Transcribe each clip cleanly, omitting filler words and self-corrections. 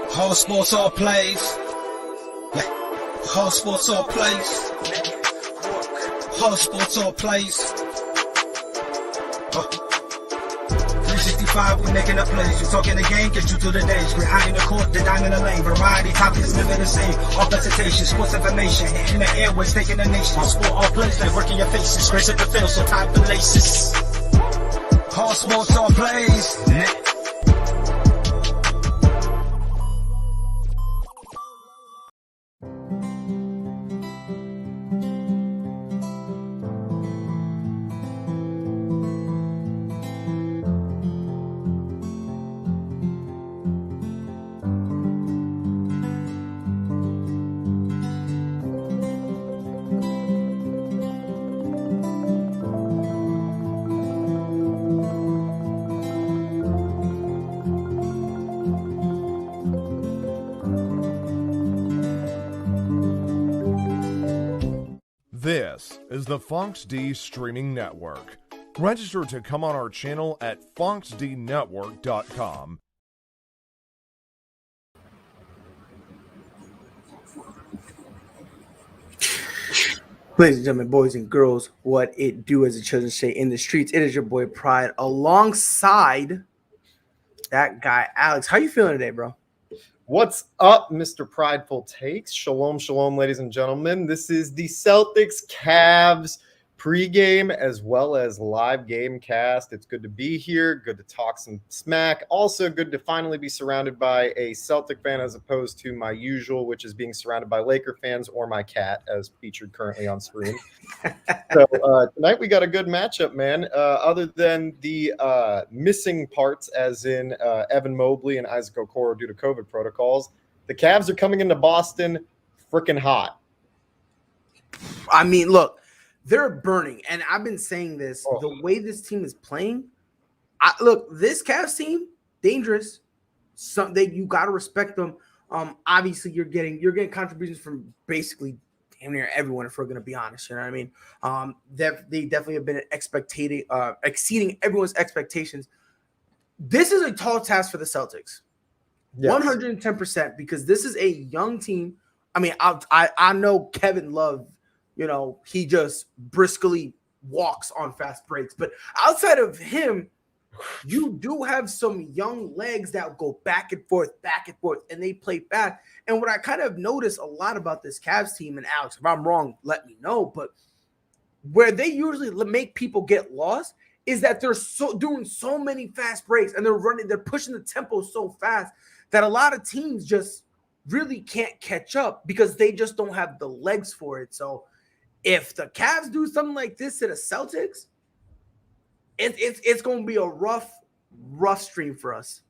Hard sports all plays. Hard sports all plays. Hard sports all plays. 365, we making the plays. You talking the game, get you to the days. We're high in the court, the dime in the lane. Variety topics living the same. All presentation, sports information. In the airways, taking the nation. Hard sport all plays, like working your faces. Grace at the field, so tie the laces. Hard sports all plays. This is the Fox D Streaming Network. Register to come on our channel at foxdnetwork.com. Ladies and gentlemen, boys and girls, what it do, as the children say in the streets. It is your boy Pride alongside that guy Alex. How you feeling today, bro? What's up, Mr. Prideful Takes? Shalom, shalom, ladies and gentlemen. This is the Celtics Cavs pregame as well as live game cast. It's good to be here. Good to talk some smack. Also good to finally be surrounded by a Celtic fan as opposed to my usual, which is being surrounded by Laker fans or my cat, as featured currently on screen. So tonight we got a good matchup, man. Other than the missing parts, as in Evan Mobley and Isaac Okoro due to COVID protocols, the Cavs are coming into Boston freaking hot. I mean, look, they're burning, and I've been saying this. The way this team is playing, look, this Cavs team, dangerous. You got to respect them. Obviously, you're getting contributions from basically damn near everyone, if we're going to be honest. You know what I mean? They definitely have been exceeding everyone's expectations. This is a tall task for the Celtics. Yes. 110%, because this is a young team. I mean, I know Kevin Love. You know, he just briskly walks on fast breaks. But outside of him, you do have some young legs that go back and forth, and they play fast. And what I kind of notice a lot about this Cavs team, and Alex, if I'm wrong, let me know, but where they usually make people get lost is that they're doing so many fast breaks, and they're pushing the tempo so fast that a lot of teams just really can't catch up because they just don't have the legs for it. So if the Cavs do something like this to the Celtics, it's going to be a rough stream for us.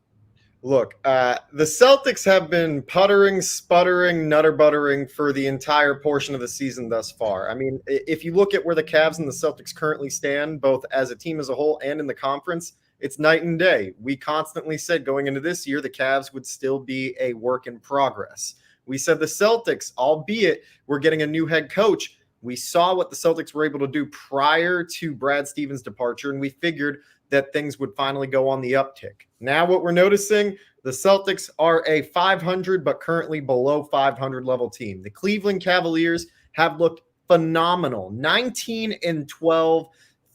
Look, the Celtics have been puttering, sputtering, nutter buttering for the entire portion of the season thus far. I mean, if you look at where the Cavs and the Celtics currently stand, both as a team as a whole and in the conference, it's night and day. We constantly said going into this year, the Cavs would still be a work in progress. We said the Celtics, albeit we're getting a new head coach, we saw what the Celtics were able to do prior to Brad Stevens' departure, and we figured that things would finally go on the uptick. Now what we're noticing, the Celtics are a 500 but currently below 500 level team. The Cleveland Cavaliers have looked phenomenal, 19-12,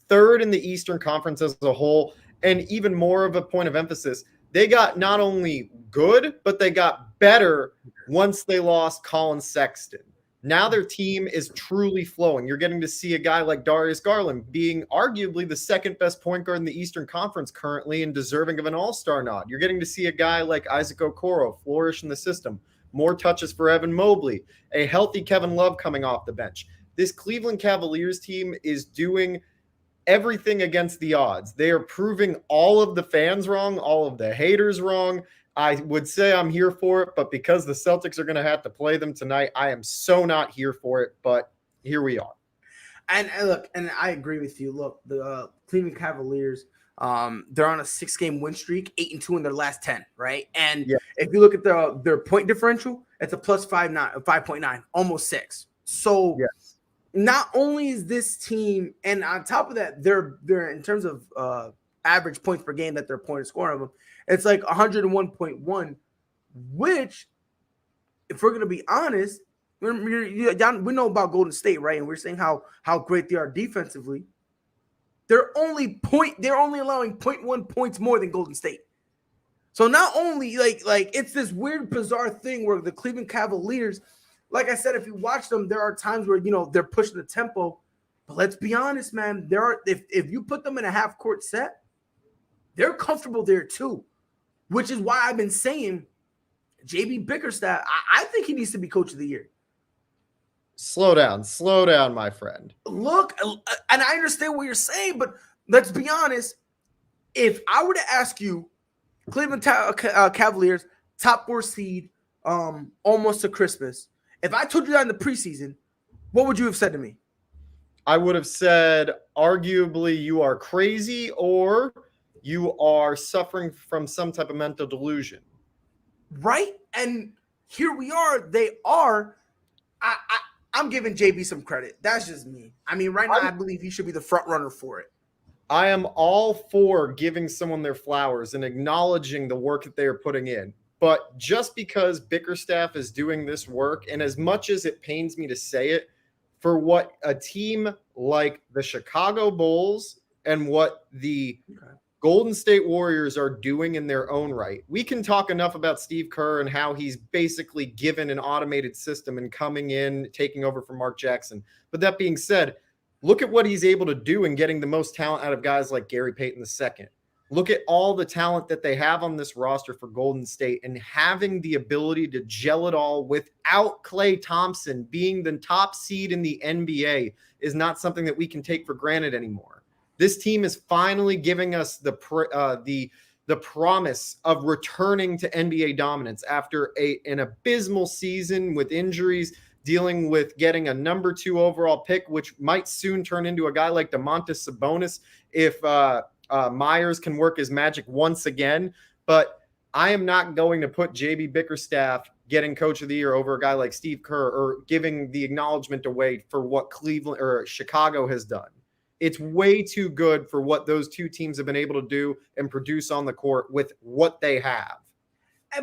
third in the Eastern Conference as a whole, and even more of a point of emphasis, they got not only good, but they got better once they lost Colin Sexton. Now their team is truly flowing. You're getting to see a guy like Darius Garland being arguably the second best point guard in the Eastern Conference currently and deserving of an all-star nod. You're getting to see a guy like Isaac Okoro flourish in the system. More touches for Evan Mobley. A healthy Kevin Love coming off the bench. This Cleveland Cavaliers team is doing everything against the odds. They are proving all of the fans wrong, all of the haters wrong. I would say I'm here for it, but because the Celtics are going to have to play them tonight, I am so not here for it, but here we are. And look, and I agree with you. Look, the Cleveland Cavaliers, they're on a 6-game win streak, 8-2 in their last 10, right? And if you look at their point differential, it's a plus 5.9, almost 6. So not only is this team, and on top of that, they're in terms of average points per game that they're point scoring of them, it's like 101.1 which, if we're going to be honest, we know about Golden State, right? And we're saying how great they are defensively. They're only allowing 0.1 points more than Golden State. So not only like it's this weird, bizarre thing where the Cleveland Cavaliers, like I said, if you watch them, there are times where they're pushing the tempo. But let's be honest, man. If you put them in a half court set, they're comfortable there too. Which is why I've been saying JB Bickerstaff, I think he needs to be coach of the year. Slow down, my friend. Look, and I understand what you're saying, but let's be honest. If I were to ask you, Cleveland Cavaliers, top 4 seed, almost to Christmas, if I told you that in the preseason, what would you have said to me? I would have said, arguably, you are crazy or you are suffering from some type of mental delusion. Right? And here we are. They are. I'm giving JB some credit. That's just me. I mean, right now, I believe he should be the front runner for it. I am all for giving someone their flowers and acknowledging the work that they are putting in. But just because Bickerstaff is doing this work, and as much as it pains me to say it, for what a team like the Chicago Bulls and what the Golden State Warriors are doing in their own right, we can talk enough about Steve Kerr and how he's basically given an automated system and coming in, taking over from Mark Jackson. But that being said, look at what he's able to do in getting the most talent out of guys like Gary Payton II. Look at all the talent that they have on this roster for Golden State, and having the ability to gel it all without Klay Thompson being the top seed in the NBA is not something that we can take for granted anymore. This team is finally giving us the promise of returning to NBA dominance after an abysmal season with injuries, dealing with getting a number 2 overall pick, which might soon turn into a guy like Domantas Sabonis if Myers can work his magic once again. But I am not going to put JB Bickerstaff getting coach of the year over a guy like Steve Kerr or giving the acknowledgement away for what Cleveland or Chicago has done. It's way too good for what those two teams have been able to do and produce on the court with what they have.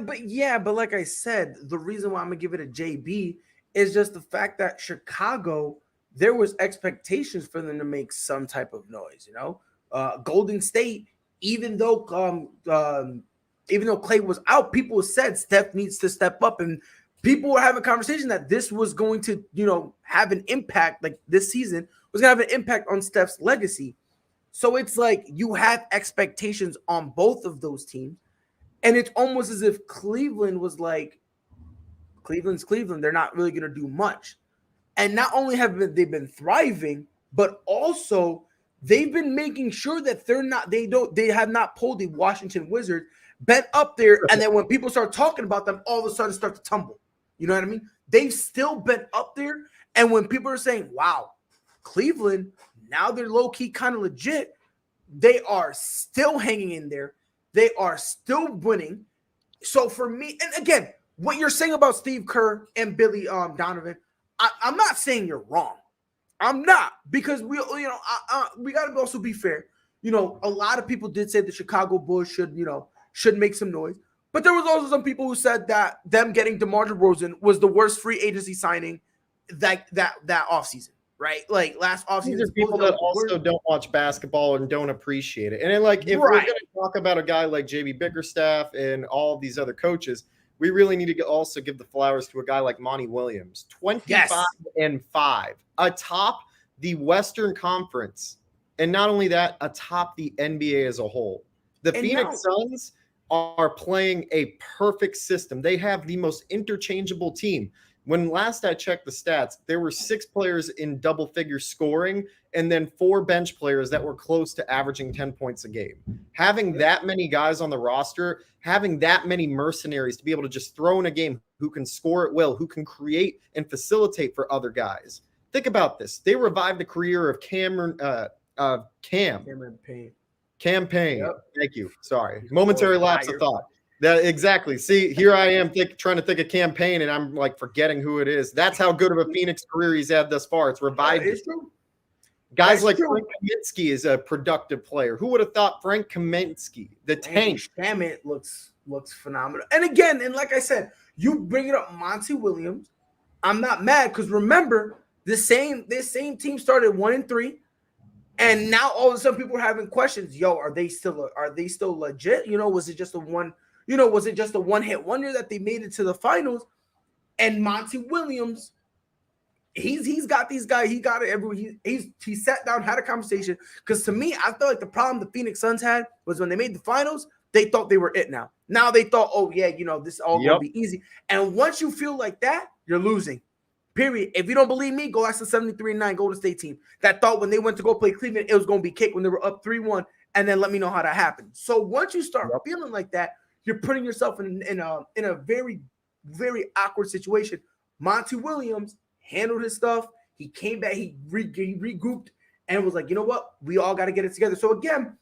But like I said, the reason why I'm going to give it a JB is just the fact that Chicago, there was expectations for them to make some type of noise, Golden State, even though Klay was out, people said Steph needs to step up, and people were having a conversation that this was going to, have an impact, like this season was going to have an impact on Steph's legacy. So it's like you have expectations on both of those teams, and it's almost as if Cleveland was like, Cleveland's Cleveland. They're not really going to do much. And not only have they been thriving, but also they've been making sure that they have not pulled the Washington Wizards, been up there, and then when people start talking about them, all of a sudden start to tumble. You know what I mean? They've still been up there, and when people are saying, wow, Cleveland, now they're low-key kind of legit, they are still hanging in there. They are still winning. So for me, and again, what you're saying about Steve Kerr and Billy Donovan, I'm not saying you're wrong. I'm not, because we got to also be fair. A lot of people did say the Chicago Bulls should make some noise, but there was also some people who said that them getting DeMar DeRozan was the worst free agency signing that offseason, right? Like last offseason. These are people that also don't watch basketball and don't appreciate it. And then, if we're going to talk about a guy like JB Bickerstaff and all of these other coaches, we really need to also give the flowers to a guy like Monty Williams, 25-5, atop the Western Conference. And not only that, atop the NBA as a whole. The Phoenix Suns are playing a perfect system. They have the most interchangeable team. When last I checked the stats, there were 6 players in double figure scoring and then 4 bench players that were close to averaging 10 points a game. Having that many guys on the roster, having that many mercenaries to be able to just throw in a game who can score at will, who can create and facilitate for other guys. Think about this. They revived the career of Cameron Payne. Yep. Thank you. Sorry. Momentary lapse of thought. That exactly. See, here I am trying to think of campaign, and I'm like forgetting who it is. That's how good of a Phoenix career he's had thus far. It's revived. It's true. Guys like Frank Kaminsky is a productive player. Who would have thought Frank Kaminsky, the tank? Damn, it looks looks phenomenal. And again, and like I said, you bring it up, Monty Williams. I'm not mad because remember, this same team started 1-3, and now all of a sudden people are having questions. Yo, are they still legit? Was it just a one-hit wonder that they made it to the finals? And Monty Williams, he's got these guys. He got it everywhere. He sat down, had a conversation. Because to me, I feel like the problem the Phoenix Suns had was when they made the finals, they thought they were it now. Now they thought, oh yeah, this is all gonna be easy. And once you feel like that, you're losing. Period. If you don't believe me, go ask the 73-9 Golden State team that thought when they went to go play Cleveland, it was gonna be cake when they were up 3-1, and then let me know how that happened. So once you start feeling like that, you're putting yourself in a very, very awkward situation. Monty Williams handled his stuff. He came back, he regrouped, and was like, you know what? We all got to get it together. So again,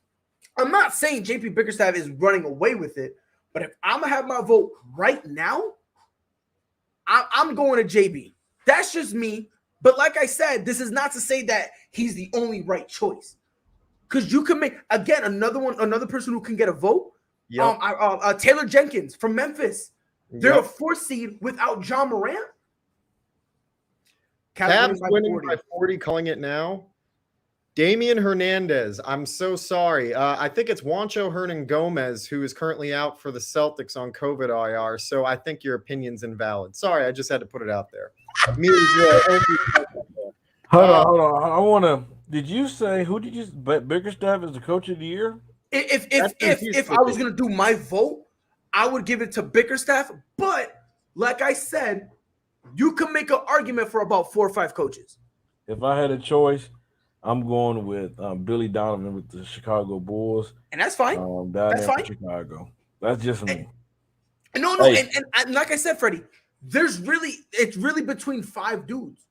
I'm not saying JP Bickerstaff is running away with it, but if I'm going to have my vote right now, I'm going to JB. That's just me. But like I said, this is not to say that he's the only right choice. Because you can make, again, another person who can get a vote. Taylor Jenkins from Memphis. They're a 4th seed without John Morant. Cavs winning by 40, calling it now. Damian Hernandez, I'm so sorry. I think it's Juancho Hernan Gomez who is currently out for the Celtics on COVID IR, so I think your opinion's invalid. Sorry, I just had to put it out there. Hold on. Did you say Bickerstaff is the coach of the year? If I was going to do my vote, I would give it to Bickerstaff. But like I said, you can make an argument for about 4 or 5 coaches. If I had a choice, I'm going with Billy Donovan with the Chicago Bulls. And that's fine. That's fine. Chicago. That's just me. No. Hey. And like I said, Freddie, it's really between 5 dudes.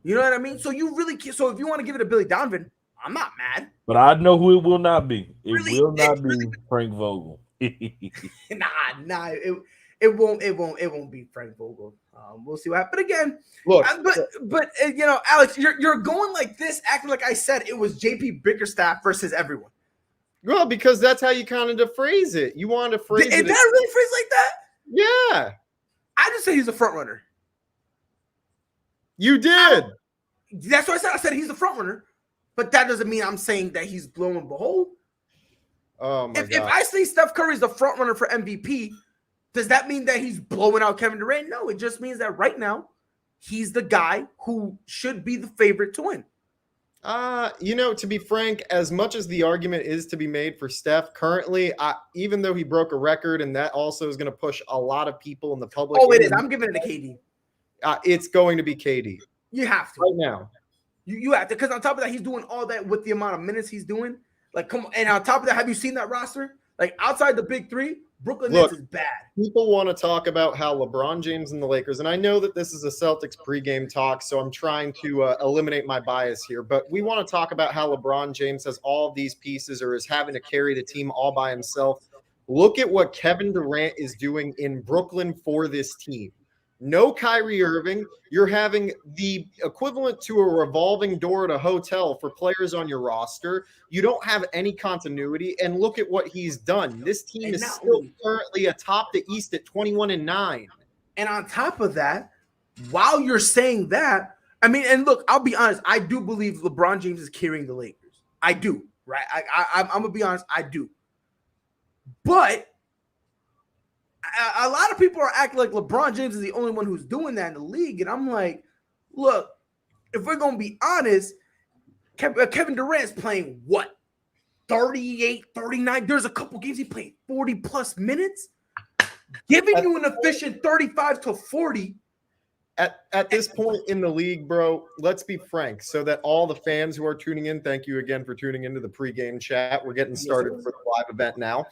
You know what I mean? So if you want to give it to Billy Donovan, I'm not mad. But I know who it will not be. It will not be Frank Vogel. Nah. It won't be Frank Vogel. We'll see what happens. But again, look, but Alex, you're going like this, acting like I said it was JP Bickerstaff versus everyone. Well, because that's how you kind of phrase it. You want to phrase it. Is that really phrased like that? Yeah. I just said he's a front runner. You did. That's what I said. I said he's the front runner, but that doesn't mean I'm saying that he's lo and behold. Oh my God. If I say Steph Curry's the front runner for MVP, does that mean that he's blowing out Kevin Durant? No, it just means that right now he's the guy who should be the favorite to win. To be frank, as much as the argument is to be made for Steph currently, even though he broke a record and that also is going to push a lot of people in the public. Oh, it is. I'm giving it to KD. It's going to be KD. You have to. Right now. You have to, because on top of that, he's doing all that with the amount of minutes he's doing. Like, come on. And on top of that, have you seen that roster? Like, outside the big 3, Brooklyn Nets is bad. People want to talk about how LeBron James and the Lakers, and I know that this is a Celtics pregame talk, so I'm trying to eliminate my bias here, but we want to talk about how LeBron James has all of these pieces or is having to carry the team all by himself. Look at what Kevin Durant is doing in Brooklyn for this team. No Kyrie Irving. You're having the equivalent to a revolving door at a hotel for players on your roster. You don't have any continuity. And look at what he's done. This team is still currently atop the East at 21-9. And on top of that, while you're saying that, I mean, and look, I'll be honest. I do believe LeBron James is carrying the Lakers. I do, right? I'm going to be honest. I do. But a lot of people are acting like LeBron James is the only one who's doing that in the league. And I'm like, look, if we're going to be honest, Kevin Durant's playing what? 38, 39. There's a couple games he played 40-plus minutes. Giving you an efficient 35 to 40. At this point in the league, bro, let's be frank, so that all the fans who are tuning in, thank you again for tuning into the pregame chat. We're getting started for the live event now.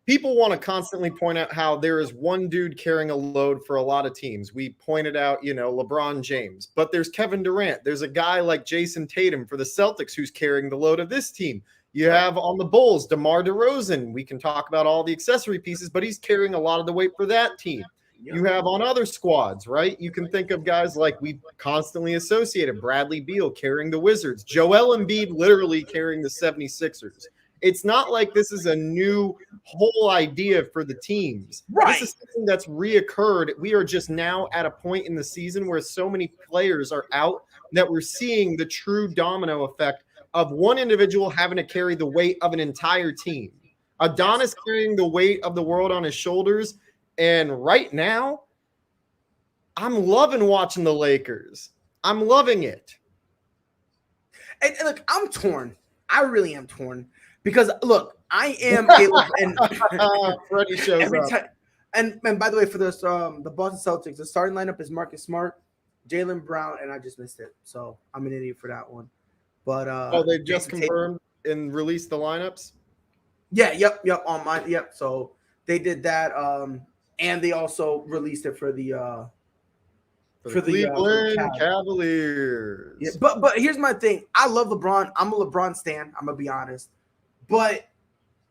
People want to constantly point out how there is one dude carrying a load for a lot of teams. We pointed out, LeBron James, but there's Kevin Durant. There's a guy like Jason Tatum for the Celtics who's carrying the load of this team. You have on the Bulls, DeMar DeRozan. We can talk about all the accessory pieces, but he's carrying a lot of the weight for that team. You have on other squads, right? You can think of guys like we've constantly associated, Bradley Beal carrying the Wizards, Joel Embiid literally carrying the 76ers. It's not like this is a new whole idea for the teams. Right. This is something that's reoccurred. We are just now at a point in the season where so many players are out that we're seeing the true domino effect of one individual having to carry the weight of an entire team. Adonis carrying the weight of the world on his shoulders. And right now, I'm loving watching the Lakers. I'm loving it. And look, I'm torn. I really am torn because look, I am Freddie shows up. And by the way, for this the Boston Celtics, the starting lineup is Marcus Smart, Jaylen Brown, and I just missed it, so I'm an idiot for that one. But they just confirmed and released the lineups. Yeah, yep, on mine, yep. So they did that, and they also released it for the Cleveland Cavaliers. Yeah, but here's my thing. I love LeBron. I'm a LeBron stan. I'm gonna be honest, but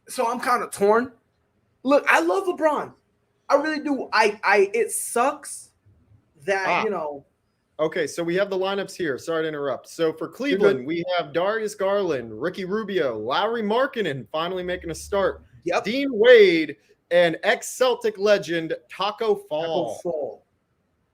so I'm kind of torn. Look, I love LeBron. I really do. It sucks that Okay, so we have the lineups here. Sorry to interrupt. So for Cleveland, we have Darius Garland, Ricky Rubio, Lowry Markkanen finally making a start. Yep. Dean Wade, and ex-Celtic legend Taco Fall.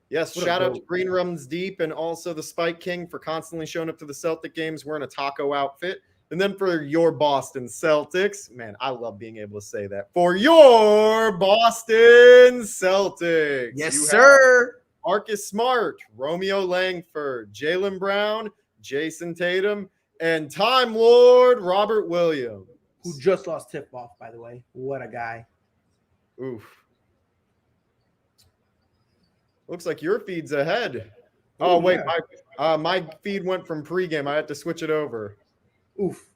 Yes, shout out to Green Runs Deep and also the Spike King for constantly showing up to the Celtic games wearing a taco outfit. And then for your Boston Celtics, man, I love being able to say that. For your Boston Celtics. Yes, sir. Marcus Smart, Romeo Langford, Jaylen Brown, Jason Tatum, and Time Lord Robert Williams. Who just lost tip-off, by the way. What a guy. Oof. Looks like your feed's ahead. Oh, wait. Yeah. My feed went from pregame. I had to switch it over. Oof.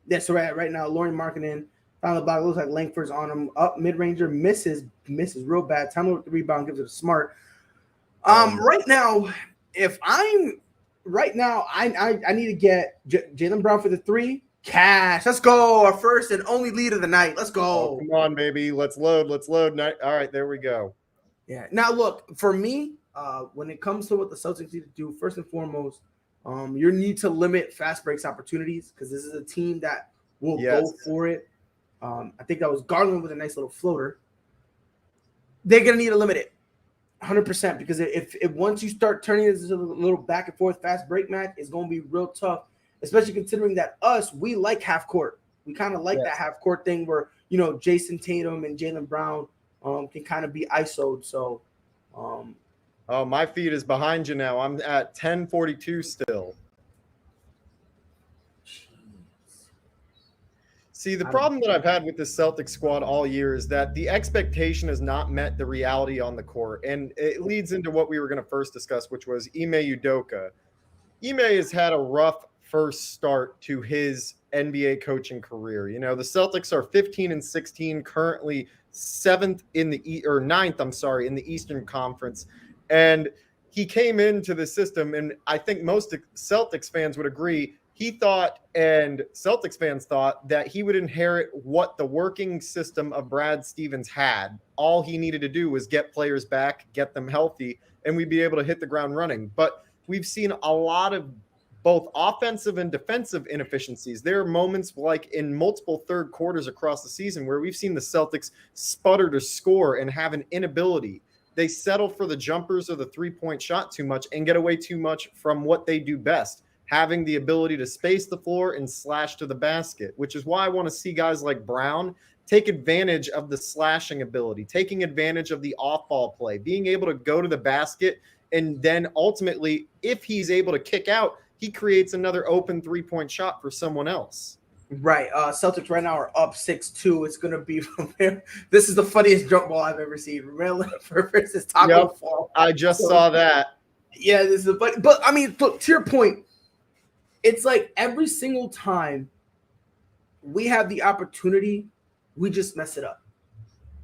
That's right now. Laurie Markkanen found the block. Looks like Langford's on him. Up mid-ranger. Misses real bad. Time with the rebound. Gives it a Smart. Right now, I need to get Jaylen Brown for the 3. Cash. Let's go. Our first and only lead of the night. Let's go. Oh, come on, baby. Let's load. All right, there we go. Yeah. Now, look, for me, when it comes to what the Celtics need to do, first and foremost, you need to limit fast breaks opportunities because this is a team that will go for it. I think that was Garland with a nice little floater. They're going to need to limit it 100% because if once you start turning this into a little back and forth fast break match, it's going to be real tough, especially considering that we like half court. We kind of like that half court thing where, Jason Tatum and Jaylen Brown can kind of be ISO'd. So, oh, my feed is behind you now. I'm at 10:42 still. See, the problem that I've had with this Celtics squad all year is that the expectation has not met the reality on the court. And it leads into what we were going to first discuss, which was Ime Udoka. Ime has had a rough first start to his NBA coaching career. The Celtics are 15-16, currently 9th in the Eastern Conference. And he came into the system, and I think most Celtics fans would agree, he thought, and Celtics fans thought, that he would inherit what the working system of Brad Stevens had. All he needed to do was get players back, get them healthy, and we'd be able to hit the ground running. But we've seen a lot of both offensive and defensive inefficiencies. There are moments like in multiple third quarters across the season where we've seen the Celtics sputter to score and have an inability. They settle for the jumpers or the three-point shot too much and get away too much from what they do best, having the ability to space the floor and slash to the basket, which is why I want to see guys like Brown take advantage of the slashing ability, taking advantage of the off-ball play, being able to go to the basket, and then ultimately, if he's able to kick out, he creates another open three-point shot for someone else. Right. Celtics right now are up 6-2. It's going to be – this is the funniest jump ball I've ever seen. Maryland versus Taco Fall. I just saw that. Yeah, this is funny. But, I mean, look, to your point, it's like every single time we have the opportunity, we just mess it up.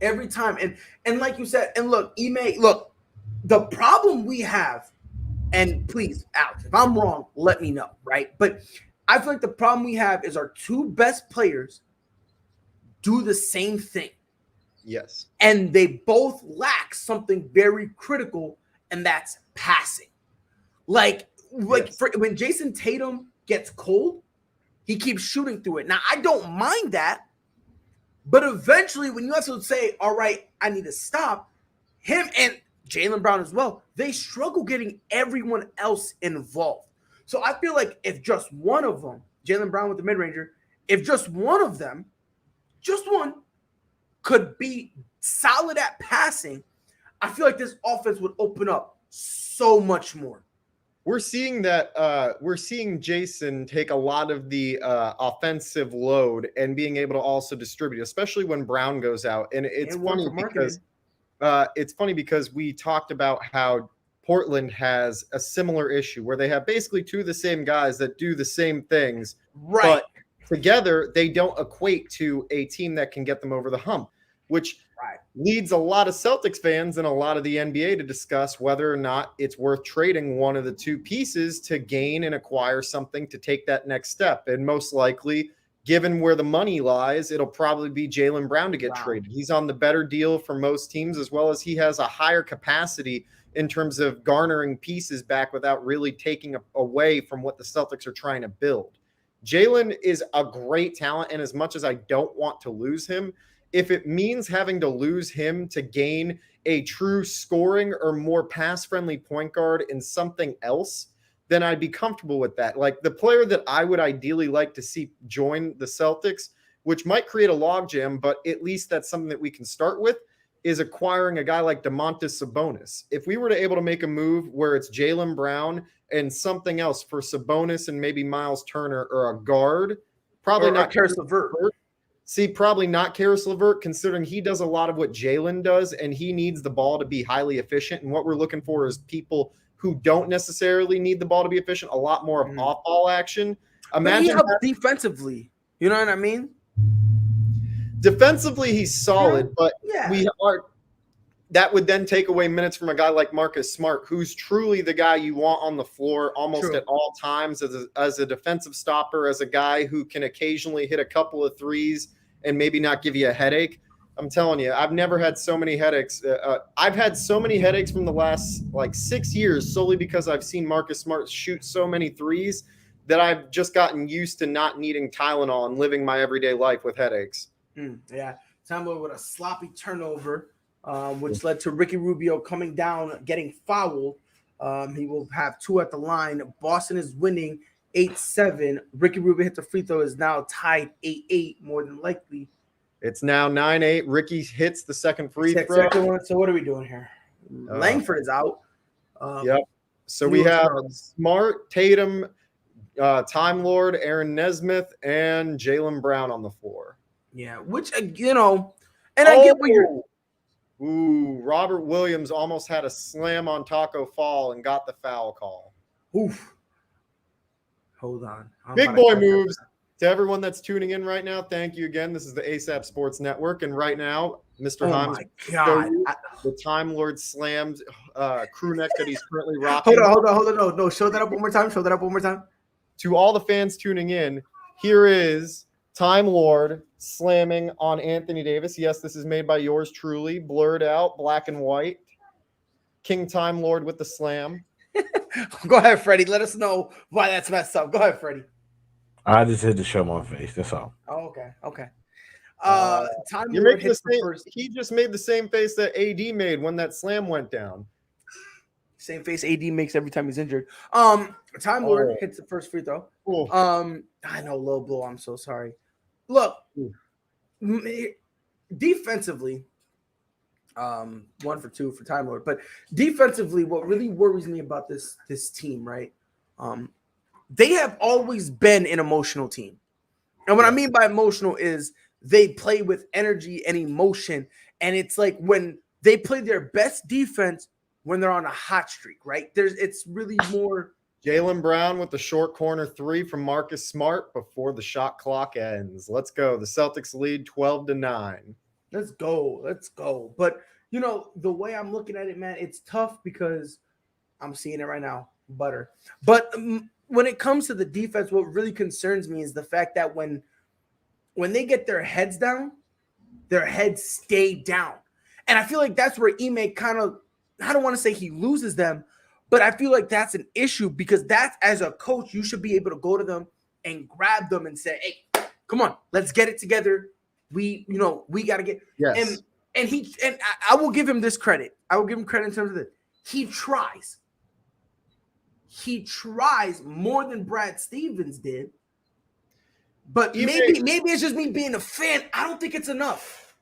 Every time. And like you said, and look, the problem we have, and please, Alex, if I'm wrong, let me know, right? But I feel like the problem we have is our two best players do the same thing. Yes. And they both lack something very critical, and that's passing. When Jason Tatum gets cold, He keeps shooting through it. Now, I don't mind that, but eventually when you have to say, all right, I need to stop, him and Jaylen Brown as well, they struggle getting everyone else involved. So I feel like if just one of them, Jaylen Brown with the mid-ranger, if just one of them, just one, could be solid at passing, I feel like this offense would open up so much more. We're seeing that we're seeing Jason take a lot of the offensive load and being able to also distribute, especially when Brown goes out. And it's funny because we talked about how Portland has a similar issue where they have basically two of the same guys that do the same things, right? But together they don't equate to a team that can get them over the hump, which leads a lot of Celtics fans and a lot of the NBA to discuss whether or not it's worth trading one of the two pieces to gain and acquire something to take that next step. And most likely, given where the money lies, it'll probably be Jaylen Brown to get traded. He's on the better deal for most teams, as well as he has a higher capacity in terms of garnering pieces back without really taking away from what the Celtics are trying to build. Jaylen is a great talent, and as much as I don't want to lose him, if it means having to lose him to gain a true scoring or more pass-friendly point guard in something else, then I'd be comfortable with that. Like the player that I would ideally like to see join the Celtics, which might create a logjam, but at least that's something that we can start with, is acquiring a guy like Domantas Sabonis. If we were to able to make a move where it's Jaylen Brown and something else for Sabonis and maybe Miles Turner or a guard, probably not Caris LeVert. See, probably not Caris LeVert, considering he does a lot of what Jaylen does, and he needs the ball to be highly efficient. And what we're looking for is people who don't necessarily need the ball to be efficient, a lot more of off-ball action. Imagine defensively. You know what I mean? Defensively, he's solid, but that would then take away minutes from a guy like Marcus Smart, who's truly the guy you want on the floor almost at all times as a defensive stopper, as a guy who can occasionally hit a couple of threes and maybe not give you a headache. I'm telling you, I've never had so many headaches. I've had so many headaches from the last 6 years solely because I've seen Marcus Smart shoot so many threes that I've just gotten used to not needing Tylenol and living my everyday life with headaches. Yeah. Time with a sloppy turnover. Which led to Ricky Rubio coming down, getting fouled. He will have 2 at the line. Boston is winning 8-7. Ricky Rubio hits a free throw, is now tied 8-8, more than likely. It's now 9-8. Ricky hits the second free throw. So what are we doing here? Langford is out. Yep. So we have Smart, Tatum, Time Lord, Aaron Nesmith, and Jaylen Brown on the floor. Yeah, which, and I get what you're – Ooh, Robert Williams almost had a slam on Taco Fall and got the foul call. Oof. Hold on. Big boy moves to everyone that's tuning in right now. Thank you again. This is the ASAP Sports Network. And right now, Mr. Himes, the Time Lord slammed crew neck that he's currently rocking. Hold on. No, show that up one more time. To all the fans tuning in, here is Time Lord slamming on Anthony Davis. Yes, this is made by yours truly, blurred out, black and white. King Time Lord with the slam. Go ahead, Freddie. Let us know why that's messed up. Go ahead, Freddie. I just had to show my face. That's all. Oh, okay. Time Lord hits the first. He just made the same face that AD made when that slam went down. Same face AD makes every time he's injured. Time Lord hits the first free throw. I know, low blow. I'm so sorry. Look, defensively, 1 for 2 for Time Lord, but defensively, what really worries me about this team, right? They have always been an emotional team, and what I mean by emotional is they play with energy and emotion, and it's like when they play their best defense when they're on a hot streak, right? It's really more. Jaylen Brown with the short corner 3 from Marcus Smart before the shot clock ends. Let's go. The Celtics lead 12-9. Let's go. But, the way I'm looking at it, man, it's tough because I'm seeing it right now. Butter. But when it comes to the defense, what really concerns me is the fact that when they get their heads down, their heads stay down. And I feel like that's where Ime kind of, I don't want to say he loses them, but I feel like that's an issue because that's, as a coach, you should be able to go to them and grabbed them and said, "Hey, come on, let's get it together. We got to get." Yes. And I will give him this credit. I will give him credit in terms of this. He tries. He tries more than Brad Stevens did. But maybe it's just me being a fan. I don't think it's enough.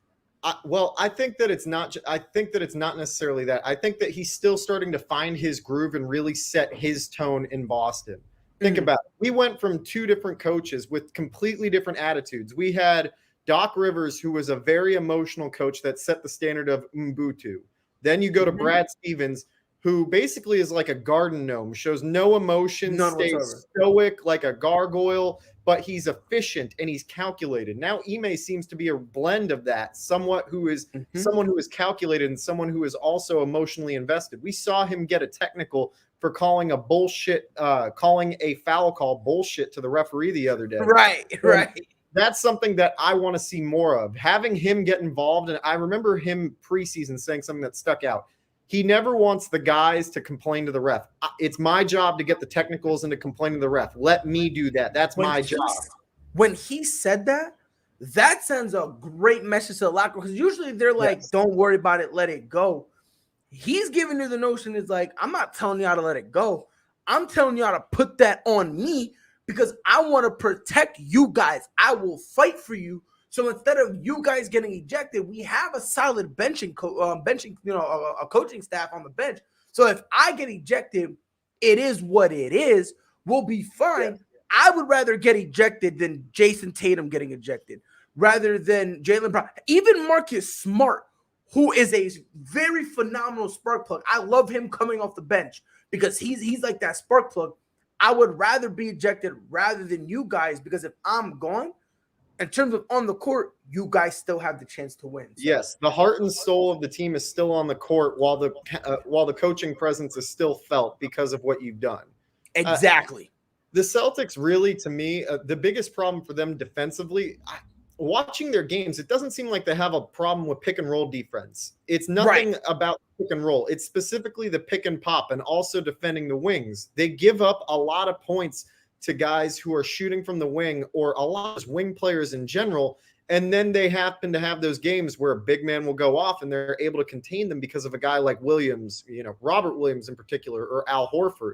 I think that it's not. I think that it's not necessarily that. I think that he's still starting to find his groove and really set his tone in Boston. Think about it. We went from two different coaches with completely different attitudes. We had Doc Rivers, who was a very emotional coach that set the standard of Ubuntu. Then you go to Brad Stevens, who basically is like a garden gnome, shows no emotion, stays stoic like a gargoyle, but he's efficient and he's calculated. Now Ime seems to be a blend of that, someone who is calculated and someone who is also emotionally invested. We saw him get a technical for calling a foul call bullshit to the referee the other day. Right. That's something that I want to see more of. Having him get involved, and I remember him preseason saying something that stuck out. He never wants the guys to complain to the ref. It's my job to get the technicals and to complain to the ref. Let me do that. That's my job. When he said that, that sends a great message to the locker room, because usually they're like, don't worry about it, let it go. He's giving you the notion is like, I'm not telling you how to let it go. I'm telling you how to put that on me, because I want to protect you guys. I will fight for you. So instead of you guys getting ejected, we have a solid a coaching staff on the bench. So if I get ejected, it is what it is. We'll be fine. Yeah. I would rather get ejected than Jason Tatum getting ejected, rather than Jaylen Brown. Even Marcus Smart, who is a very phenomenal spark plug. I love him coming off the bench because he's like that spark plug. I would rather be ejected rather than you guys, because if I'm gone, in terms of on the court, you guys still have the chance to win. So. Yes, the heart and soul of the team is still on the court while the coaching presence is still felt because of what you've done. Exactly. The Celtics really, to me, the biggest problem for them defensively, watching their games, it doesn't seem like they have a problem with pick and roll defense. It's nothing about pick and roll. It's specifically the pick and pop and also defending the wings. They give up a lot of points to guys who are shooting from the wing, or a lot of wing players in general. And then they happen to have those games where a big man will go off and they're able to contain them because of a guy like Williams, Robert Williams in particular, or Al Horford.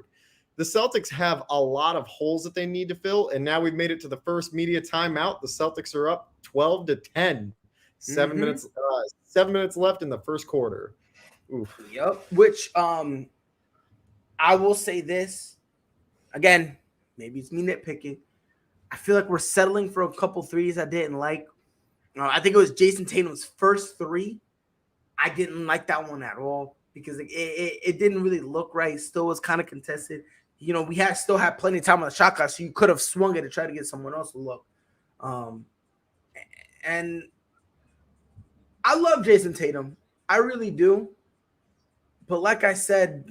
The Celtics have a lot of holes that they need to fill. And now we've made it to the first media timeout. The Celtics are up 12-10, 7 minutes left in the first quarter. Oof. Yep. Which, I will say this again, maybe it's me nitpicking. I feel like we're settling for a couple threes I didn't like. I think it was Jason Tatum's first three. I didn't like that one at all because it didn't really look right. It still was kind of contested. We still had plenty of time on the shot clock, so you could have swung it to try to get someone else to look. And I love Jason Tatum. I really do. But like I said,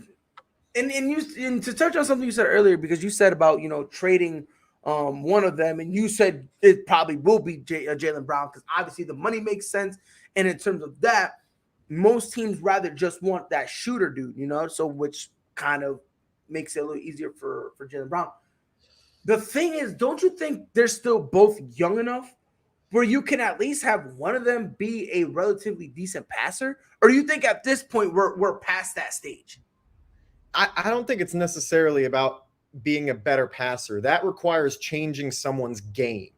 and to touch on something you said earlier, because you said about, trading one of them, and you said it probably will be Jaylen Brown, because obviously the money makes sense. And in terms of that, most teams rather just want that shooter dude, so which kind of makes it a little easier for Jaylen Brown. The thing is, don't you think they're still both young enough where you can at least have one of them be a relatively decent passer? Or do you think at this point we're past that stage? I don't think it's necessarily about being a better passer. That requires changing someone's game.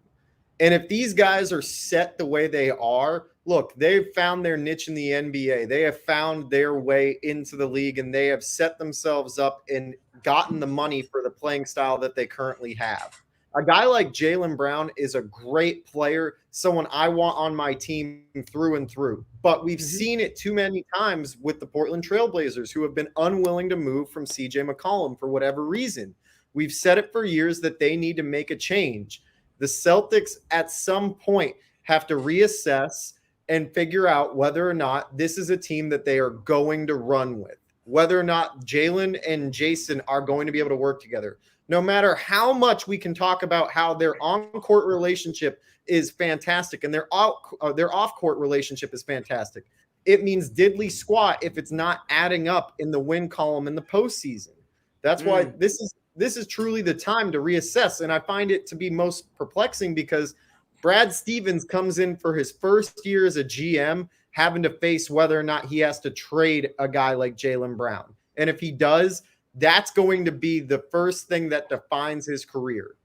And if these guys are set the way they are, look, they've found their niche in the NBA. They have found their way into the league, and they have set themselves up and gotten the money for the playing style that they currently have. A guy like Jaylen Brown is a great player, someone I want on my team through and through. But we've seen it too many times with the Portland Trailblazers, who have been unwilling to move from CJ McCollum for whatever reason. We've said it for years that they need to make a change. The Celtics at some point have to reassess and figure out whether or not this is a team that they are going to run with, whether or not Jaylen and Jason are going to be able to work together. No matter how much we can talk about how their on-court relationship is fantastic and their off-court relationship is fantastic, it means diddly squat if it's not adding up in the win column in the postseason. That's why this this is truly the time to reassess. And I find it to be most perplexing because Brad Stevens comes in for his first year as a GM, having to face whether or not he has to trade a guy like Jaylen Brown. And if he does, that's going to be the first thing that defines his career.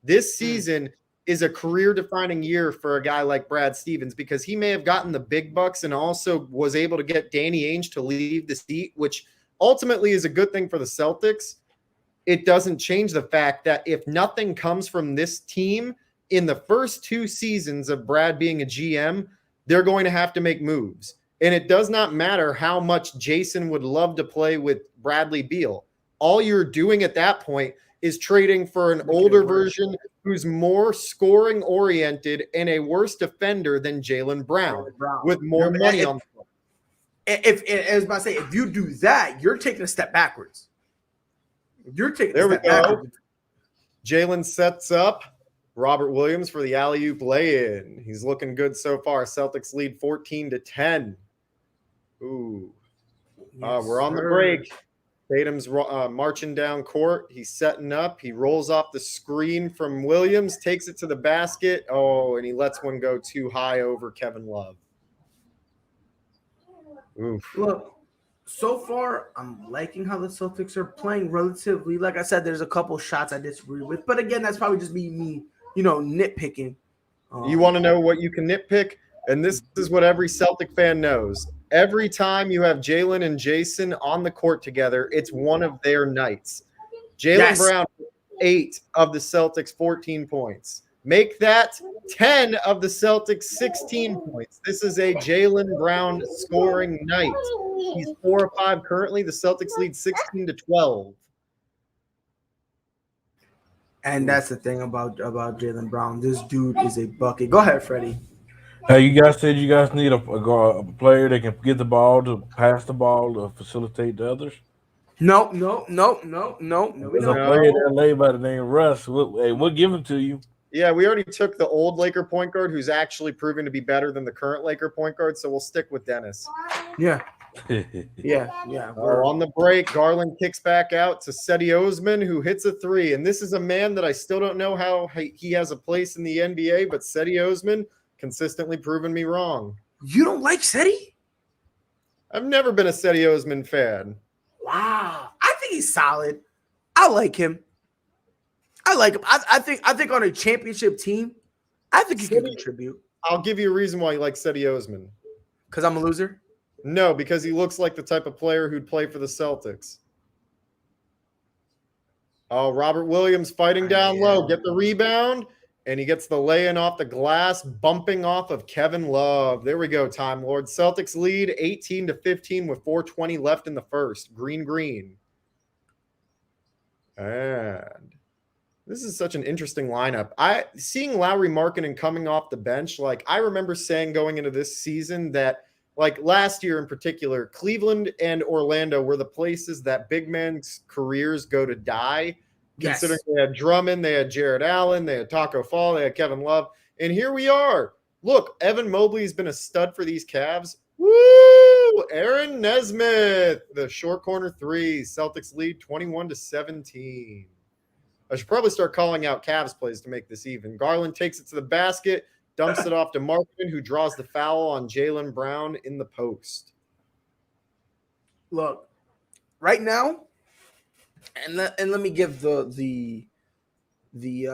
This season is a career-defining year for a guy like Brad Stevens because he may have gotten the big bucks and also was able to get Danny Ainge to leave the seat, which ultimately is a good thing for the Celtics. It doesn't change the fact that if nothing comes from this team in the first 2 seasons of Brad being a GM, they're going to have to make moves. And it does not matter how much Jason would love to play with Bradley Beal. All you're doing at that point is trading for an older version who's more scoring oriented and a worse defender than Jaylen Brown with more money on the floor. If I was about to say, if you do that, you're taking a step backwards. You're taking a step backwards. Jaylen sets up Robert Williams for the alley-oop lay-in. He's looking good so far. Celtics lead 14-10. Ooh. Yes, we're on the break. Tatum's marching down court. He's setting up. He rolls off the screen from Williams, takes it to the basket. Oh, and he lets one go too high over Kevin Love. Oof. Look, so far, I'm liking how the Celtics are playing relatively. Like I said, there's a couple shots I disagree with. But again, that's probably just me nitpicking. You want to know what you can nitpick? And this is what every Celtic fan knows. Every time you have Jaylen and Jason on the court together, it's one of their nights. Jaylen Brown, 8 of the Celtics' 14 points. Make that 10 of the Celtics' 16 points. This is a Jaylen Brown scoring night. He's 4 of 5 currently. The Celtics lead 16-12. And that's the thing about Jaylen Brown. This dude is a bucket. Go ahead, Freddie. Hey, you guys said you guys need a player that can get the ball, to pass the ball, to facilitate the others. No. There's a player in LA by the name Russ. We'll give him to you. Yeah, we already took the old Laker point guard who's actually proven to be better than the current Laker point guard, so we'll stick with Dennis. Yeah. On the break, Garland kicks back out to Cedi Osman, who hits a 3. And this is a man that I still don't know how he has a place in the NBA, but Cedi Osman consistently proven me wrong. You don't like Cedi? I've never been a Cedi Osman fan. Wow. I think he's solid. I like him. I think on a championship team, I think he can contribute. I'll give you a reason why you like Cedi Osman. Because I'm a loser? No, because he looks like the type of player who'd play for the Celtics. Oh, Robert Williams fighting down low. Get the rebound, and he gets the lay-in off the glass, bumping off of Kevin Love. There we go, Time Lord. Celtics lead 18-15 with 4:20 left in the first. Green. And this is such an interesting lineup. Seeing Lauri Markkanen coming off the bench, like I remember saying going into this season that like last year in particular, Cleveland and Orlando were the places that big men's careers go to die. Yes. Considering they had Drummond, they had Jared Allen, they had Taco Fall, they had Kevin Love. And here we are. Look, Evan Mobley has been a stud for these Cavs. Woo! Aaron Nesmith, the short corner 3. Celtics lead 21-17. I should probably start calling out Cavs plays to make this even. Garland takes it to the basket, dumps it off to Markkanen, who draws the foul on Jaylen Brown in the post. Look, right now, and let me give let me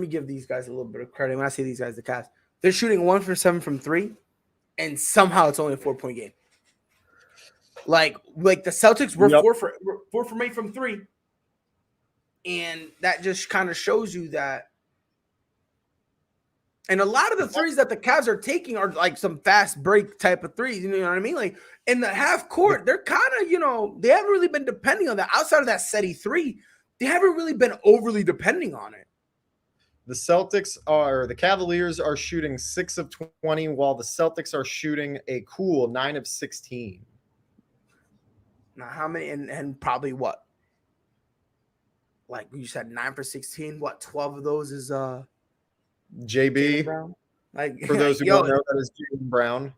give these guys a little bit of credit. When I say these guys, the Cavs, they're shooting 1 for 7 from 3, and somehow it's only a 4-point game. Like the Celtics were 4 from 8 from 3. And that just kind of shows you that. And a lot of the threes that the Cavs are taking are like some fast break type of threes. You know what I mean? Like in the half court, they're kind of, they haven't really been depending on that. Outside of that Cedi 3, they haven't really been overly depending on it. The Cavaliers are shooting 6 of 20, while the Celtics are shooting a cool 9 of 16. Now, how many? And probably what? Like you said, 9 for 16. What? 12 of those is JB. Brown? Like for those who don't know, that is Jaylen Brown.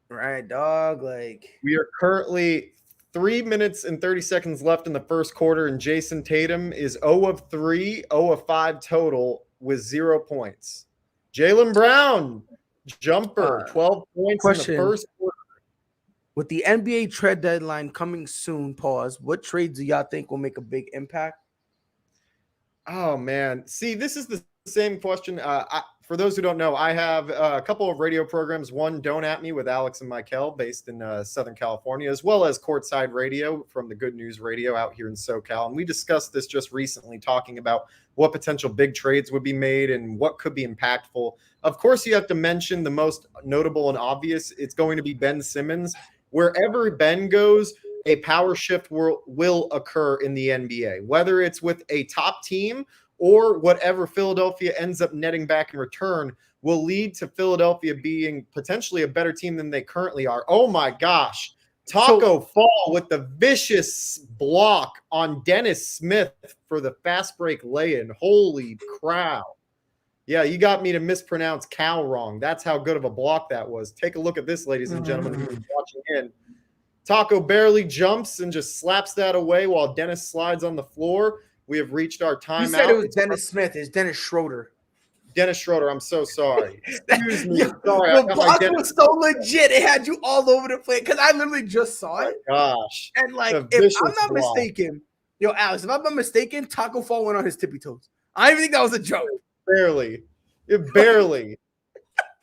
Right, dog. Like we are currently 3 minutes and 30 seconds left in the first quarter, and Jason Tatum is 0 of 3, 0 of 5 total with 0 points. Jaylen Brown, jumper, 12 points in the first quarter. With the NBA trade deadline coming soon, what trades do y'all think will make a big impact? Oh, man. See, this is the same question. For those who don't know, I have a couple of radio programs. One, Don't At Me with Alex and Michael, based in Southern California, as well as Courtside Radio from the Good News Radio out here in SoCal. And we discussed this just recently, talking about what potential big trades would be made and what could be impactful. Of course, you have to mention the most notable and obvious. It's going to be Ben Simmons. Wherever Ben goes, a power shift will occur in the NBA, whether it's with a top team or whatever Philadelphia ends up netting back in return will lead to Philadelphia being potentially a better team than they currently are. Oh my gosh. Taco Fall with the vicious block on Dennis Smith for the fast break lay-in. Holy crap. Yeah, you got me to mispronounce cow wrong. That's how good of a block that was. Take a look at this, ladies and gentlemen, who's watching in. Taco barely jumps and just slaps that away while Dennis slides on the floor. We have reached our timeout. You said it was Dennis Smith. It's Dennis Schroeder. Dennis Schroeder, I'm so sorry. Excuse me. Sorry. The block was so legit. It had you all over the place because I literally just saw it. Gosh. And like, if I'm not mistaken, Alex, if I'm not mistaken, Taco Fall went on his tippy toes. I don't even think that was a joke. Barely. Barely.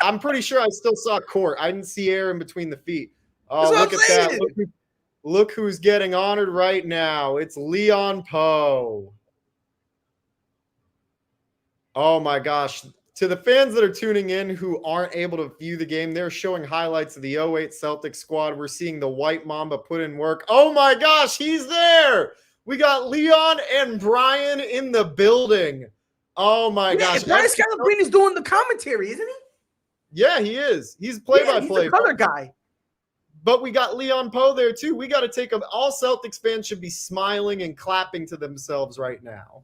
I'm pretty sure I still saw court. I didn't see air in between the feet. Oh, look at that. Look who's getting honored right now. It's Leon Poe. Oh, my gosh. To the fans that are tuning in who aren't able to view the game, they're showing highlights of the 08 Celtics squad. We're seeing the White Mamba put in work. Oh, my gosh, he's there. We got Leon and Brian in the building. Oh, my gosh. Brian Scalabrine is doing the commentary, isn't he? Yeah, he is. He's play-by-play. He's the color guy. But we got Leon Poe there, too. We got to take them. All Celtics fans should be smiling and clapping to themselves right now.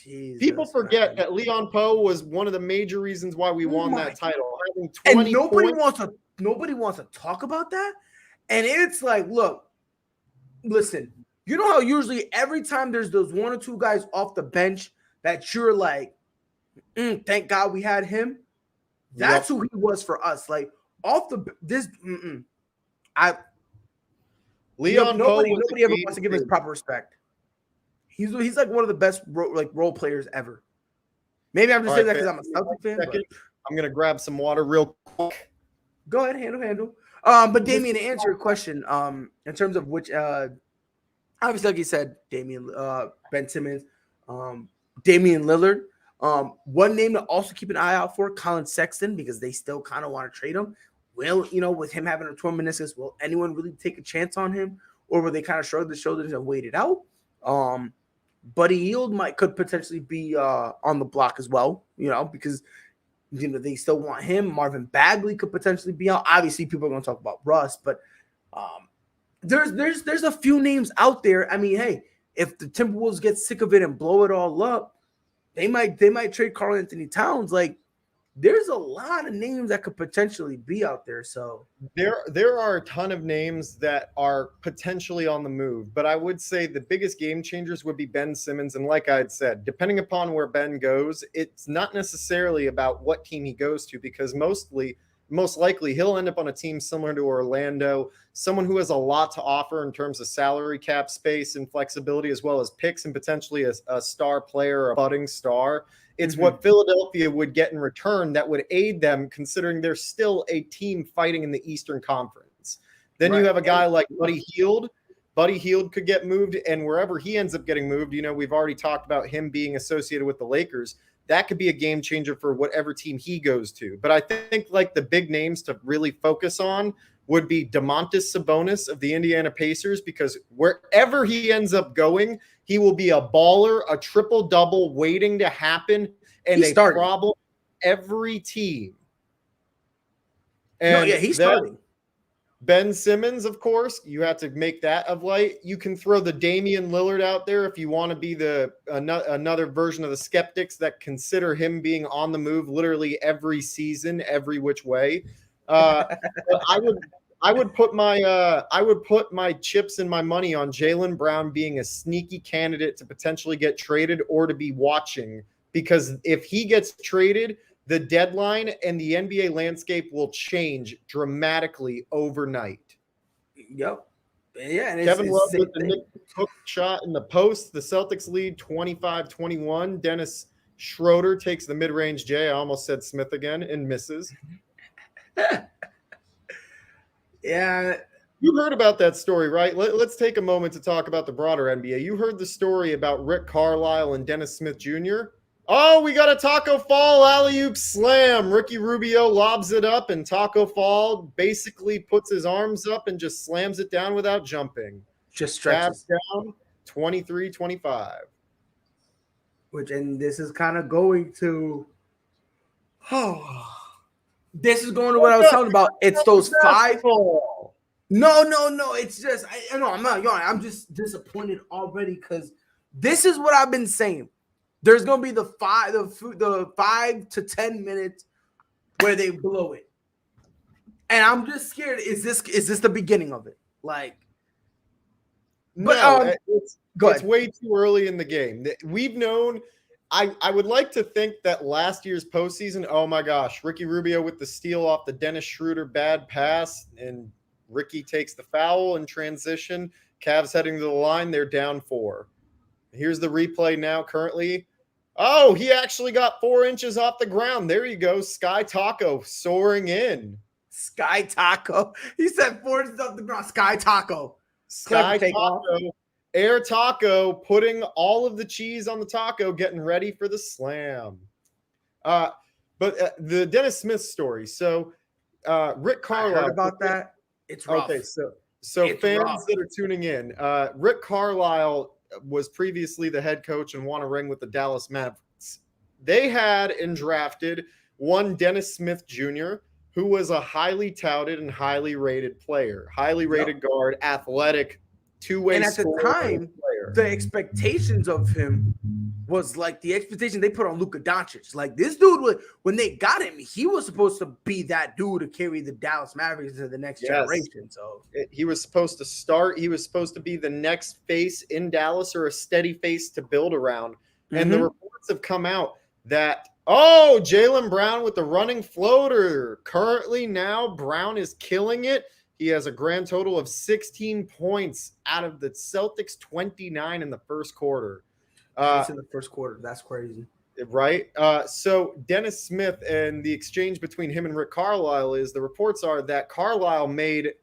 Jesus, people forget that Leon Poe was one of the major reasons why we won that title. And nobody wants to talk about that. And it's like, look, listen, you know how usually every time there's those one or two guys off the bench that you're like, thank God we had him. That's who he was for us. Like off the Leon Poe, nobody ever wants to give him proper respect. He's like one of the best role players ever. Maybe I'm just saying that because I'm a Celtic fan. I'm gonna grab some water real quick. Go ahead, handle. But Damian, to answer your question, in terms of which, obviously, like you said, Damian, Ben Simmons, Damian Lillard. One name to also keep an eye out for, Colin Sexton, because they still kind of want to trade him. Will, with him having a torn meniscus, will anyone really take a chance on him, or will they kind of shrug their shoulders and wait it out? Buddy Hield could potentially be on the block as well, because they still want him. Marvin Bagley could potentially be out. Obviously, people are going to talk about Russ, but there's a few names out there. I mean, hey, if the Timberwolves get sick of it and blow it all up, they might trade Karl Anthony Towns. Like, there's a lot of names that could potentially be out there. So there are a ton of names that are potentially on the move, but I would say the biggest game changers would be Ben Simmons. And like I had said, depending upon where Ben goes, it's not necessarily about what team he goes to, because most likely he'll end up on a team similar to Orlando, someone who has a lot to offer in terms of salary cap space and flexibility, as well as picks and potentially a star player, a budding star. It's what Philadelphia would get in return that would aid them, considering they're still a team fighting in the Eastern Conference. Then you have a guy like Buddy Hield. Buddy Hield could get moved, and wherever he ends up getting moved, we've already talked about him being associated with the Lakers. That could be a game changer for whatever team he goes to. But I think like the big names to really focus on would be Domantas Sabonis of the Indiana Pacers, because wherever he ends up going, he will be a baller, a triple-double waiting to happen, and a problem every team. And he's starting. Ben Simmons, of course, you have to make that of light. You can throw the Damian Lillard out there if you want to be another version of the skeptics that consider him being on the move literally every season, every which way. But I would put my chips and my money on Jaylen Brown being a sneaky candidate to potentially get traded or to be watching, because if he gets traded, the deadline and the NBA landscape will change dramatically overnight. Yep. Yeah, and Kevin Love with the Nick Cook shot in the post. The Celtics lead 25-21. Dennis Schroeder takes the mid-range J. I almost said Smith again and misses. Yeah. You heard about that story, right? Let's take a moment to talk about the broader NBA. You heard the story about Rick Carlisle and Dennis Smith Jr.? Oh, we got a Taco Fall alley-oop slam. Ricky Rubio lobs it up, and Taco Fall basically puts his arms up and just slams it down without jumping. Just stretches down 23-25. And this is kind of going to this is going to what I was talking about. It's those 5. No. It's just I'm not yawning. I'm just disappointed already because this is what I've been saying. There's gonna be the 5 to 10 minutes where they blow it, and I'm just scared. Is this the beginning of it? Like, no, it's way too early in the game. We've known. I would like to think that last year's postseason. Oh my gosh, Ricky Rubio with the steal off the Dennis Schroeder bad pass, and Ricky takes the foul in transition. Cavs heading to the line. They're down 4. Here's the replay now. Currently. Oh, he actually got 4 inches off the ground. There you go. Sky Taco soaring in. Sky Taco. He said 4 inches off the ground. Sky Taco. Sky Taco. Air Taco putting all of the cheese on the taco, getting ready for the slam. But the Dennis Smith story. So Rick Carlisle. I heard about that. It's rough. Okay, so it's fans rough that are tuning in. Rick Carlisle was previously the head coach and won a ring with the Dallas Mavericks. They had and drafted one Dennis Smith Jr., who was a highly touted and highly rated player, highly rated guard, athletic, two-way and at the time, player. The expectations of him was like the expectation they put on Luka Doncic. Like this dude, when they got him, he was supposed to be that dude to carry the Dallas Mavericks into the next generation. So he was supposed to start. He was supposed to be the next face in Dallas or a steady face to build around. And the reports have come out that, Jaylen Brown with the running floater. Currently now, Brown is killing it. He has a grand total of 16 points out of the Celtics' 29 in the first quarter. It's in the first quarter. That's crazy. Right? So Dennis Smith and the exchange between him and Rick Carlisle is the reports are that Carlisle made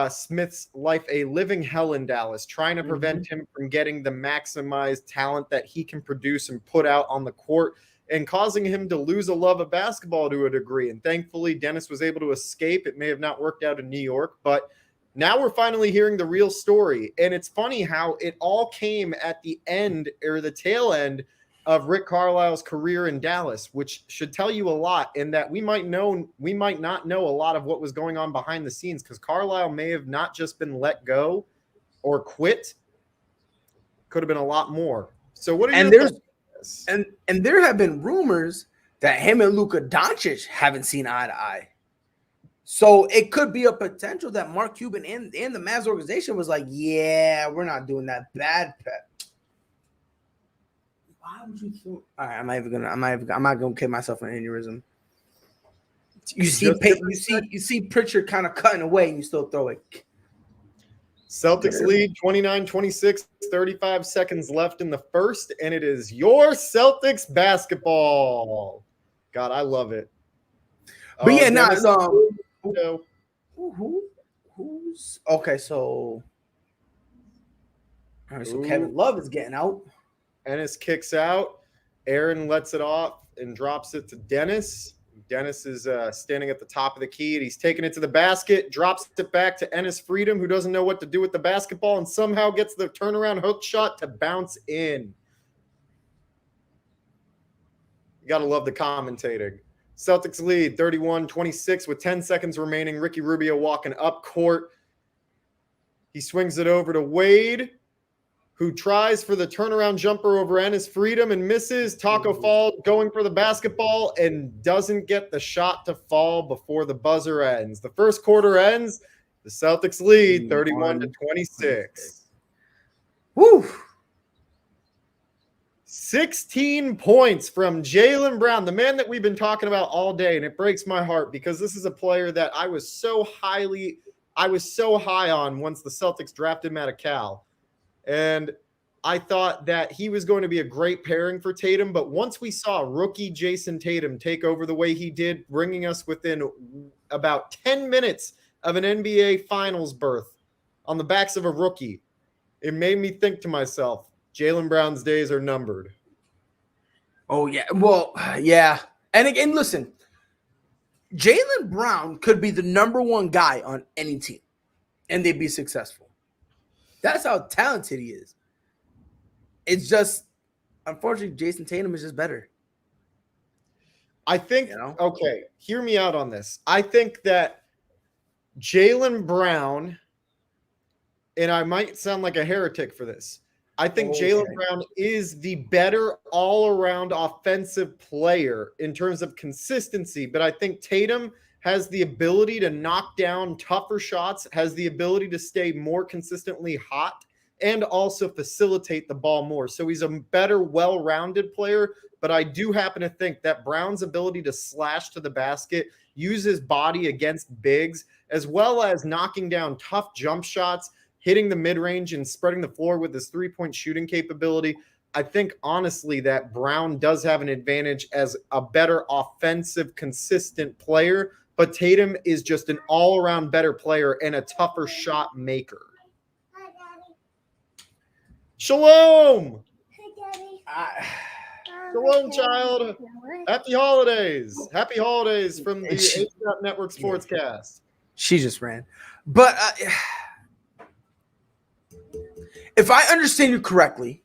Smith's life a living hell in Dallas, trying to prevent him from getting the maximized talent that he can produce and put out on the court, and causing him to lose a love of basketball to a degree. And thankfully, Dennis was able to escape. It may have not worked out in New York, but now we're finally hearing the real story. And it's funny how it all came at the end or the tail end of Rick Carlisle's career in Dallas, which should tell you a lot in that we might not know a lot of what was going on behind the scenes, because Carlisle may have not just been let go or quit. Could have been a lot more. So what are your thoughts? And there have been rumors that him and Luka Doncic haven't seen eye to eye. So it could be a potential that Mark Cuban and the Mavs organization was like, yeah, we're not doing that bad pet. Why would you think? All right, I'm not gonna kid myself an aneurysm. You see Pritchard kind of cutting away and you still throw it. Celtics lead 29-26, 35 seconds left in the first, and it is your Celtics basketball. God, I love it. But who's okay? So, all right. So Kevin Love is getting out. Ennis kicks out. Aaron lets it off and drops it to Dennis. Dennis is standing at the top of the key, and he's taking it to the basket, drops it back to Ennis Freedom, who doesn't know what to do with the basketball, and somehow gets the turnaround hook shot to bounce in. You got to love the commentating. Celtics lead 31-26 with 10 seconds remaining. Ricky Rubio walking up court. He swings it over to Wade, who tries for the turnaround jumper over Ennis Freedom and misses. Taco Fall going for the basketball and doesn't get the shot to fall before the buzzer ends. The first quarter ends. The The Celtics lead 31-26. Woo! 16 points from Jaylen Brown, the man that we've been talking about all day, and it breaks my heart because this is a player that I was so high on once the Celtics drafted him out of Cal. And I thought that he was going to be a great pairing for Tatum, but once we saw rookie Jason Tatum take over the way he did, bringing us within about 10 minutes of an NBA Finals berth on the backs of a rookie, it made me think to myself, Jaylen Brown's days are numbered. Oh, yeah. Well, yeah. And again, listen, Jaylen Brown could be the number one guy on any team, and they'd be successful. That's how talented he is. It's just, unfortunately, Jason Tatum is just better. I think, okay, hear me out on this. I think that Jaylen Brown, and I might sound like a heretic for this, I think Jaylen Brown is the better all-around offensive player in terms of consistency, but I think Tatum has the ability to knock down tougher shots, has the ability to stay more consistently hot, and also facilitate the ball more. So he's a better, well-rounded player, but I do happen to think that Brown's ability to slash to the basket, use his body against bigs, as well as knocking down tough jump shots, hitting the mid-range and spreading the floor with his three-point shooting capability, I think honestly that Brown does have an advantage as a better offensive, consistent player, but Tatum is just an all-around better player and a tougher shot maker. Shalom! Shalom, child. Happy holidays. Happy holidays from the A-Shot Network Sportscast. She just ran. But if I understand you correctly,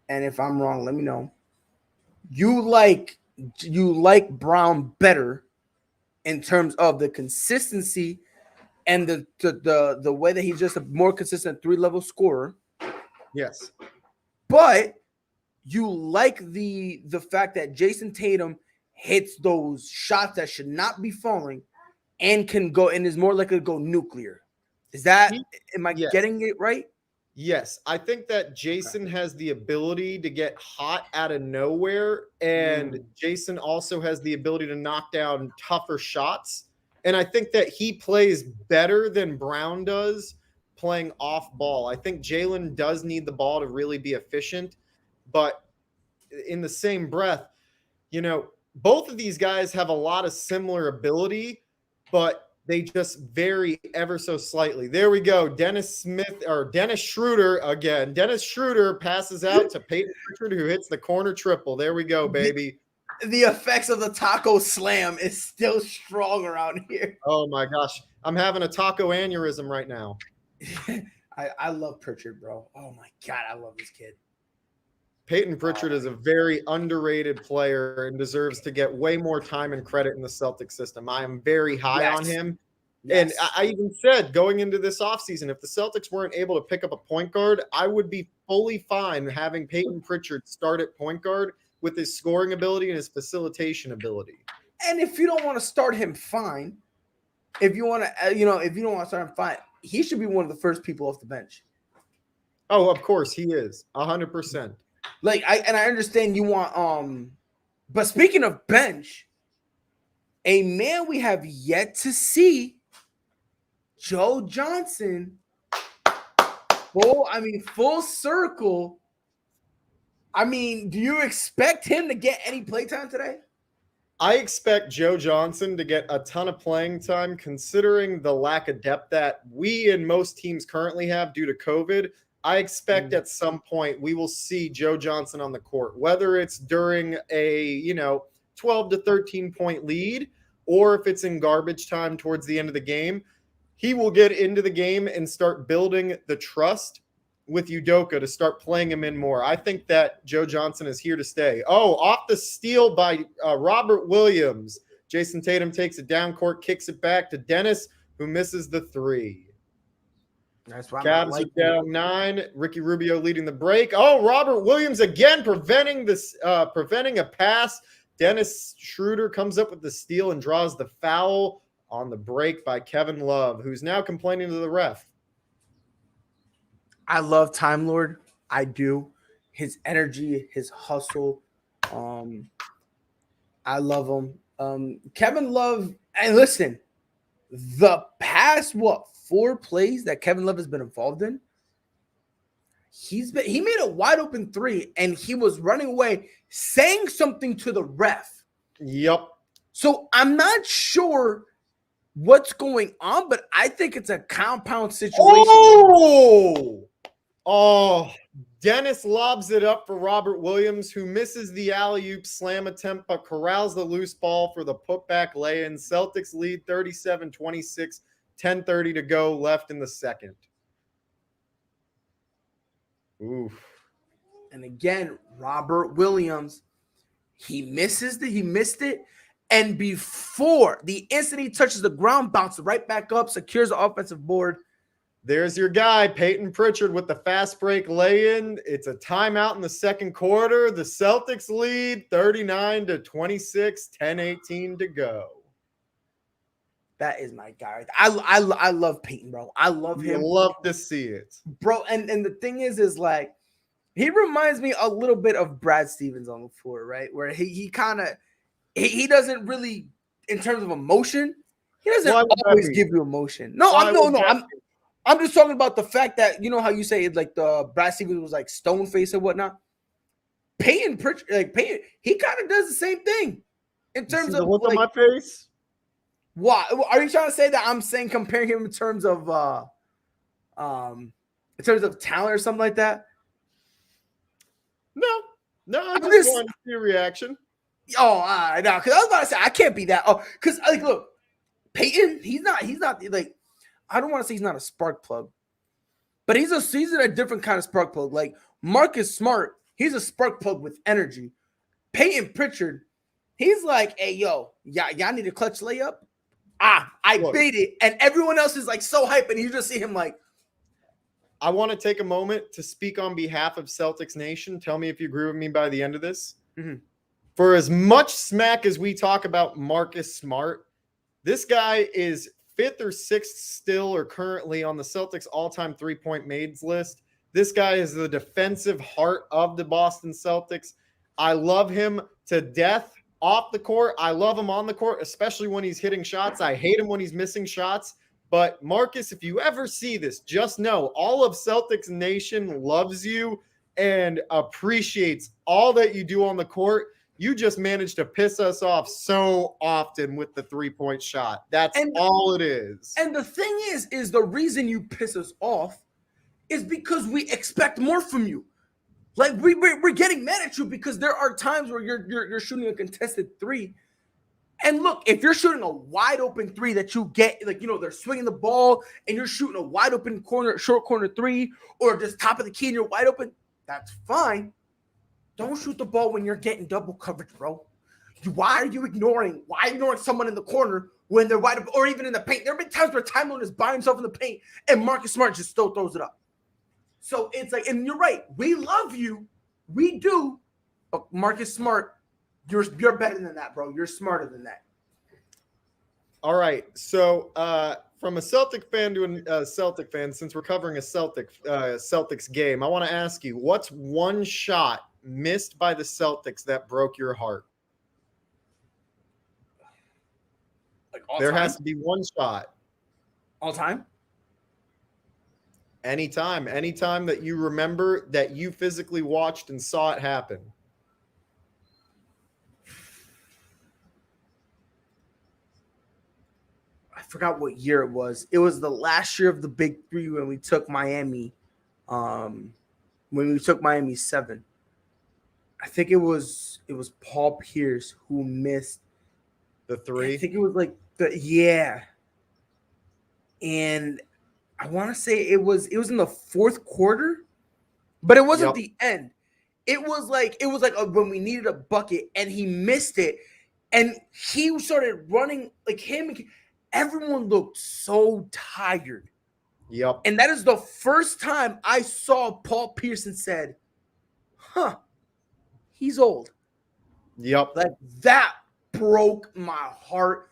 and if I'm wrong, let me know. You like Brown better in terms of the consistency and the way that he's just a more consistent 3-level scorer. Yes. But you like the fact that Jason Tatum hits those shots that should not be falling and can go and is more likely to go nuclear. Is that, am I getting it right? Yes. I think that Jason has the ability to get hot out of nowhere, and Jason also has the ability to knock down tougher shots. And I think that he plays better than Brown does playing off ball. I think Jaylen does need the ball to really be efficient, but in the same breath, both of these guys have a lot of similar ability, but they just vary ever so slightly. There we go. Dennis Schroeder again. Dennis Schroeder passes out to Peyton Pritchard, who hits the corner triple. There we go, baby. The effects of the taco slam is still strong around here. Oh my gosh. I'm having a taco aneurysm right now. I love Pritchard, bro. Oh my God, I love this kid. Peyton Pritchard is a very underrated player and deserves to get way more time and credit in the Celtics system. I am very high on him. Yes. And I even said going into this offseason, if the Celtics weren't able to pick up a point guard, I would be fully fine having Peyton Pritchard start at point guard with his scoring ability and his facilitation ability. And if you don't want to start him, fine. If you want to, if you don't want to start him, fine. He should be one of the first people off the bench. Oh, of course he is. 100%. I understand you want but speaking of bench, a man we have yet to see, Joe Johnson, full circle. Do you expect him to get any playtime today? I expect Joe Johnson to get a ton of playing time considering the lack of depth that we and most teams currently have due to COVID. I expect at some point we will see Joe Johnson on the court, whether it's during a, 12 to 13 point lead or if it's in garbage time towards the end of the game. He will get into the game and start building the trust with Udoka to start playing him in more. I think that Joe Johnson is here to stay. Oh, off the steal by Robert Williams. Jason Tatum takes it down court, kicks it back to Dennis, who misses the three. That's why Cavs are down 9. Ricky Rubio leading the break. Oh, Robert Williams again preventing a pass. Dennis Schroeder comes up with the steal and draws the foul on the break by Kevin Love, who's now complaining to the ref. I love Time Lord. I do. His energy, his hustle. I love him. Kevin Love, and listen, the past 4 plays that Kevin Love has been involved in, he made a wide open 3 and he was running away saying something to the ref. Yep. So I'm not sure what's going on, but I think it's a compound situation. Oh, Dennis lobs it up for Robert Williams, who misses the alley-oop slam attempt but corrals the loose ball for the putback lay-in. Celtics lead 37-26, 10:30 to go left in the second. Oof. And again, Robert Williams, he missed it. And before the instant he touches the ground, bounces right back up, secures the offensive board. There's your guy, Peyton Pritchard, with the fast break lay-in. It's a timeout in the second quarter. The Celtics lead 39-26, 10:18 to go. That is my guy. I love Peyton, bro. I love him. You love to see it. Bro, and the thing is like, he reminds me a little bit of Brad Stevens on the floor, right? Where he kind of, he doesn't really, in terms of emotion, he doesn't always give you emotion. No, I'm just talking about the fact that, you know how you say it, like the Brad Stevens was like stone face and whatnot. Peyton Pritchard, he kind of does the same thing in terms of look on my face. Why are you trying to say that I'm saying comparing him in terms of talent or something like that? No, I just wanted to see a reaction. Oh, no, because I was about to say I can't be that. Oh, because like, look, Peyton, he's not like, I don't want to say he's not a spark plug, but he's a different kind of spark plug. Like Marcus Smart, he's a spark plug with energy. Peyton Pritchard, he's like, hey, yo, y'all need a clutch layup. I beat it, and everyone else is like so hype, and you just see him like. I want to take a moment to speak on behalf of Celtics Nation. Tell me if you agree with me by the end of this. Mm-hmm. For as much smack as we talk about Marcus Smart, this guy is 5th or 6th still or currently on the Celtics all-time three-point mades list. This guy is the defensive heart of the Boston Celtics. I love him to death off the court. I love him on the court, especially when he's hitting shots. I hate him when he's missing shots. But Marcus, if you ever see this, just know all of Celtics Nation loves you and appreciates all that you do on the court. You just managed to piss us off so often with the three-point shot. That's all it is. And the thing is the reason you piss us off is because we expect more from you. Like we're getting mad at you because there are times where you're shooting a contested 3. And look, if you're shooting a wide open 3 that you get, like, you know, they're swinging the ball and you're shooting a wide open short corner 3, or just top of the key and you're wide open, that's fine. Don't shoot the ball when you're getting double coverage, bro. Why are you ignoring someone in the corner when they're wide open, or even in the paint? There have been times where Time Lord is by himself in the paint and Marcus Smart just still throws it up. So it's like, and you're right, we love you, we do, but Marcus Smart, you're better than that, bro. You're smarter than that. All right. So from a Celtic fan to a Celtic fan, since we're covering a Celtics game, I want to ask you, what's one shot missed by the Celtics that broke your heart? Like all there time? has to be one shot. All time? Anytime that you remember that you physically watched and saw it happen. I forgot what year it was. It was the last year of the Big 3 when we took Miami. When we took Miami 7. I think it was Paul Pierce who missed the 3. I think it was like and I want to say it was in the fourth quarter, but it wasn't the end. It was like when we needed a bucket and he missed it, and he started running like him. Everyone looked so tired. Yep. And that is the first time I saw Paul Pierce and said, "Huh, he's old." Yep. Like that broke my heart.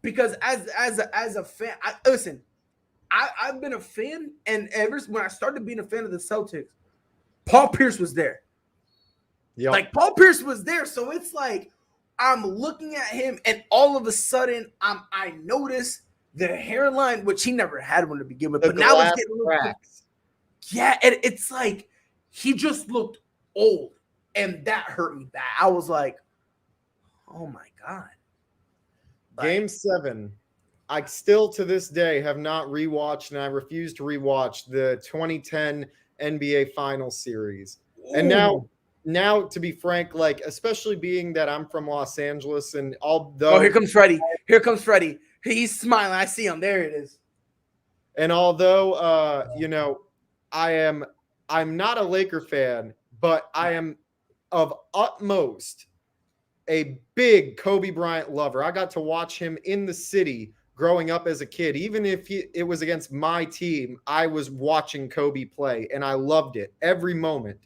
because as a fan, I've been a fan, and when I started being a fan of the Celtics, Paul Pierce was there. Yep. Like Paul Pierce was there, so it's like I'm looking at him, and all of a sudden, I notice the hairline, which he never had one to begin with, but now it's getting cracks. Yeah, and it's like he just looked old, and that hurt me bad. I was like, oh my God. Game 7. I still to this day have not rewatched, and I refuse to rewatch the 2010 NBA Finals series. Ooh. And now, to be frank, like, especially being that I'm from Los Angeles, and although here comes Freddie. Here comes Freddie. He's smiling. I see him. There it is. And although I'm not a Laker fan, but I am of utmost a big Kobe Bryant lover. I got to watch him in the city growing up as a kid. Even if it was against my team, I was watching Kobe play, and I loved it every moment.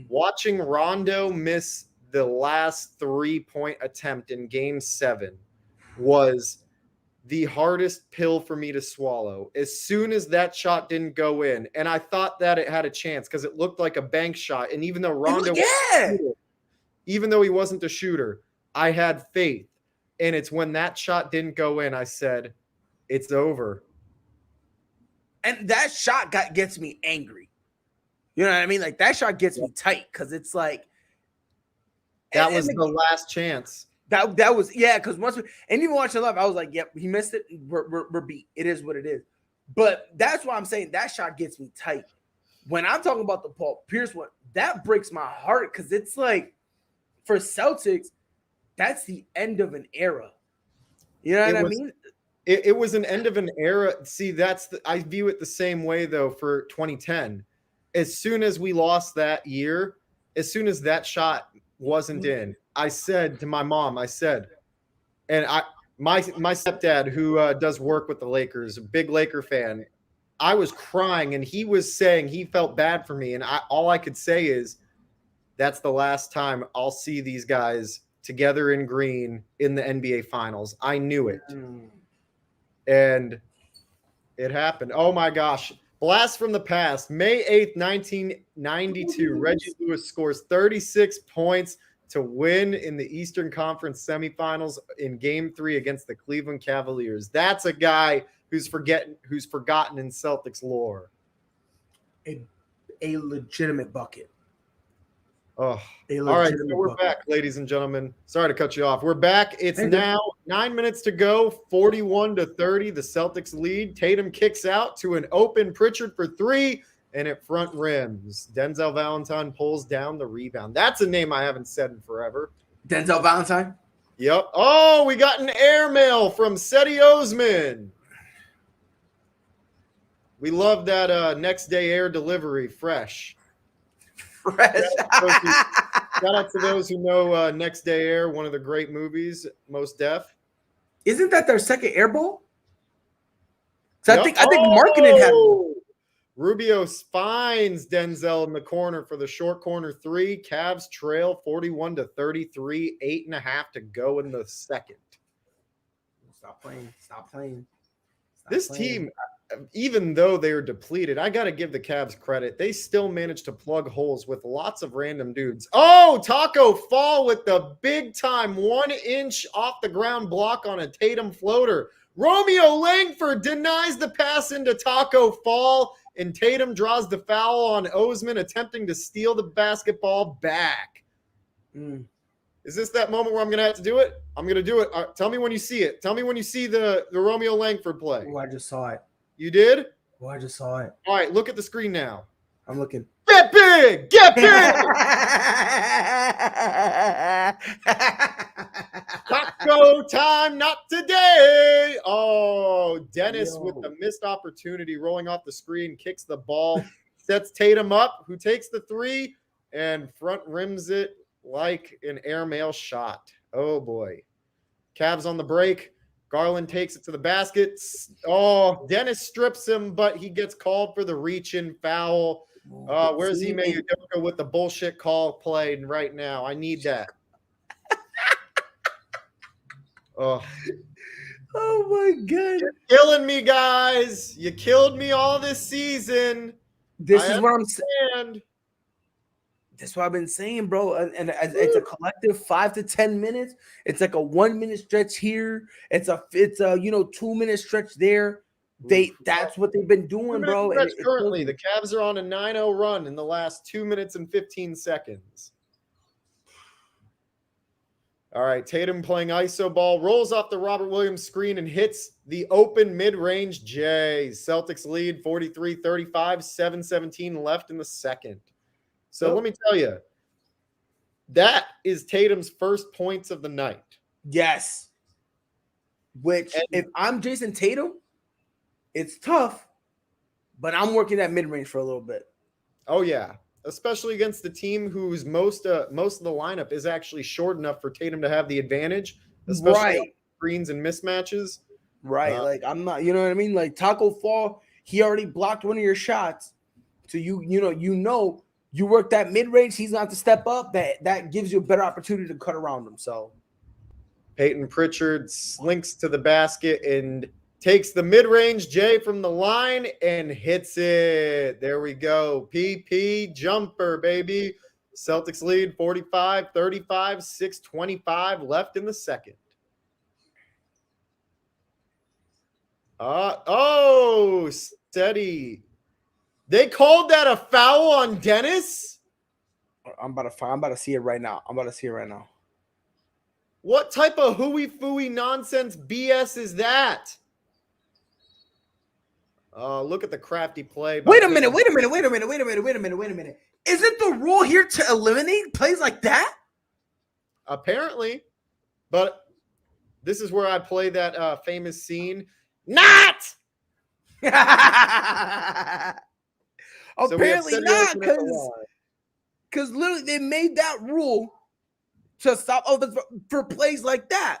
Watching Rondo miss the last 3-point attempt in Game 7 was the hardest pill for me to swallow. As soon as that shot didn't go in, and I thought that it had a chance because it looked like a bank shot, and even though Rondo even though he wasn't the shooter, I had faith. And it's when that shot didn't go in, I said, it's over. And that shot gets me angry. You know what I mean? Like, that shot gets me tight because it's like. That was the last chance. That was, yeah, because and even watching live, I was like, yep, he missed it. We're beat. It is what it is. But that's why I'm saying that shot gets me tight. When I'm talking about the Paul Pierce one, that breaks my heart because it's like, for Celtics, that's the end of an era. You know what I mean? It was an end of an era. See, I view it the same way, though, for 2010. As soon as we lost that year, as soon as that shot wasn't in, I said to my mom, and my stepdad, who does work with the Lakers, a big Laker fan, I was crying, and he was saying he felt bad for me. And all I could say is, that's the last time I'll see these guys together in green in the NBA Finals. I knew it. And it happened. Oh, my gosh. Blast from the past. May 8th, 1992. Reggie Lewis scores 36 points to win in the Eastern Conference semifinals in Game 3 against the Cleveland Cavaliers. That's a guy who's forgotten in Celtics lore. A legitimate bucket. Oh, all right. So we're back, ladies and gentlemen. Sorry to cut you off. We're back. It's now 9 minutes to go, 41-30. The Celtics lead. Tatum kicks out to an open Pritchard for 3, and it front rims. Denzel Valentine pulls down the rebound. That's a name I haven't said in forever. Denzel Valentine? Yep. Oh, we got an airmail from Seti Osman. We love that next day air delivery, fresh. Shout out to those who know Next Day Air, one of the great movies, Most Def. Isn't that their second Air Bowl? So yep. I think marketing had one. Rubio finds Denzel in the corner for the short corner 3. Cavs trail 41-33, 8.5 to go in the second. Stop playing. This team, even though they are depleted, I got to give the Cavs credit. They still managed to plug holes with lots of random dudes. Oh, Taco Fall with the big-time 1-inch off-the-ground block on a Tatum floater. Romeo Langford denies the pass into Taco Fall, and Tatum draws the foul on Osman, attempting to steal the basketball back. Is this that moment where I'm going to have to do it? I'm going to do it. Tell me when you see it. Tell me when you see the Romeo Langford play. Oh, I just saw it. You did? Oh, I just saw it. All right, look at the screen now. I'm looking. Get big! Get big! Taco time, not today. Oh, Dennis with the missed opportunity, rolling off the screen, kicks the ball, sets Tatum up, who takes the 3 and front rims it like an airmail shot. Oh, boy. Cavs on the break. Garland takes it to the basket. Oh, Dennis strips him, but he gets called for the reach-in foul. Where's Ime Udoka with the bullshit call played right now? I need that. Oh, Oh my god. You're killing me, guys. You killed me all this season. This is what I'm saying. And That's what I've been saying, bro. And it's a collective 5 to 10 minutes. It's like a 1 minute stretch here. It's a 2-minute stretch there. That's what they've been doing, bro. Currently, the Cavs are on a 9-0 run in the last 2 minutes and 15 seconds. All right, Tatum playing iso ball, rolls off the Robert Williams screen and hits the open mid-range J. Celtics lead 43-35, 7:17 left in the second. So let me tell you, that is Tatum's first points of the night. Yes. If I'm Jason Tatum, it's tough, but I'm working that mid-range for a little bit. Oh, yeah. Especially against the team whose most of the lineup is actually short enough for Tatum to have the advantage, especially on screens and mismatches. Right. Like, I'm not, you know what I mean? Like, Taco Fall, he already blocked one of your shots. So you work that mid-range, he's not to step up. That gives you a better opportunity to cut around him. So Peyton Pritchard slinks to the basket and takes the mid-range J from the line and hits it. There we go. PP jumper, baby. Celtics lead 45-35, 6:25 left in the second. Steady. They called that a foul on Dennis? I'm about to see it right now. What type of hooey-fooey nonsense BS is that? Look at the crafty play. Wait a minute. Isn't the rule here to eliminate plays like that? Apparently. But this is where I play that famous scene. Not! Apparently not, because literally they made that rule to stop for plays like that.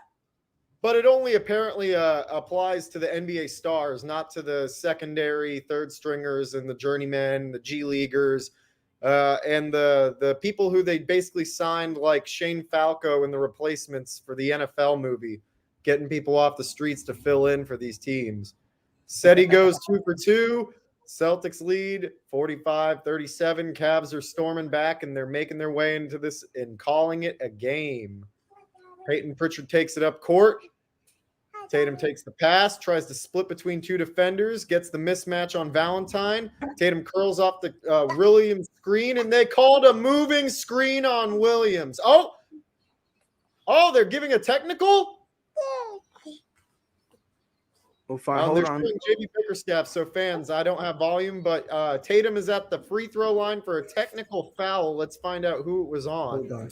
But it only apparently applies to the NBA stars, not to the secondary, third stringers, and the journeymen, the G Leaguers, and the people who they basically signed, like Shane Falco and the replacements for the NFL movie, getting people off the streets to fill in for these teams. Seti goes 2 for 2. Celtics lead 45-37. Cavs are storming back, and they're making their way into this and calling it a game. Peyton Pritchard takes it up court. Tatum takes the pass, tries to split between two defenders, gets the mismatch on Valentine. Tatum curls off the Williams screen, and they called a moving screen on Williams. Oh, they're giving a technical? Oh, fine. Hold on. JB Bickerstaff, so fans, I don't have volume, but Tatum is at the free throw line for a technical foul. Let's find out who it was on. Hold on.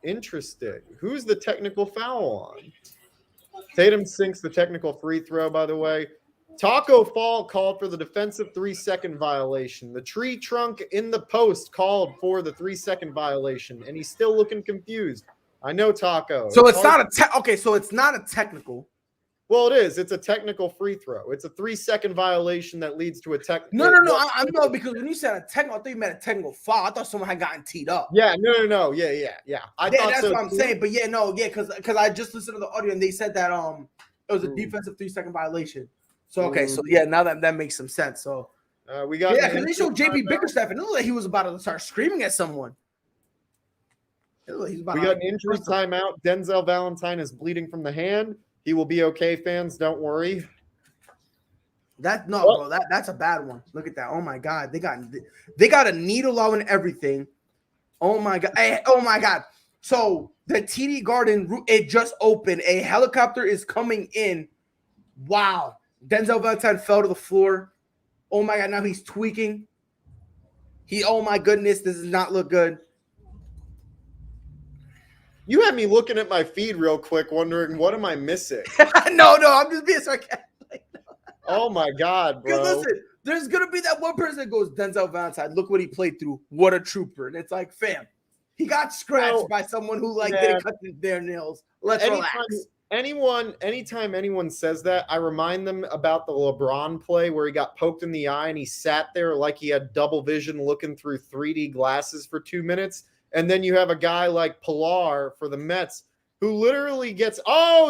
Interesting. Who's the technical foul on? Tatum sinks the technical free throw, by the way. Taco Fall called for the defensive 3-second violation. The tree trunk in the post called for the 3-second violation, and he's still looking confused. I know Taco. So it's not so it's not a technical. Well, it is. It's a technical free throw. It's a 3-second violation that leads to a technical. No. I know, because when you said a technical, I thought you meant a technical foul. I thought someone had gotten teed up. Yeah, no. Yeah. I thought that's so what I'm too. saying. But because I just listened to the audio and they said that it was a defensive 3-second violation. So okay, so yeah, now that makes some sense. So we got because they showed JB Bickerstaff and it looked like he was about to start screaming at someone. We got an injury timeout. Denzel Valentine is bleeding from the hand. He will be okay, fans. Don't worry. Bro. That's a bad one. Look at that. Oh my God. They got a needle out and everything. Oh my God. Oh my God. So the TD Garden, it just opened. A helicopter is coming in. Wow. Denzel Valentine fell to the floor. Oh my God. Now he's tweaking. Oh my goodness. This does not look good. You had me looking at my feed real quick, wondering, what am I missing? No, I'm just being sarcastic. Oh, my God, bro. Listen, there's going to be that one person that goes, Denzel Valentine, look what he played through. What a trooper. And it's like, fam, he got scratched by someone who, didn't cut their nails. Let's relax. Anytime anyone says that, I remind them about the LeBron play where he got poked in the eye and he sat there like he had double vision looking through 3D glasses for 2 minutes. And then you have a guy like Pilar for the Mets who literally gets,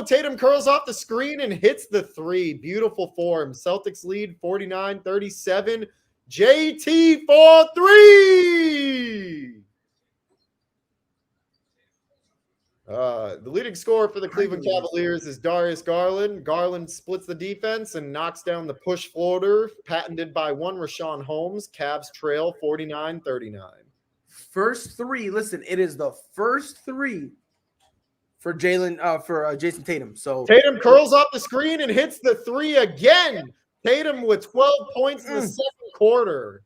Tatum curls off the screen and hits the three. Beautiful form. Celtics lead 49-37. JT for three. The leading scorer for the Cleveland Cavaliers is Darius Garland. Garland splits the defense and knocks down the push floater, patented by one Rashawn Holmes. Cavs trail 49-39. First three. Listen, it is the first three for Jason Tatum. So Tatum curls off the screen and hits the three again. Tatum with 12 points in the second quarter.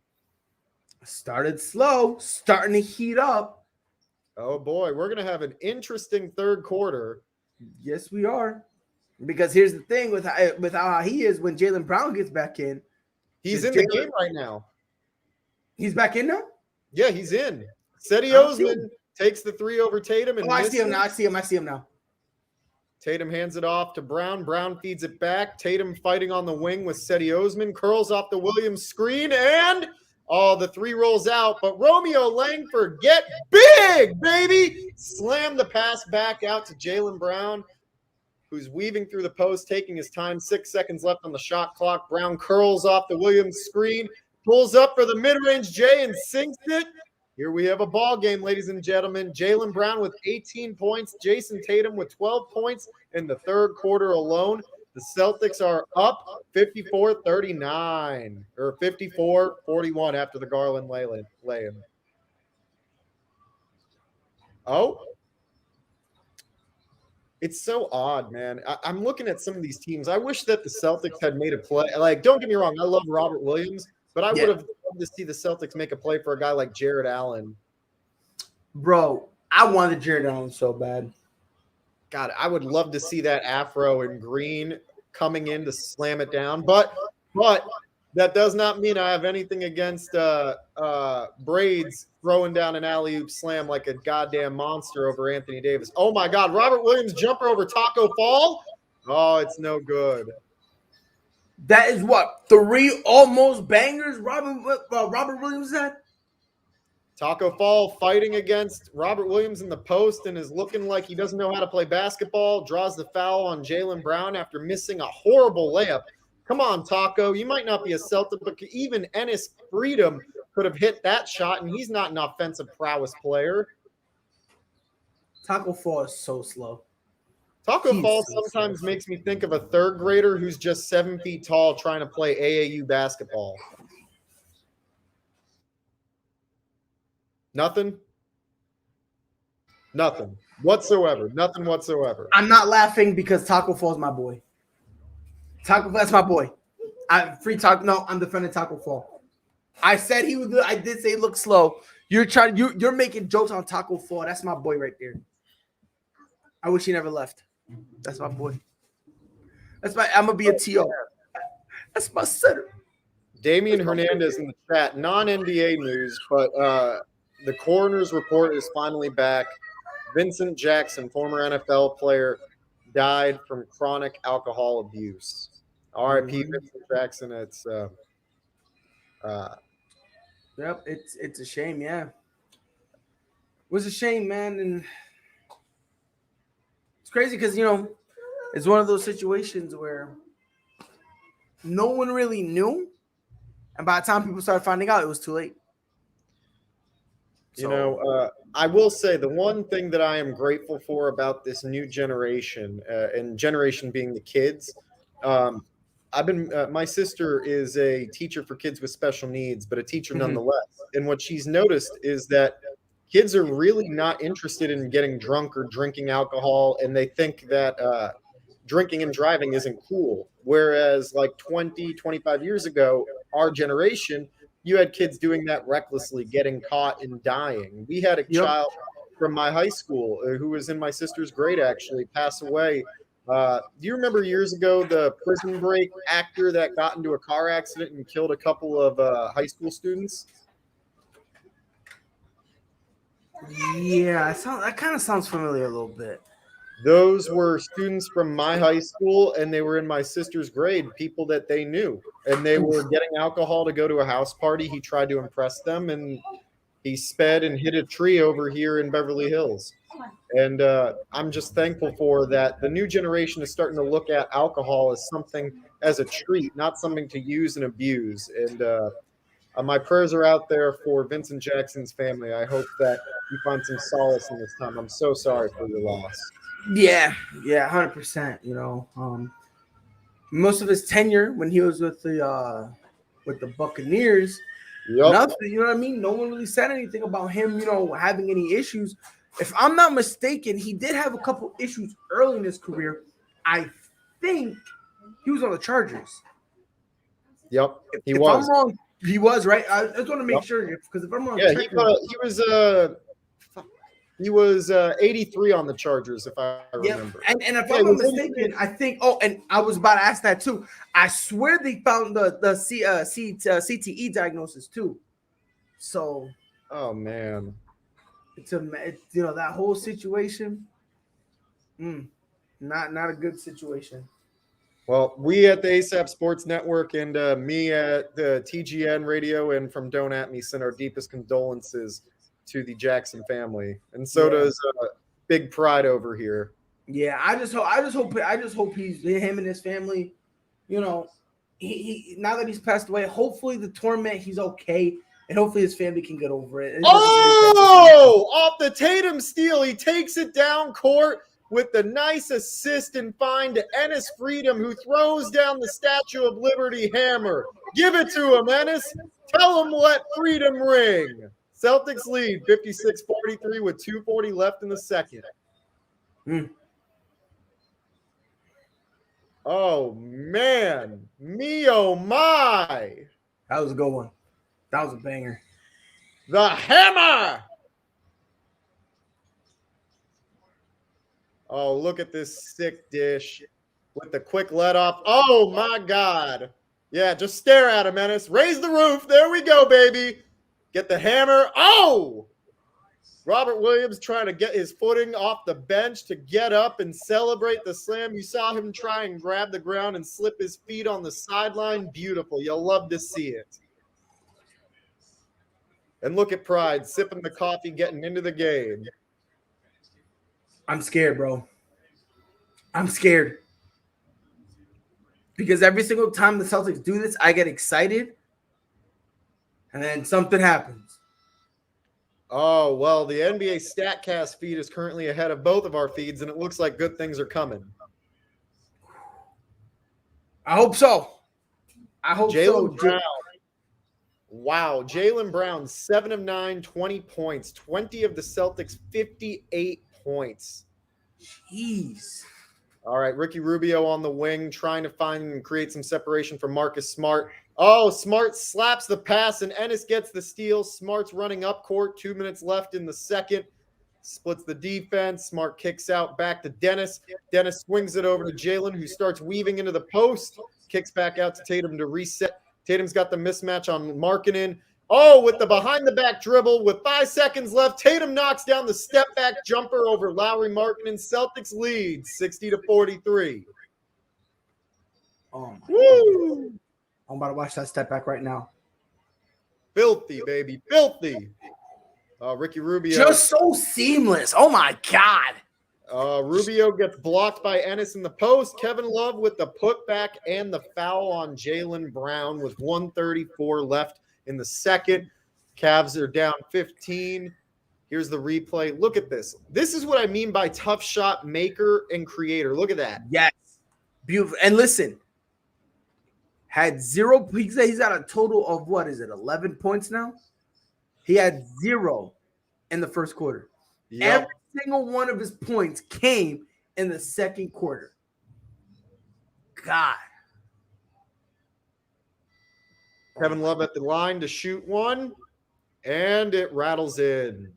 Started slow, starting to heat up. Oh boy, we're gonna have an interesting third quarter. Yes, we are. Because here's the thing with how he is when Jaylen Brown gets back in. He's in the game right now. He's back in now? Yeah, he's in. Cedi Osman takes the three over Tatum. And I see him now. I see him now. Tatum hands it off to Brown. Brown feeds it back. Tatum fighting on the wing with Cedi Osman. Curls off the Williams screen. And the three rolls out. But Romeo Langford, get big, baby. Slam the pass back out to Jaylen Brown, who's weaving through the post, taking his time. 6 seconds left on the shot clock. Brown curls off the Williams screen. Pulls up for the mid-range J and sinks it. Here we have a ball game, ladies and gentlemen. Jaylen Brown with 18 points. Jason Tatum with 12 points in the third quarter alone. The Celtics are up 54-39 or 54-41 after the Garland lay-in. It's so odd, man. I'm looking at some of these teams. I wish that the Celtics had made a play. Like, don't get me wrong, I love Robert Williams, but I would have loved to see the Celtics make a play for a guy like Jared Allen. Bro, I wanted Jared Allen so bad. God, I would love to see that afro in green coming in to slam it down. But that does not mean I have anything against Braids throwing down an alley-oop slam like a goddamn monster over Anthony Davis. Oh, my God. Robert Williams jumper over Taco Fall. Oh, it's no good. That is what? 3 almost bangers Robert Williams had? Taco Fall fighting against Robert Williams in the post and is looking like he doesn't know how to play basketball. Draws the foul on Jaylen Brown after missing a horrible layup. Come on, Taco. You might not be a Celtic, but even Ennis Freedom could have hit that shot, and he's not an offensive prowess player. Taco Fall is so slow. Taco Fall sometimes makes me think of a third grader who's just 7 feet tall trying to play AAU basketball. Nothing whatsoever. Nothing whatsoever. I'm not laughing because Taco Fall's my boy. That's my boy. I'm defending Taco Fall. I said he was good. I did say he looked slow. You're making jokes on Taco Fall. That's my boy right there. I wish he never left. That's my boy. I'm gonna be a TO. That's my center. Damian Hernandez in the chat, non-NBA news, but the coroner's report is finally back. Vincent Jackson, former NFL player, died from chronic alcohol abuse. R.I.P. Vincent Jackson. It's Yep, it's a shame, yeah. It was a shame, man, and it's crazy because it's one of those situations where no one really knew, and by the time people started finding out, it was too late. I will say the one thing that I am grateful for about this new generation, and generation being the kids, my sister is a teacher for kids with special needs, but a teacher nonetheless. And what she's noticed is that kids are really not interested in getting drunk or drinking alcohol, and they think that drinking and driving isn't cool. Whereas like 20, 25 years ago, our generation, you had kids doing that recklessly, getting caught and dying. We had a child from my high school who was in my sister's grade, actually, pass away. Do you remember years ago the Prison Break actor that got into a car accident and killed a couple of high school students? Yeah, that kind of sounds familiar a little bit. Those were students from my high school, and they were in my sister's grade, people that they knew. And they were getting alcohol to go to a house party. He tried to impress them, and he sped and hit a tree over here in Beverly Hills. And I'm just thankful for that. The new generation is starting to look at alcohol as something, as a treat, not something to use and abuse. And my prayers are out there for Vincent Jackson's family. I hope that you find some solace in this time. I'm so sorry for your loss. Yeah, 100%. Most of his tenure when he was with the Buccaneers, nothing. You know what I mean? No one really said anything about him, having any issues. If I'm not mistaken, he did have a couple issues early in his career. I think he was on the Chargers. Yep, if I'm wrong, he was, right? I just want to make sure, because if I'm wrong, he was 83 on the Chargers, if I remember. And if I'm not mistaken, I think. Oh, and I was about to ask that too. I swear they found the CTE diagnosis too. So, oh man, it's that whole situation. Not a good situation. Well, we at the ASAP Sports Network and me at the TGN Radio and from Don't At Me send our deepest condolences to the Jackson family, and so does Big Pride over here. Yeah, I just hope he's him and his family. He now that he's passed away, hopefully the torment, he's okay, and hopefully his family can get over it. Off the Tatum steal, he takes it down court with the nice assist and find to Ennis Freedom, who throws down the Statue of Liberty hammer. Give it to him, Ennis. Tell him let freedom ring. Celtics lead 56-43 with 2:40 left in the second. Oh, man. Me, oh, my. That was a good one. That was a banger. The hammer. Oh, look at this sick dish with the quick let off. Oh, my God. Yeah, just stare at him, Ennis. Raise the roof. There we go, baby. Get the hammer. Oh! Robert Williams trying to get his footing off the bench to get up and celebrate the slam. You saw him try and grab the ground and slip his feet on the sideline. Beautiful. You'll love to see it. And look at Pride sipping the coffee, getting into the game. I'm scared, bro. I'm scared. Because every single time the Celtics do this, I get excited. And then something happens. Oh, well, the NBA StatCast feed is currently ahead of both of our feeds, and it looks like good things are coming. I hope so. Jaylen Brown. Wow. Jaylen Brown, 7 of 9, 20 points. 20 of the Celtics, 58 points. Jeez. All right, Ricky Rubio on the wing, trying to find and create some separation from Marcus Smart. Oh, Smart slaps the pass, and Ennis gets the steal. Smart's running up court, 2 minutes left in the second. Splits the defense. Smart kicks out back to Dennis. Dennis swings it over to Jaylen, who starts weaving into the post. Kicks back out to Tatum to reset. Tatum's got the mismatch on Markkanen. Oh, with the behind-the-back dribble with 5 seconds left, Tatum knocks down the step-back jumper over Lowry Markkanen. Celtics lead 60-43. Oh, my Woo! God. I'm about to watch that step back right now. Filthy, baby, filthy. Ricky Rubio. Just so seamless. Oh, my God. Rubio gets blocked by Ennis in the post. Kevin Love with the putback and the foul on Jaylen Brown with 1:34 left in the second. Cavs are down 15. Here's the replay. Look at this. This is what I mean by tough shot maker and creator. Look at that. Yes. Beautiful. And listen, had 0. He's got a total of, 11 points now? He had 0 in the first quarter. Yep. Every single one of his points came in the second quarter. God. Kevin Love at the line to shoot one, and it rattles in.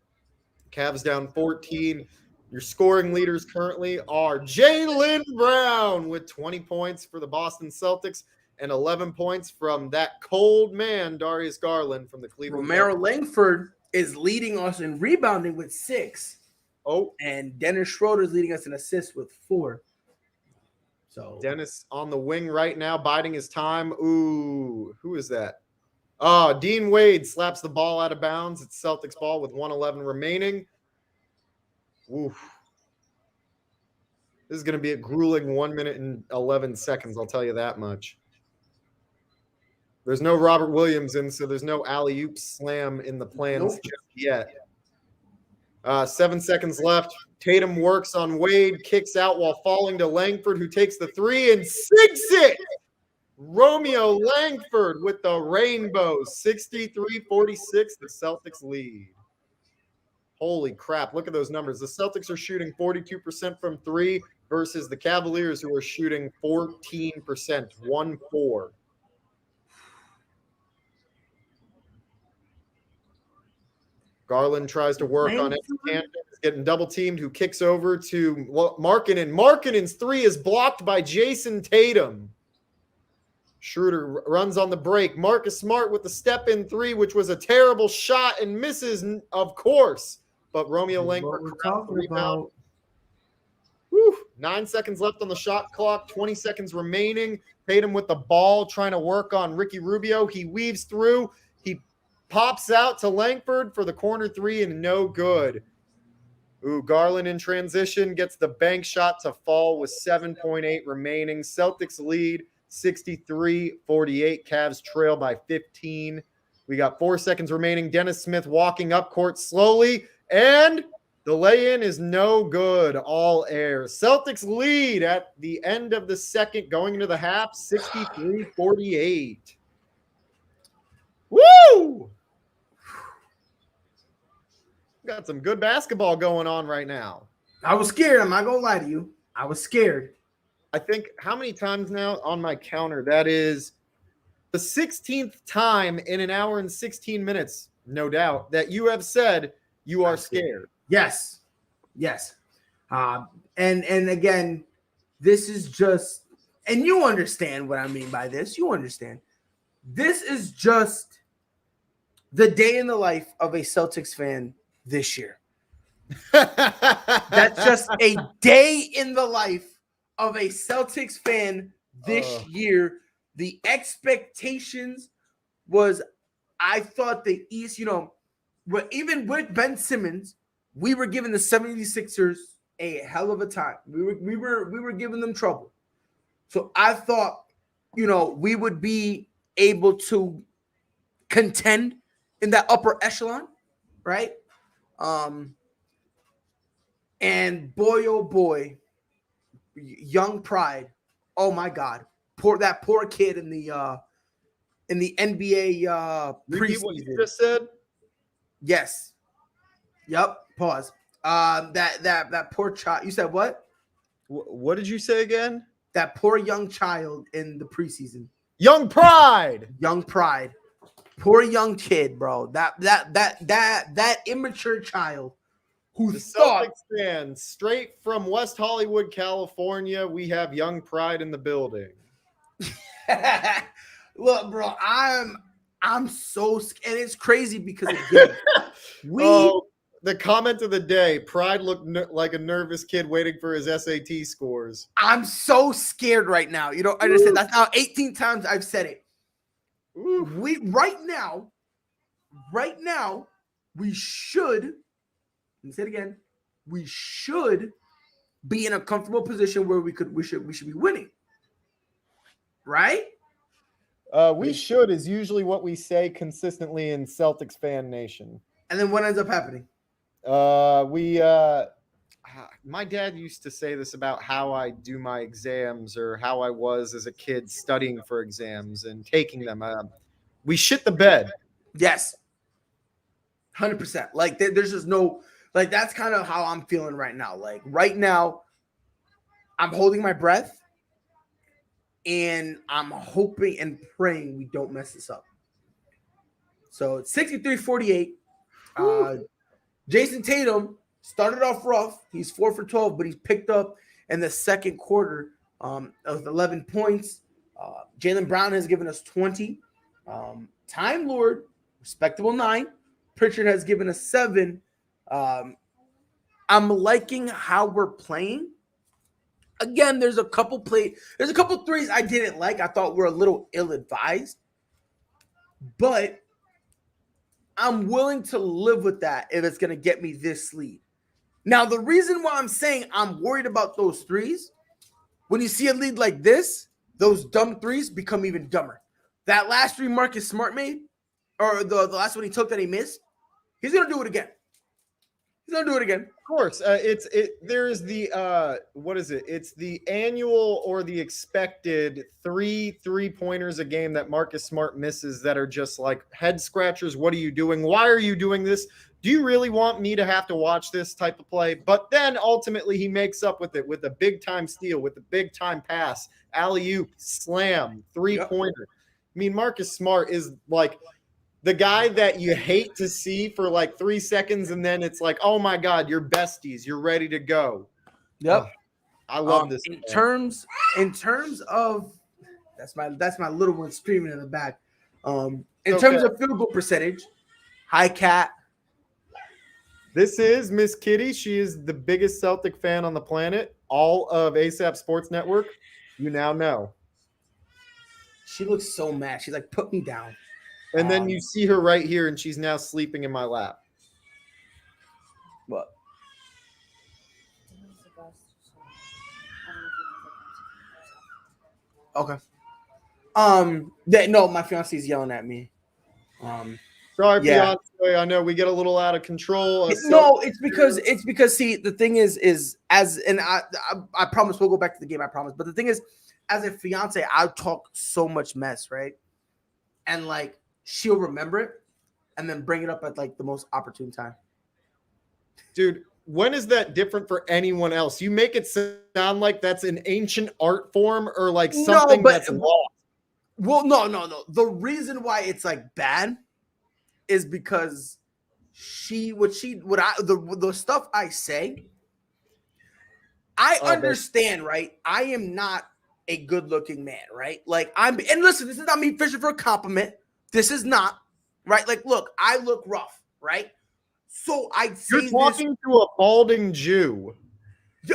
Cavs down 14. Your scoring leaders currently are Jaylen Brown with 20 points for the Boston Celtics and 11 points from that cold man, Darius Garland from the Cleveland Romero Langford is leading us in rebounding with 6. Oh, and Dennis Schroeder is leading us in assists with 4. So Dennis on the wing right now, biding his time. Ooh, who is that? Dean Wade slaps the ball out of bounds. It's Celtics ball with 1:11 remaining. Oof. This is going to be a grueling 1 minute and 11 seconds, I'll tell you that much. There's no Robert Williams in, so there's no alley-oop slam in the plans just yet. 7 seconds left. Tatum works on Wade, kicks out while falling to Langford, who takes the three and sinks it. Romeo Langford with the rainbow. 63-46, the Celtics lead. Holy crap, look at those numbers. The Celtics are shooting 42% from three versus the Cavaliers, who are shooting 14%, 1-4. Garland tries to work on it. Is getting double teamed, who kicks over to Markkanen. Markkanen's three is blocked by Jason Tatum. Schroeder runs on the break. Marcus Smart with the step-in three, which was a terrible shot and misses, of course. But Romeo Langford corrals the rebound. 9 seconds left on the shot clock. 20 seconds remaining. Tatum with the ball, trying to work on Ricky Rubio. He weaves through. He pops out to Langford for the corner three, and no good. Garland in transition gets the bank shot to fall with 7.8 remaining. Celtics lead 63-48. Cavs trail by 15. We got 4 seconds remaining. Dennis Smith walking up court slowly, and the lay-in is no good. All air. Celtics lead at the end of the second, going into the half, 63-48. Woo! Got some good basketball going on right now. I was scared. I'm not going to lie to you. I was scared. I think how many times now on my counter? That is the 16th time in an hour and 16 minutes, no doubt, that you have said you are scared. Yes. And again, this is just, and you understand what I mean by this. You understand. This is just the day in the life of a Celtics fan this year. That's just a day in the life of a Celtics fan this year. The expectations was, I thought the East, but even with Ben Simmons, we were giving the 76ers a hell of a time. We were giving them trouble. So I thought, we would be able to contend in that upper echelon, right? And boy, oh boy, young Pride. Oh my God, poor kid in the NBA Repeat what you just said. Yes. Yep. Pause. That poor child. You said what? What did you say again? That poor young child in the preseason. Young Pride. Poor young kid, bro. That immature child who the thought Celtics fan straight from West Hollywood, California. We have young Pride in the building. Look, bro, I'm so scared. And it's crazy because again, the comment of the day: Pride looked like a nervous kid waiting for his SAT scores. I'm so scared right now. You don't understand. That's now 18 times I've said it. We right now, we should. Let me say it again. We should be in a comfortable position where we should be winning. Right? We should is usually what we say consistently in Celtics fan nation. And then what ends up happening? My dad used to say this about how I do my exams or how I was as a kid studying for exams and taking them. We shit the bed. Yes. 100%. Like there's just no, like, that's kind of how I'm feeling right now. Like right now, I'm holding my breath and I'm hoping and praying we don't mess this up. So it's 63-48. Jason Tatum started off rough. He's 4 for 12, but he's picked up in the second quarter of 11 points. Jaylen Brown has given us 20. Time Lord, respectable 9. Pritchard has given us 7. I'm liking how we're playing. Again, there's a couple threes I didn't like. I thought were a little ill-advised. but I'm willing to live with that if it's going to get me this lead. Now, the reason why I'm saying I'm worried about those threes, when you see a lead like this, those dumb threes become even dumber. That last three Marcus Smart made, or the last one he took that he missed, he's going to do it again. He's going to do it again. Of course. There's the, what is it? It's the annual or the expected three-pointers a game that Marcus Smart misses that are just like head scratchers. What are you doing? Why are you doing this? Do you really want me to have to watch this type of play? But then ultimately he makes up with it with a big-time steal, with a big-time pass, alley-oop, slam, three-pointer. I mean, Marcus Smart is like the guy that you hate to see for like 3 seconds, and then it's like, oh my God, you're besties. You're ready to go. Yep. I love this. In terms of that's my little one screaming in the back. In terms of field goal percentage, hi Cat. This is Miss Kitty. She is the biggest Celtic fan on the planet. All of ASAP Sports Network. You now know. She looks so mad. She's like, put me down. And then you see her right here, and she's now sleeping in my lap. What? Okay. No, my fiance's yelling at me. Sorry, fiance. I know we get a little out of control. No, it's because see, the thing is I promise we'll go back to the game. I promise. But the thing is, as a fiance, I talk so much mess, right? And like she'll remember it and then bring it up at like the most opportune time. Dude, when is that different for anyone else? You make it sound like that's an ancient art form or like something that's lost. Well, no. The reason why it's like bad is because the stuff I say, I understand, right? I am not a good-looking man, right? Like and listen, this is not me fishing for a compliment. This is not, right? Like, look, I look rough, right? So You're talking to a balding Jew.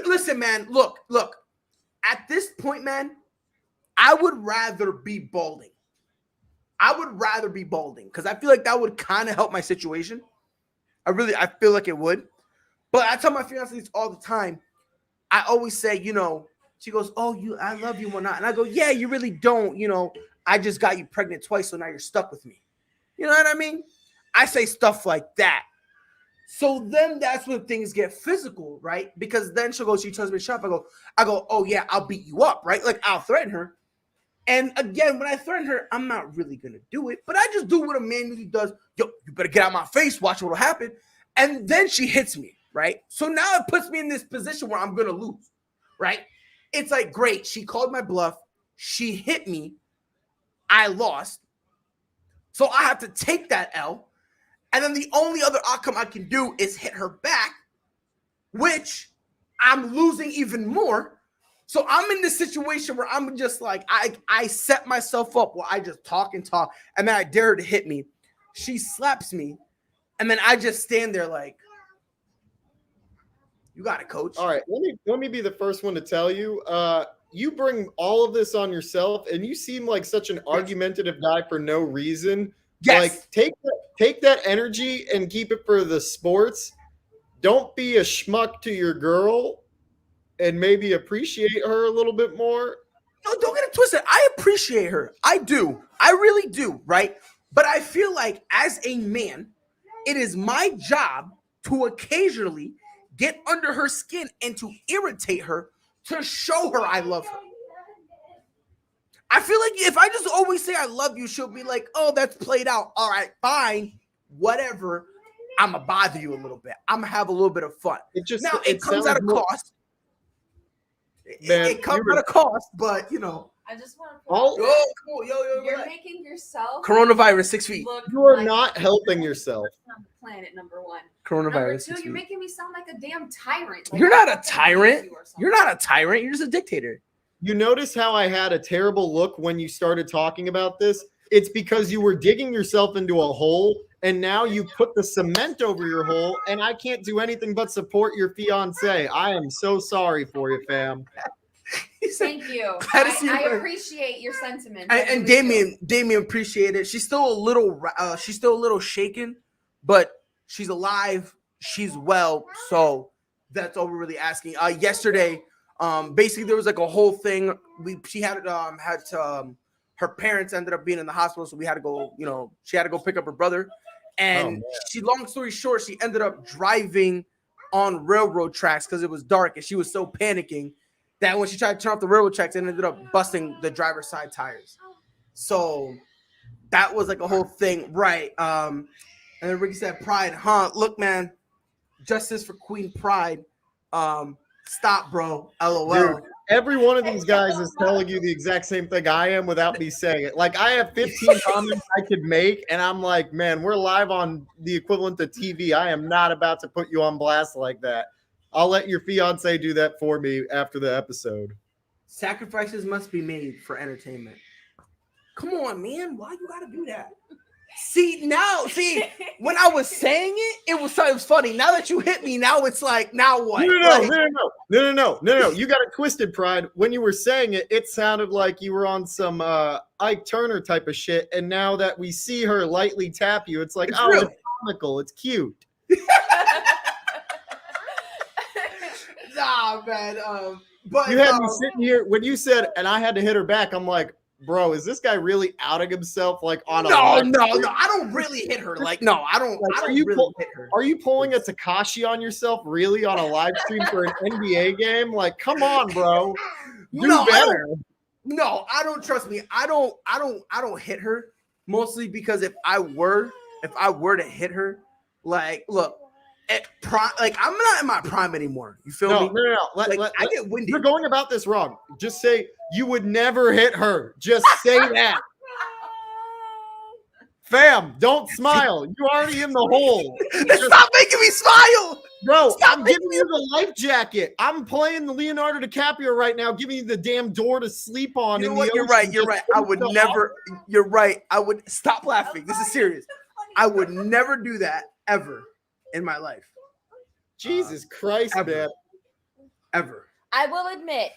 Listen, man, look. At this point, man, I would rather be balding. Because I feel like that would kind of help my situation. I feel like it would. But I tell my fiance this all the time. I always say, she goes, "Oh, I love you, whatnot." And I go, "Yeah, you really don't. I just got you pregnant twice, so now you're stuck with me." You know what I mean? I say stuff like that. So then that's when things get physical, right? Because then she tells me to shut up. I go, "Oh yeah, I'll beat you up," right? Like I'll threaten her. And again, when I threaten her, I'm not really gonna do it, but I just do what a man usually does. Yo, you better get out of my face, watch what'll happen. And then she hits me, right? So now it puts me in this position where I'm gonna lose, right? It's like, great, she called my bluff, she hit me, I lost. So I have to take that L. And then the only other outcome I can do is hit her back, which I'm losing even more. So I'm in this situation where I'm just like, I set myself up where I just talk, and then I dare her to hit me. She slaps me, and then I just stand there like, you got it, coach. All right, let me be the first one to tell you. You bring all of this on yourself, and you seem like such an argumentative guy for no reason. Yes. Like, take that energy and keep it for the sports. Don't be a schmuck to your girl, and maybe appreciate her a little bit more. No, don't get it twisted. I appreciate her. I do. I really do, right? But I feel like as a man, it is my job to occasionally get under her skin and to irritate her to show her I love her. I feel like if I just always say I love you, she'll be like, oh, that's played out. All right, fine, whatever. I'm going to bother you a little bit. I'm going to have a little bit of fun. It comes at a cost. It comes at a cost, but, I just want to you're making yourself coronavirus 6 feet. You are not helping yourself. On the planet, number one. Coronavirus. Number two, you're making me sound like a damn tyrant. Like, you're not a tyrant. You're not a tyrant. You're just a dictator. You notice how I had a terrible look when you started talking about this? It's because you were digging yourself into a hole, and now you put the cement over your hole, and I can't do anything but support your fiance. I am so sorry for you, fam. Thank you. I appreciate your sentiment. And Damien appreciated it. She's still a little shaken, but she's alive. She's well. So that's all we're really asking. Yesterday, basically there was like a whole thing. She had to her parents ended up being in the hospital, so we had to go. She had to go pick up her brother, and long story short, she ended up driving on railroad tracks because it was dark, and she was so panicking that when she tried to turn off the railroad tracks, it ended up busting the driver's side tires. So that was like a whole thing, right? And then Ricky said, "Pride, huh? Look, man, justice for Queen Pride. Stop, bro. LOL." Dude, every one of these guys is telling you the exact same thing I am without me saying it. Like, I have 15 comments I could make, and I'm like, man, we're live on the equivalent to TV. I am not about to put you on blast like that. I'll let your fiance do that for me after the episode. Sacrifices must be made for entertainment. Come on, man. Why you gotta do that? See, when I was saying it was funny. Now that you hit me, now it's like, now what? No. You got it twisted, Pride. When you were saying it, it sounded like you were on some Ike Turner type of shit. And now that we see her lightly tap you, it's like, it's comical. It's cute. Nah, man. But you had me sitting here when you said, and I had to hit her back. I'm like, bro, is this guy really outing himself like on a No, I don't really hit her. Like, no, I don't. Like, I don't really hit her. Are you pulling a Tekashi on yourself really on a live stream for an NBA game? Like, come on, bro. Do better. I don't. Trust me. I don't hit her mostly because if I were to hit her, like, look. I'm not in my prime anymore. You feel me? No. I get winded. You're going about this wrong. Just say you would never hit her. Just say that. Fam, don't smile. You're already in the hole. Stop making me smile. Bro, I'm giving you the life jacket. I'm playing the Leonardo DiCaprio right now, giving you the damn door to sleep on. You know what? You're right. I would never. You're right. I would stop laughing. This is serious. I would never do that ever in my life. Jesus Christ, man. Ever. I will admit,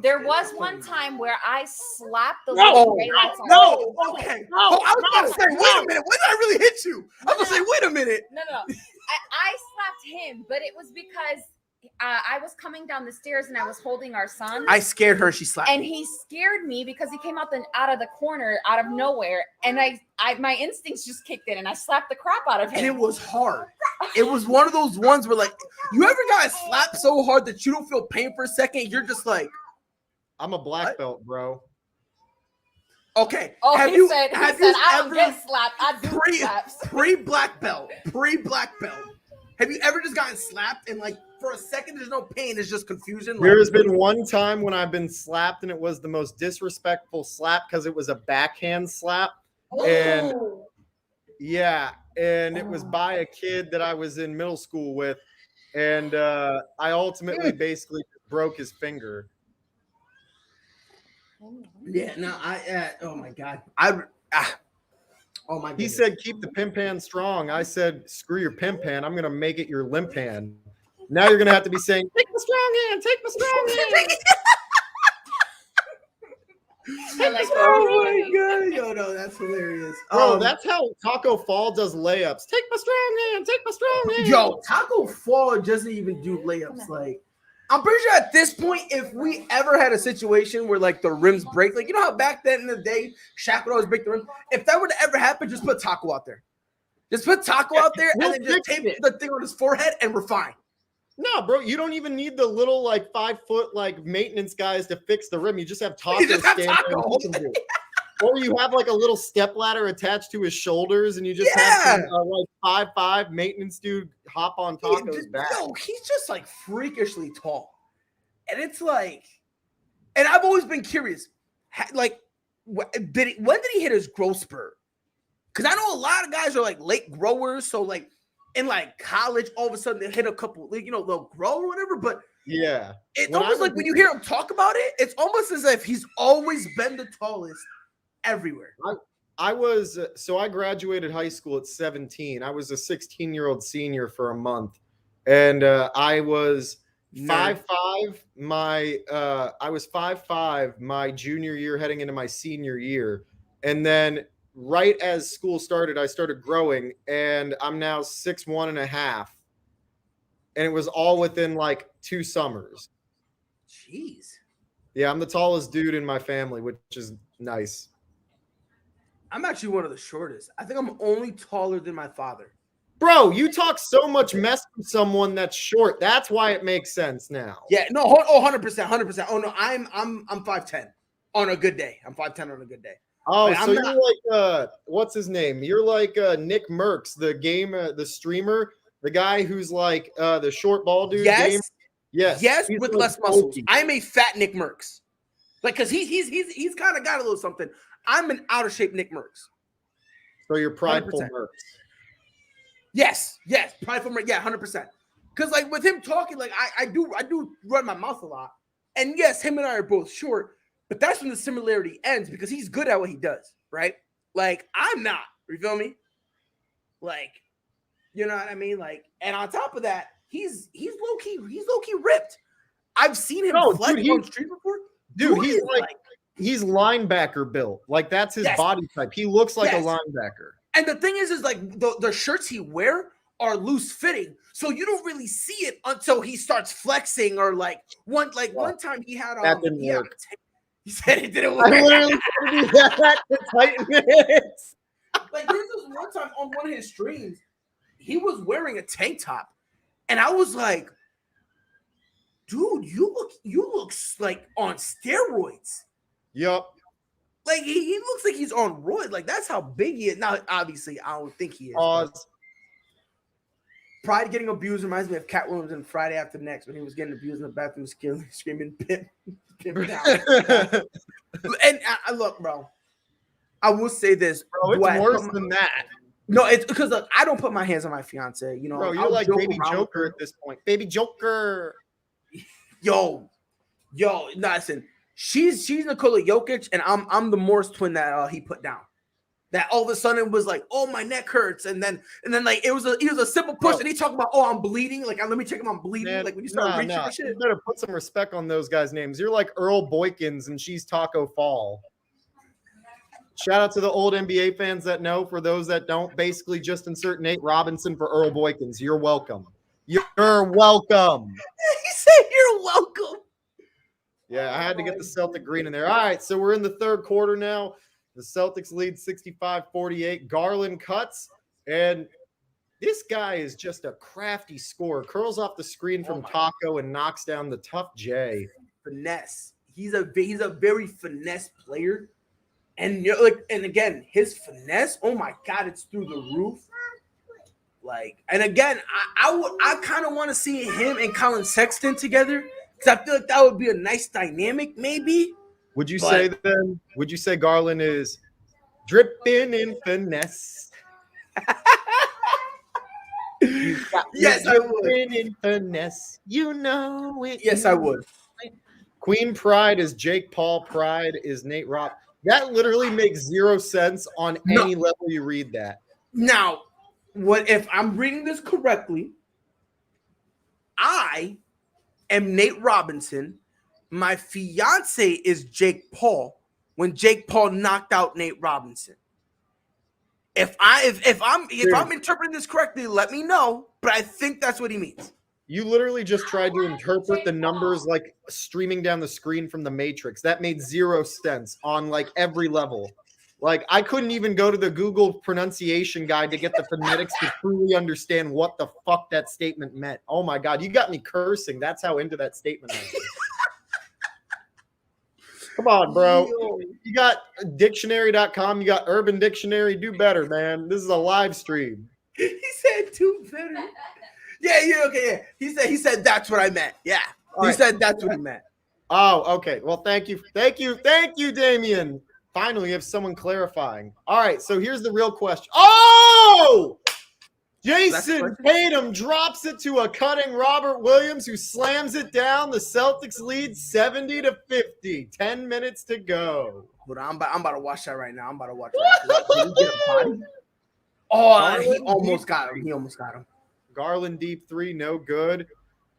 there was one time where I slapped the Okay. No. I was about to say, wait a minute. When did I really hit you? I was going to say, wait a minute. No. I slapped him, but it was because I was coming down the stairs and I was holding our son. I scared her. She slapped me. And he scared me because he came out of the corner, out of nowhere. And my instincts just kicked in and I slapped the crap out of him. And it was hard. It was one of those ones where, like, you ever got slapped so hard that you don't feel pain for a second? You're just like, I'm a black belt, bro. Okay. Oh, he said, I don't get slapped. I do slaps. Pre-black belt. Have you ever just gotten slapped and, like, for a second there's no pain, it's just confusion? There has been one time when I've been slapped and it was the most disrespectful slap because it was a backhand slap. And it was by a kid that I was in middle school with. And I ultimately basically broke his finger. Yeah, no, oh my God. Oh my goodness. He said, keep the pimp hand strong. I said, screw your pimp hand. I'm going to make it your limp hand. Now you're going to have to be saying, take the strong hand, take the strong hand. Oh my God. Yo, no, that's hilarious. Bro, that's how Taco Fall does layups. Take my strong hand, take my strong hand. Yo, Taco Fall doesn't even do layups. Like, I'm pretty sure at this point, if we ever had a situation where, like, the rims break, like, you know how back then in the day, Shaq would always break the rim? If that were to ever happen, just put Taco out there. Just put Taco out there and then just tape the thing on his forehead and we're fine. No, bro, you don't even need the little, like, 5-foot, like, maintenance guys to fix the rim. You just have Taco stand there. Or you have, like, a little step ladder attached to his shoulders and you just have some, like, 5'5" maintenance dude hop on Taco's back. Yo, he's just, like, freakishly tall. And it's like, and I've always been curious, like, when did he hit his growth spurt? Because I know a lot of guys are, like, late growers, so, like, in, like, college, all of a sudden they hit a couple, like, you know, they'll grow or whatever, but yeah, it's almost like when you hear him talk about it, it's almost as if he's always been the tallest everywhere. I graduated high school at 17. I was a 16-year-old senior for a month, and I was 5'5". I was 5'5" my junior year heading into my senior year. And then right as school started, I started growing, and I'm now 6'1.5". And it was all within like 2 summers. Jeez. Yeah, I'm the tallest dude in my family, which is nice. I'm actually one of the shortest. I think I'm only taller than my father. Bro, you talk so much mess with someone that's short. That's why it makes sense now. Yeah, no, 100%. Oh no, I'm 5'10" on a good day. I'm 5'10" on a good day. Oh, Like, so you're like what's his name? You're like Nick Merckx, the streamer, the guy who's like the short ball dude. Yes, yes, with like less muscles. bulky. I'm a fat Nick Merckx. Like, cause he's kind of got a little something. I'm an out of shape Nick Merckx. So you're prideful 100%. Merckx. Yes, prideful Merckx. Yeah, 100%. Cause like with him talking, like I do run my mouth a lot. And yes, him and I are both short, but that's when the similarity ends because he's good at what he does, right? Like I'm not. You feel me? Like, you know what I mean? Like, and on top of that, he's low key ripped. I've seen him flex on street before. Dude, he's linebacker built. Like that's his body type. He looks like a linebacker. And the thing is like the shirts he wear are loose fitting, so you don't really see it until he starts flexing or like one time he had that didn't work. He said it didn't work. I literally did that to tighten it. Like there was one time on one of his streams, he was wearing a tank top, and I was like, dude, you look like on steroids. Yup. Like he looks like he's on roid. Like that's how big he is. Now, obviously, I don't think he is. Pause. Pride getting abused reminds me of Cat Williams in Friday After Next when he was getting abused in the bathroom, screaming, "Pimp down." And I look, bro. I will say this, bro. It's worse than that. No, it's because look, I don't put my hands on my fiance. You know, bro, you're like Baby Joker at this point. Baby Joker. Yo, listen. She's Nikola Jokic, and I'm the Morse twin that he put down. That all of a sudden was like, oh, my neck hurts, and then like it was a simple push, and he talked about, oh, I'm bleeding. Like, let me check if I'm bleeding. Man, like when you start reaching for shit, you better put some respect on those guys' names. You're like Earl Boykins, and she's Taco Fall. Shout out to the old NBA fans that know. For those that don't, basically just insert Nate Robinson for Earl Boykins. You're welcome. You're welcome. He said you're welcome. Yeah, I had to get the Celtic green in there. All right, so we're in the third quarter now. The Celtics lead 65-48. Garland cuts, and this guy is just a crafty scorer. Curls off the screen from Taco and knocks down the tough J. Finesse. He's a very finesse player, and and again, his finesse. Oh my God, it's through the roof. Like, and again, I kind of want to see him and Colin Sexton together. I feel like that would be a nice dynamic, maybe. Would you say Garland is dripping in finesse? Yes, I would. In finesse, you know it. Yes, I would. Queen Pride is Jake Paul. Pride is Nate Robb. That literally makes zero sense on any level you read that. Now, what if I'm reading this correctly? I am Nate Robinson. My fiance is Jake Paul when Jake Paul knocked out Nate Robinson. If I'm interpreting this correctly, let me know. But I think that's what he means. You literally just tried to interpret the numbers like streaming down the screen from the Matrix. That made zero sense on like every level. Like I couldn't even go to the Google pronunciation guide to get the phonetics to truly understand what the fuck that statement meant. Oh my God, you got me cursing. That's how into that statement I was. Come on, bro. You got dictionary.com, you got Urban Dictionary. Do better, man. This is a live stream. He said do better. Yeah, okay. Yeah. He said that's what I meant. Yeah. He said that's what he meant. Oh, okay. Well, thank you, Damian. Finally, you have someone clarifying. All right, so here's the real question. Oh! Jason Tatum drops it to a cutting Robert Williams, who slams it down. The Celtics lead 70-50. 10 minutes to go. But I'm about to watch that right now. Did he get a body? Oh, he almost got him. Garland deep three, no good.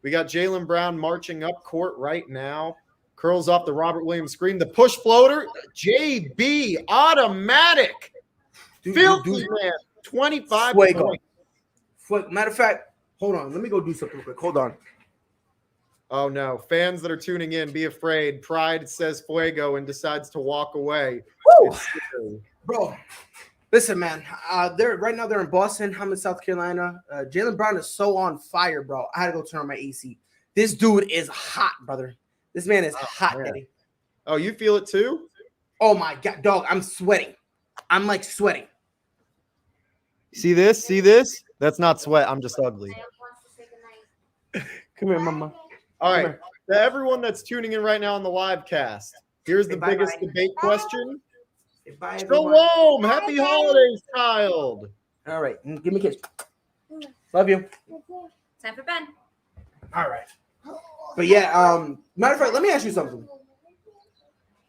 We got Jaylen Brown marching up court right now. Curls off the Robert Williams screen. The push floater. JB automatic. Filthy man. 25 Fuego. points. Matter of fact, hold on. Let me go do something real quick. Hold on. Oh, no. Fans that are tuning in, be afraid. Pride says Fuego and decides to walk away. Bro, listen, man. Right now they're in Boston. I'm in South Carolina. Jaylen Brown is so on fire, bro. I had to go turn on my AC. This dude is hot, brother. This man is hot, Eddie. Oh, you feel it too? Oh, my God. Dog, I'm sweating. I'm like sweating. See this? See this? That's not sweat. I'm just ugly. Come here, mama. All right. To everyone that's tuning in right now on the live cast, here's the biggest debate question. Shalom. Happy holidays, child. All right. Give me a kiss. Love you. Time for bed. All right. But yeah, matter of fact, let me ask you something.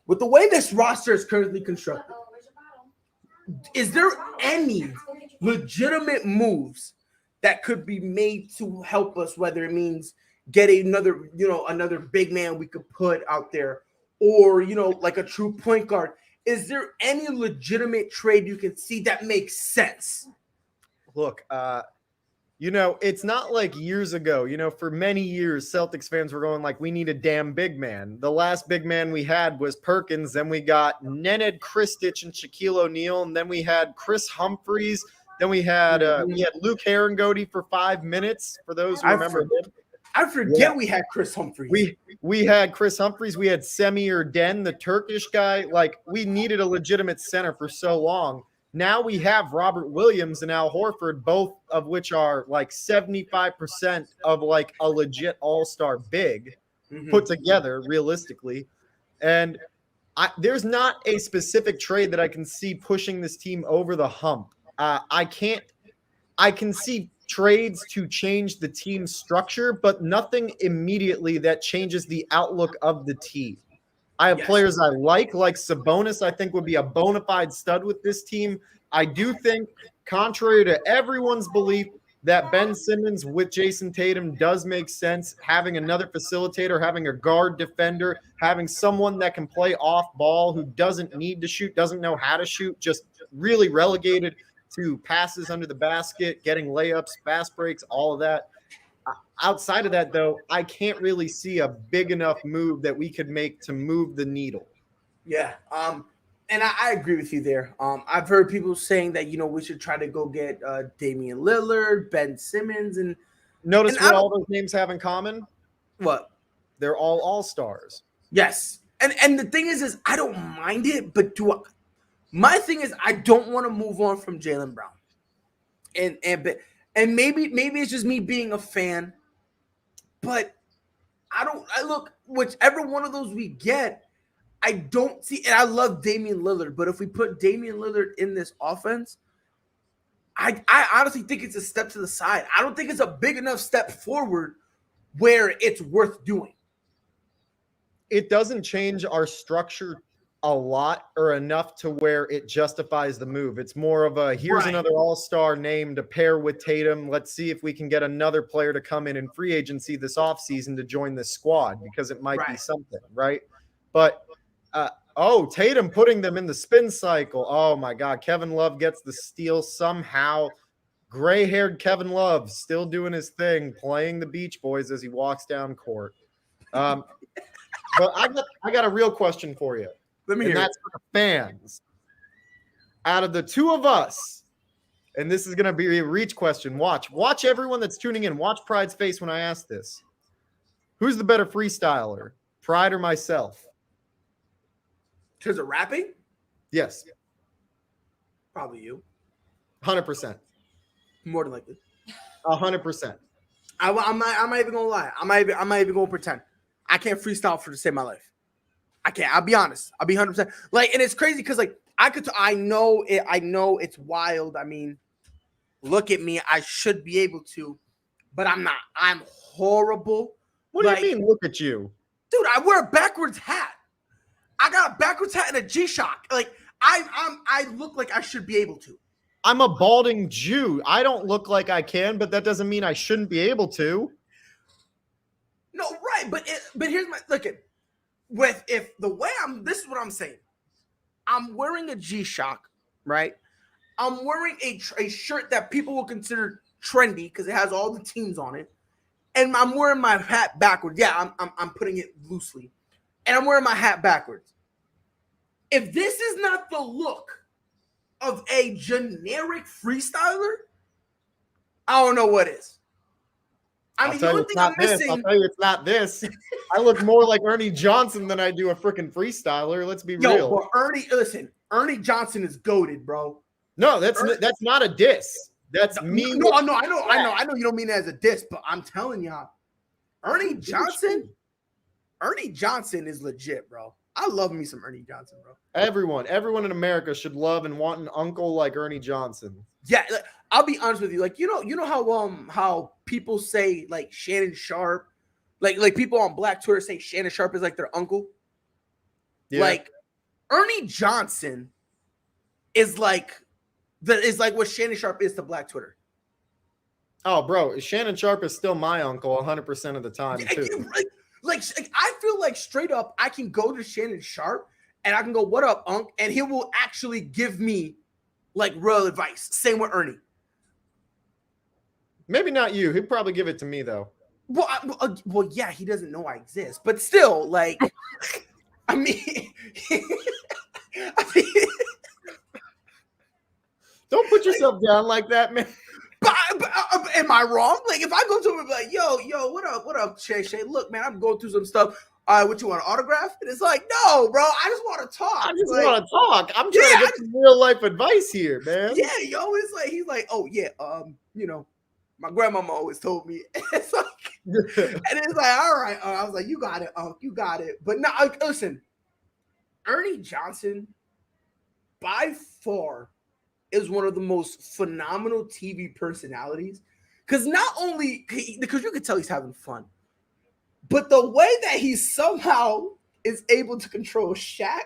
With the way this roster is currently constructed, is there any legitimate moves that could be made to help us, whether it means get another big man we could put out there, or, like a true point guard? Is there any legitimate trade you can see that makes sense? Look, it's not like years ago. For many years, Celtics fans were going like, we need a damn big man. The last big man we had was Perkins. Then we got Nenad Kristich and Shaquille O'Neal. And then we had Chris Humphries. Then we had Luke Herringody for 5 minutes, for those who remember him. I forget we had Chris Humphries. We had Chris Humphries. We had Semir Den, the Turkish guy. Like, we needed a legitimate center for so long. Now we have Robert Williams and Al Horford, both of which are like 75% of like a legit all-star big put together realistically. And there's not a specific trade that I can see pushing this team over the hump. I can see trades to change the team structure, but nothing immediately that changes the outlook of the team. I have players I like Sabonis, I think would be a bona fide stud with this team. I do think, contrary to everyone's belief, that Ben Simmons with Jason Tatum does make sense. Having another facilitator, having a guard defender, having someone that can play off ball, who doesn't need to shoot, doesn't know how to shoot, just really relegated to passes under the basket, getting layups, fast breaks, all of that. Outside of that, though, I can't really see a big enough move that we could make to move the needle. Yeah. And I agree with you there. I've heard people saying that, we should try to go get Damian Lillard, Ben Simmons, and notice what all those names have in common? What? They're all all-stars. Yes. And the thing is I don't mind it, but my thing is I don't want to move on from Jaylen Brown. And maybe it's just me being a fan, but I look, whichever one of those we get, I don't see, and I love Damian Lillard, but if we put Damian Lillard in this offense, I honestly think it's a step to the side. I don't think it's a big enough step forward where it's worth doing. It doesn't change our structure a lot or enough to where it justifies the move. It's more of a, here's another all-star name to pair with Tatum. Let's see if we can get another player to come in free agency this offseason to join this squad, because it might be something, right? But Tatum putting them in the spin cycle. Oh my God. Kevin Love gets the steal somehow. Gray-haired Kevin Love still doing his thing, playing the Beach Boys as he walks down court. But I got a real question for you. Let me hear. That's for the fans. Out of the two of us, and this is going to be a reach question. Watch everyone that's tuning in. Watch Pride's face when I ask this. Who's the better freestyler, Pride or myself? In terms of rapping? Yes. Probably you. 100%. More than likely. 100%. I'm not even gonna lie. I'm not even gonna pretend. I can't freestyle for to save my life. I can't. I'll be honest. I'll be 100%. Like, and it's crazy because like I know it's wild. I mean, look at me. I should be able to, but I'm not. I'm horrible. What do you mean? Look at you, dude. I wear a backwards hat. I got a backwards hat and a G-Shock. Like I look like I should be able to. I'm a balding Jew. I don't look like I can, but that doesn't mean I shouldn't be able to. No, right, but here's my look at this is what I'm saying. I'm wearing a G-Shock, right? I'm wearing a shirt that people will consider trendy because it has all the teams on it, and I'm wearing my hat backwards. Yeah, I'm putting it loosely, and I'm wearing my hat backwards. If this is not the look of a generic freestyler, I don't know what is. I mean, the only thing I'm missing. I'll tell you, it's not this. I look more like Ernie Johnson than I do a freaking freestyler. Let's be real. But Ernie Johnson is goated, bro. No, that's not a diss. That's me. No, I know you don't mean it as a diss, but I'm telling y'all, Ernie Johnson is legit, bro. I love me some Ernie Johnson, bro. Everyone in America should love and want an uncle like Ernie Johnson. Yeah, I'll be honest with you. Like, you know how people say like Shannon Sharp, like people on Black Twitter say Shannon Sharp is like their uncle. Yeah. Like Ernie Johnson is like what Shannon Sharp is to Black Twitter. Oh, bro, Shannon Sharp is still my uncle 100% of the time too. Like I feel like straight up, I can go to Shannon Sharp and I can go, "What up, Unc?" and he will actually give me like real advice. Same with Ernie. Maybe not you. He'd probably give it to me though. Well, yeah, he doesn't know I exist, but still, like, I mean, don't put yourself down like that, man. But am I wrong? Like, if I go to him and be like, yo, what up, Shay? Look, man, I'm going through some stuff. What you want, an autograph? And it's like, no, bro, I just want to talk. I just want to talk. I'm trying to get some real life advice here, man. Yeah, yo, it's like he's like, oh yeah, my grandmama always told me. It's like, and it's like, all right, I was like, you got it, you got it. But no, listen, Ernie Johnson, by far, is one of the most phenomenal TV personalities. Because not only because you could tell he's having fun, but the way that he somehow is able to control Shaq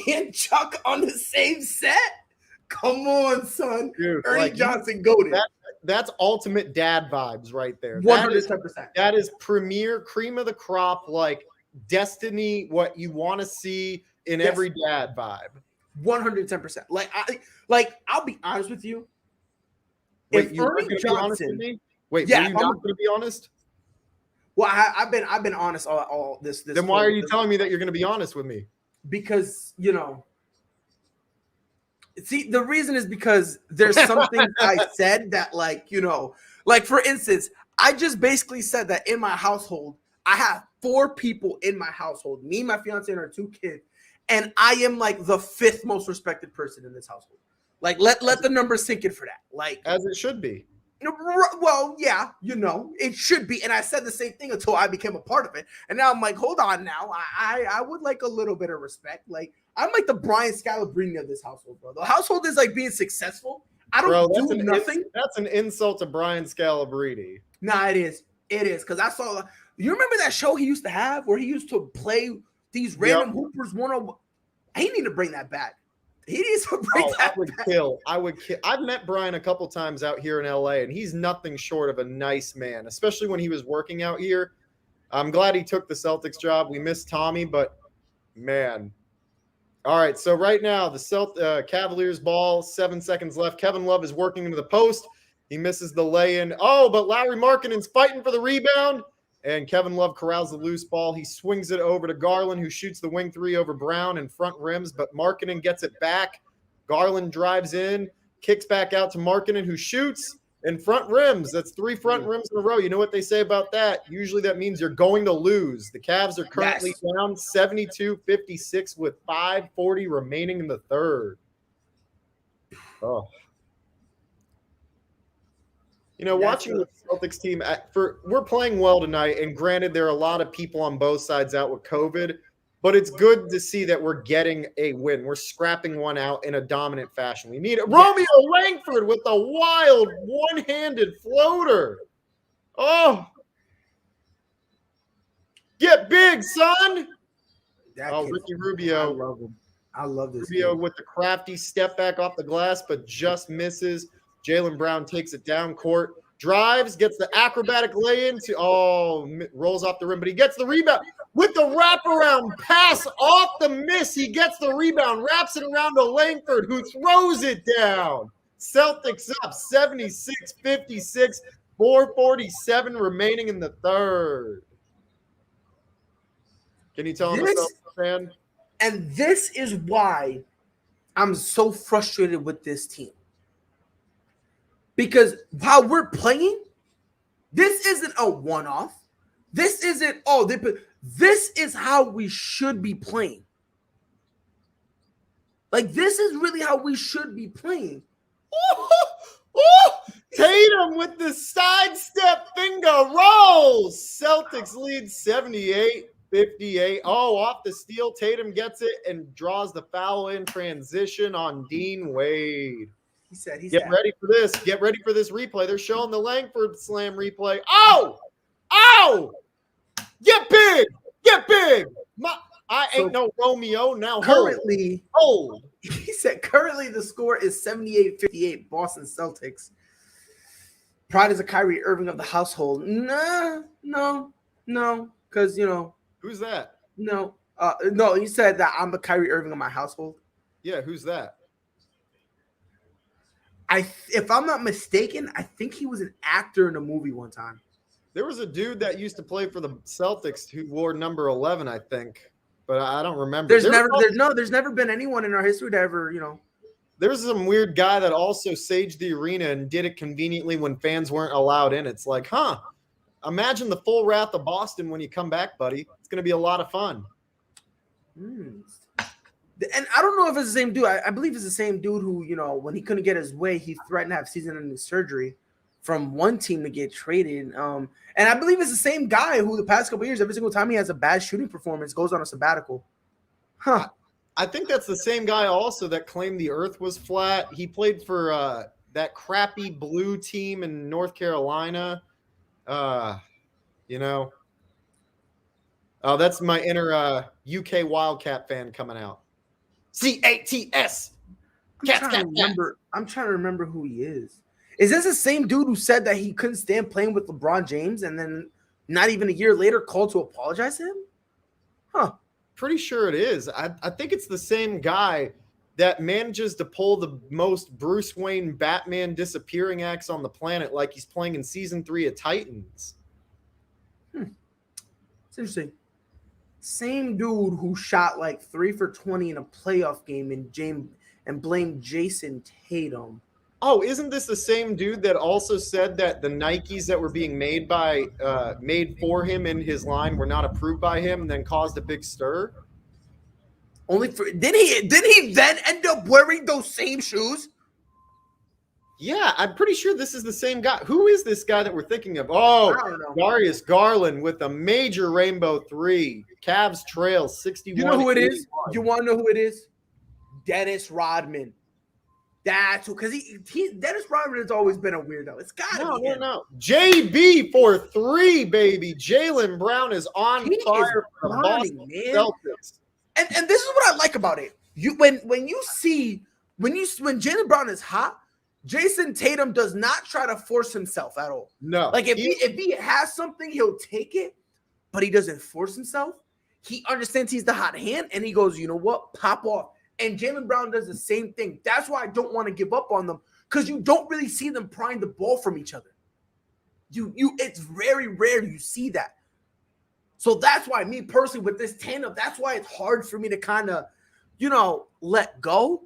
and Chuck on the same set. Come on, son. Dude, Ernie Johnson goated. That's ultimate dad vibes right there. 110%. That is premier cream of the crop, like destiny, what you want to see in every dad vibe. 110%. Like I'll be honest with you. Wait, you Ernie Johnson, were you not going to be honest? Well, I've been honest all this. Then why are you telling me that you're going to be honest with me? Because see, the reason is because there's something I said that, like for instance, I just basically said that in my household, I have 4 people in my household, me, my fiance, and our 2 kids, and I am like the 5th most respected person in this household. Like, let the numbers sink in for that. Like, as it should be. Well, yeah, it should be. And I said the same thing until I became a part of it. And now I'm like, hold on now. I would like a little bit of respect. Like, I'm like the Brian Scalabrine of this household, bro. The household is like being successful. I don't do nothing. That's an insult to Brian Scalabrine. Nah, it is. It is. Because I saw, you remember that show he used to have where he used to play these random hoopers one-on-one? He need to bring that back. He needs to bring that I would kill. I've met Brian a couple times out here in LA, and he's nothing short of a nice man, especially when he was working out here. I'm glad he took the Celtics job. We miss Tommy, but man. All right, so right now, the Cavaliers ball, 7 seconds left. Kevin Love is working into the post. He misses the lay-in. Oh, but Larry Markkanen's fighting for the rebound. And Kevin Love corrals the loose ball. He swings it over to Garland, who shoots the wing 3 over Brown and front rims, but Markkanen gets it back. Garland drives in, kicks back out to Markkanen, who shoots and front rims. That's 3 front rims in a row. You know what they say about that? Usually that means you're going to lose. The Cavs are currently down 72-56 with 5:40 remaining in the third. Oh. Watching the Celtics team, we're playing well tonight, and granted, there are a lot of people on both sides out with COVID, but it's good to see that we're getting a win. We're scrapping one out in a dominant fashion. We need Romeo Langford with a wild one-handed floater. Oh, get big, son. Ricky Rubio. I love him. I love this. Rubio with the crafty step back off the glass, but just misses. Jaylen Brown takes it down court. drives, gets the acrobatic lay-in rolls off the rim, but he gets the rebound with the wraparound pass off the miss. He gets the rebound, wraps it around to Langford, who throws it down. Celtics up 76-56, 4:47 remaining in the third. Can you tell him a Celtics fan? And this is why I'm so frustrated with this team. Because while we're playing, this isn't a one-off. This isn't, this is how we should be playing. Like, this is really how we should be playing. Tatum with the sidestep finger rolls. Celtics lead 78-58. Off the steal. Tatum gets it and draws the foul in transition on Dean Wade. Get ready for this. Get ready for this replay. They're showing the Langford slam replay. Get big. Get big. I ain't no Romeo. Now currently, hold. He said currently the score is 78-58, Boston Celtics. Pride is a Kyrie Irving of the household. No. Because, Who's that? No, he said that I'm the Kyrie Irving of my household. Yeah, who's that? If I'm not mistaken, I think he was an actor in a movie one time. There was a dude that used to play for the Celtics who wore number 11, I think, but I don't remember. There's never been anyone in our history to ever, There's some weird guy that also saged the arena and did it conveniently when fans weren't allowed in. It's like, imagine the full wrath of Boston when you come back, buddy. It's going to be a lot of fun. And I don't know if it's the same dude. I believe it's the same dude who, when he couldn't get his way, he threatened to have season-ending surgery from one team to get traded. And I believe it's the same guy who the past couple of years, every single time he has a bad shooting performance, goes on a sabbatical. I think that's the same guy also that claimed the earth was flat. He played for that crappy blue team in North Carolina. Oh, that's my inner UK Wildcat fan coming out. CATS. I'm trying to remember who he is. Is this the same dude who said that he couldn't stand playing with LeBron James and then not even a year later called to apologize to him? Pretty sure it is. I think it's the same guy that manages to pull the most Bruce Wayne Batman disappearing acts on the planet like he's playing in season 3 of Titans. It's interesting. Same dude who shot like 3 for 20 in a playoff game and blamed Jason Tatum. Oh, isn't this the same dude that also said that the Nikes that were being made for him in his line were not approved by him and then caused a big stir? Did he then end up wearing those same shoes? Yeah, I'm pretty sure this is the same guy. Who is this guy that we're thinking of? Oh, I don't know. Darius Garland with a major rainbow 3. Cavs trail 61. You know who it is? You want to know who it is? Dennis Rodman. That's because Dennis Rodman has always been a weirdo. It's got to be him. No. JB for 3, baby. Jaylen Brown is on fire for the Boston Celtics. And this is what I like about it. When Jaylen Brown is hot, Jason Tatum does not try to force himself at all. No. Like if he has something, he'll take it, but he doesn't force himself. He understands he's the hot hand, and he goes, you know what? Pop off. And Jaylen Brown does the same thing. That's why I don't want to give up on them, because you don't really see them prying the ball from each other. It's very rare you see that. So that's why me personally with this tandem, that's why it's hard for me to kind of, let go.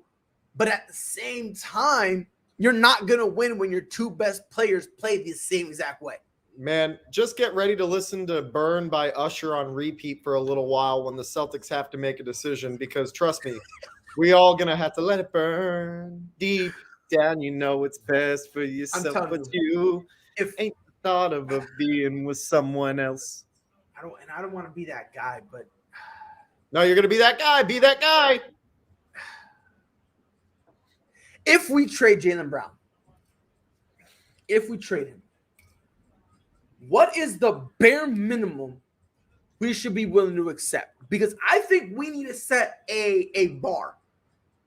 But at the same time, you're not going to win when your two best players play the same exact way. Man, just get ready to listen to Burn by Usher on repeat for a little while when the Celtics have to make a decision, because trust me, we all going to have to let it burn deep down. You know it's best for yourself, but you ain't thought of being with someone else. I don't want to be that guy, but no, you're going to be that guy. Be that guy. If we trade Jaylen Brown, him, what is the bare minimum we should be willing to accept? Because I think we need to set a bar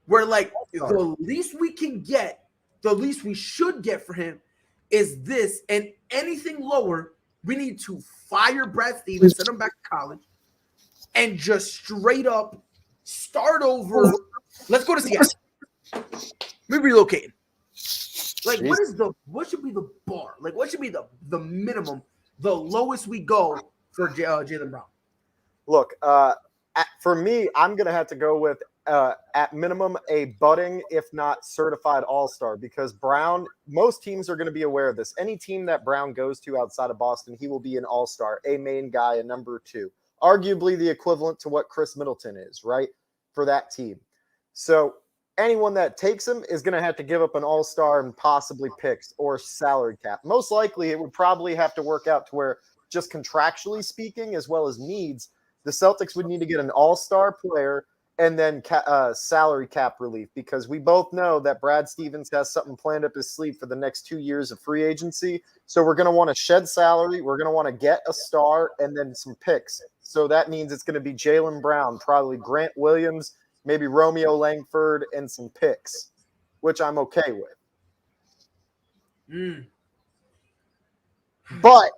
where, like, the least we can get, the least we should get for him is this, and anything lower, we need to fire Brad Stevens, send him back to college, and just straight up start over. Let's go to Seattle. We relocate. Like, what should be the bar? Like, what should be the minimum, the lowest we go for Jaylen Brown? Look, for me, I'm going to have to go with, at minimum, a budding, if not certified all-star, because Brown, most teams are going to be aware of this. Any team that Brown goes to outside of Boston, he will be an all-star, a main guy, a number 2. Arguably the equivalent to what Chris Middleton is, right, for that team. So anyone that takes him is going to have to give up an all-star and possibly picks or salary cap. Most likely, it would probably have to work out to where, just contractually speaking, as well as needs, the Celtics would need to get an all-star player and then salary cap relief, because we both know that Brad Stevens has something planned up his sleeve for the next 2 years of free agency. So we're going to want to shed salary. We're going to want to get a star and then some picks. So that means it's going to be Jaylen Brown, probably Grant Williams, maybe Romeo Langford, and some picks, which I'm okay with. But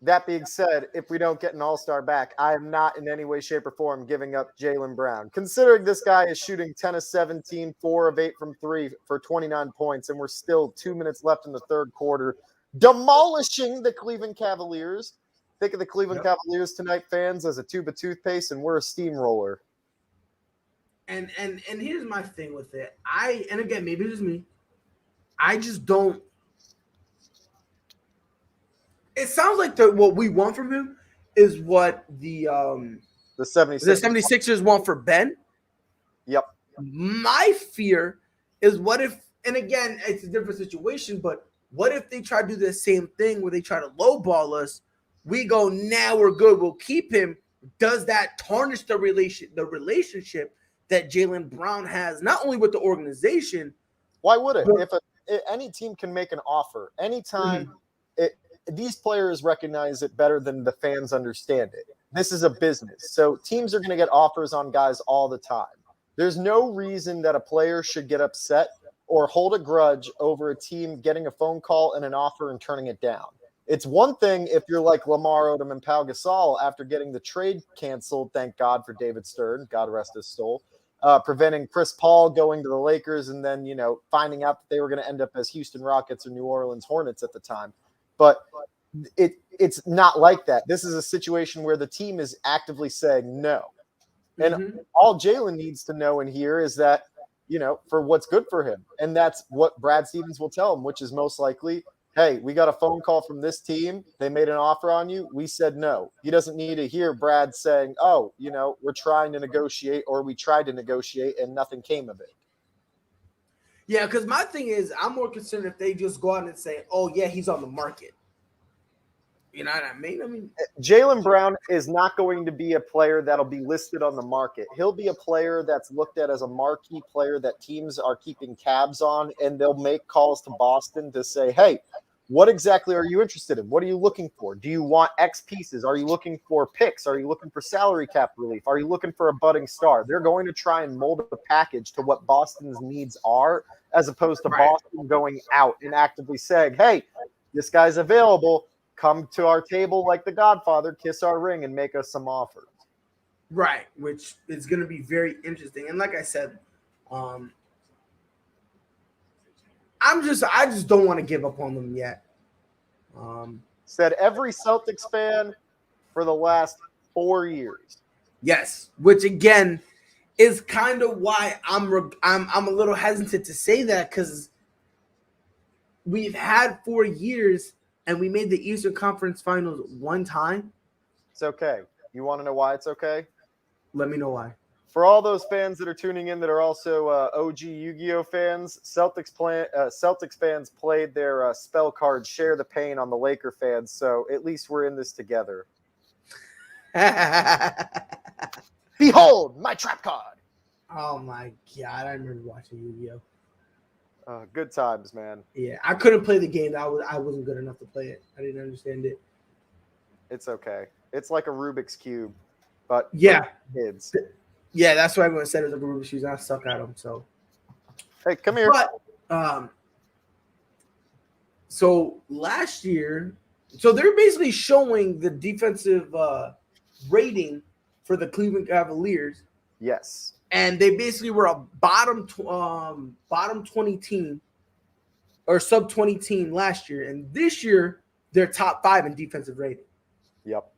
that being said, if we don't get an all-star back, I am not in any way, shape, or form giving up Jaylen Brown. Considering this guy is shooting 10 of 17, 4 of 8 from 3 for 29 points, and we're still 2 minutes left in the third quarter, demolishing the Cleveland Cavaliers. Think of the Cleveland Cavaliers tonight, fans, as a tube of toothpaste, and we're a steamroller. And here's my thing with it. And again, maybe it's me. I just don't. It sounds like what we want from him is what the 76ers want for Ben. Yep. My fear is what if, and again, it's a different situation, but what if they try to do the same thing where they try to lowball us? We go, now we're good, we'll keep him. Does that tarnish the relationship that Jaylen Brown has, not only with the organization? Why would it? If any team can make an offer anytime, these players recognize it better than the fans understand it. This is a business. So teams are going to get offers on guys all the time. There's no reason that a player should get upset or hold a grudge over a team getting a phone call and an offer and turning it down. It's one thing if you're like Lamar Odom and Pau Gasol after getting the trade canceled, thank God for David Stern, God rest his soul, preventing Chris Paul going to the Lakers and then, finding out that they were going to end up as Houston Rockets or New Orleans Hornets at the time. But it's not like that. This is a situation where the team is actively saying no. And all Jaylen needs to know and hear is that, for what's good for him. And that's what Brad Stevens will tell him, which is most likely, hey, we got a phone call from this team. They made an offer on you. We said no. He doesn't need to hear Brad saying, oh, we're trying to negotiate, or we tried to negotiate and nothing came of it. Yeah, because my thing is, I'm more concerned if they just go out and say, oh, yeah, he's on the market. You know what I mean? Jaylen Brown is not going to be a player that'll be listed on the market. He'll be a player that's looked at as a marquee player that teams are keeping tabs on, and they'll make calls to Boston to say, hey, what exactly are you interested in? What are you looking for? Do you want X pieces? Are you looking for picks? Are you looking for salary cap relief? Are you looking for a budding star? They're going to try and mold the package to what Boston's needs are, as opposed to Boston going out and actively saying, hey, this guy's available. Come to our table like the Godfather, kiss our ring, and make us some offers. Right, which is going to be very interesting. And like I said, I just don't want to give up on them yet. Said every Celtics fan for the last 4 years. Yes, which again is kind of why I'm a little hesitant to say that, because we've had 4 years. And we made the Eastern Conference Finals one time. It's okay. You want to know why it's okay? Let me know why. For all those fans that are tuning in that are also OG Yu-Gi-Oh fans, Celtics fans played their spell card Share the Pain on the Laker fans, so at least we're in this together. Behold, my trap card! Oh my God, I remember watching Yu-Gi-Oh! Good times, man. Yeah, I couldn't play the game. I wasn't good enough to play it. I didn't understand it. It's okay. It's like a Rubik's Cube, but yeah, kids. Yeah, that's what everyone said. It was like a Rubik's Cube. I suck at them. So, hey, come here. But So last year, so they're basically showing the defensive rating for the Cleveland Cavaliers, Yes. and they basically were a bottom 20 team or sub 20 team last year, and this year they're top 5 in defensive rating. Yep.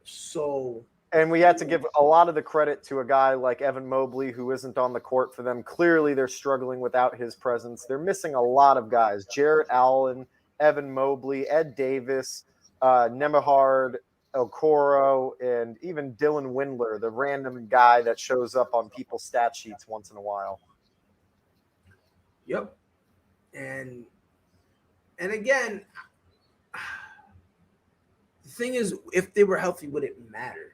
So, and we had to give a lot of the credit to a guy like Evan Mobley, who isn't on the court for them. Clearly, they're struggling without his presence. They're missing a lot of guys. Jarrett Allen, Evan Mobley, Ed Davis, Nembhard, Okoro, and even Dylan Windler, the random guy that shows up on people's stat sheets once in a while. yep. And again, the thing is, if they were healthy, would it matter?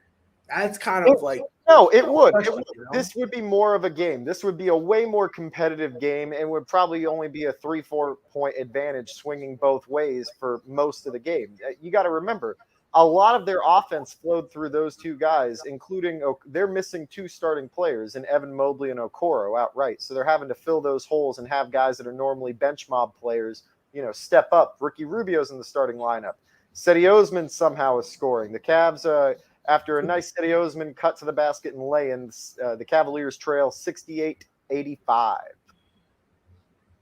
That's kind of like no, it would. You know? This would be more of a game. This would be a way more competitive game, and would probably only be a 3-4 point advantage, swinging both ways for most of the game. You got to remember, a lot of their offense flowed through those two guys, including they're missing 2 starting players in Evan Mobley and Okoro outright. So they're having to fill those holes and have guys that are normally bench mob players, step up. Ricky Rubio's in the starting lineup. Cedi Osman somehow is scoring. The Cavs, after a nice Cedi Osman cut to the basket and lay-in, the Cavaliers trail 68-85.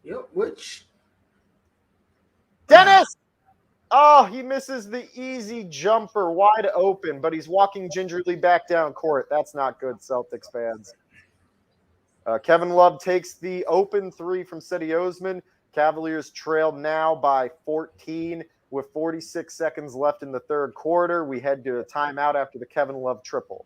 Yep, which Dennis! Oh, he misses the easy jumper wide open, but he's walking gingerly back down court. That's not good, Celtics fans. Kevin Love takes the open 3 from Cedi Osman. Cavaliers trail now by 14 with 46 seconds left in the third quarter. We head to a timeout after the Kevin Love triple.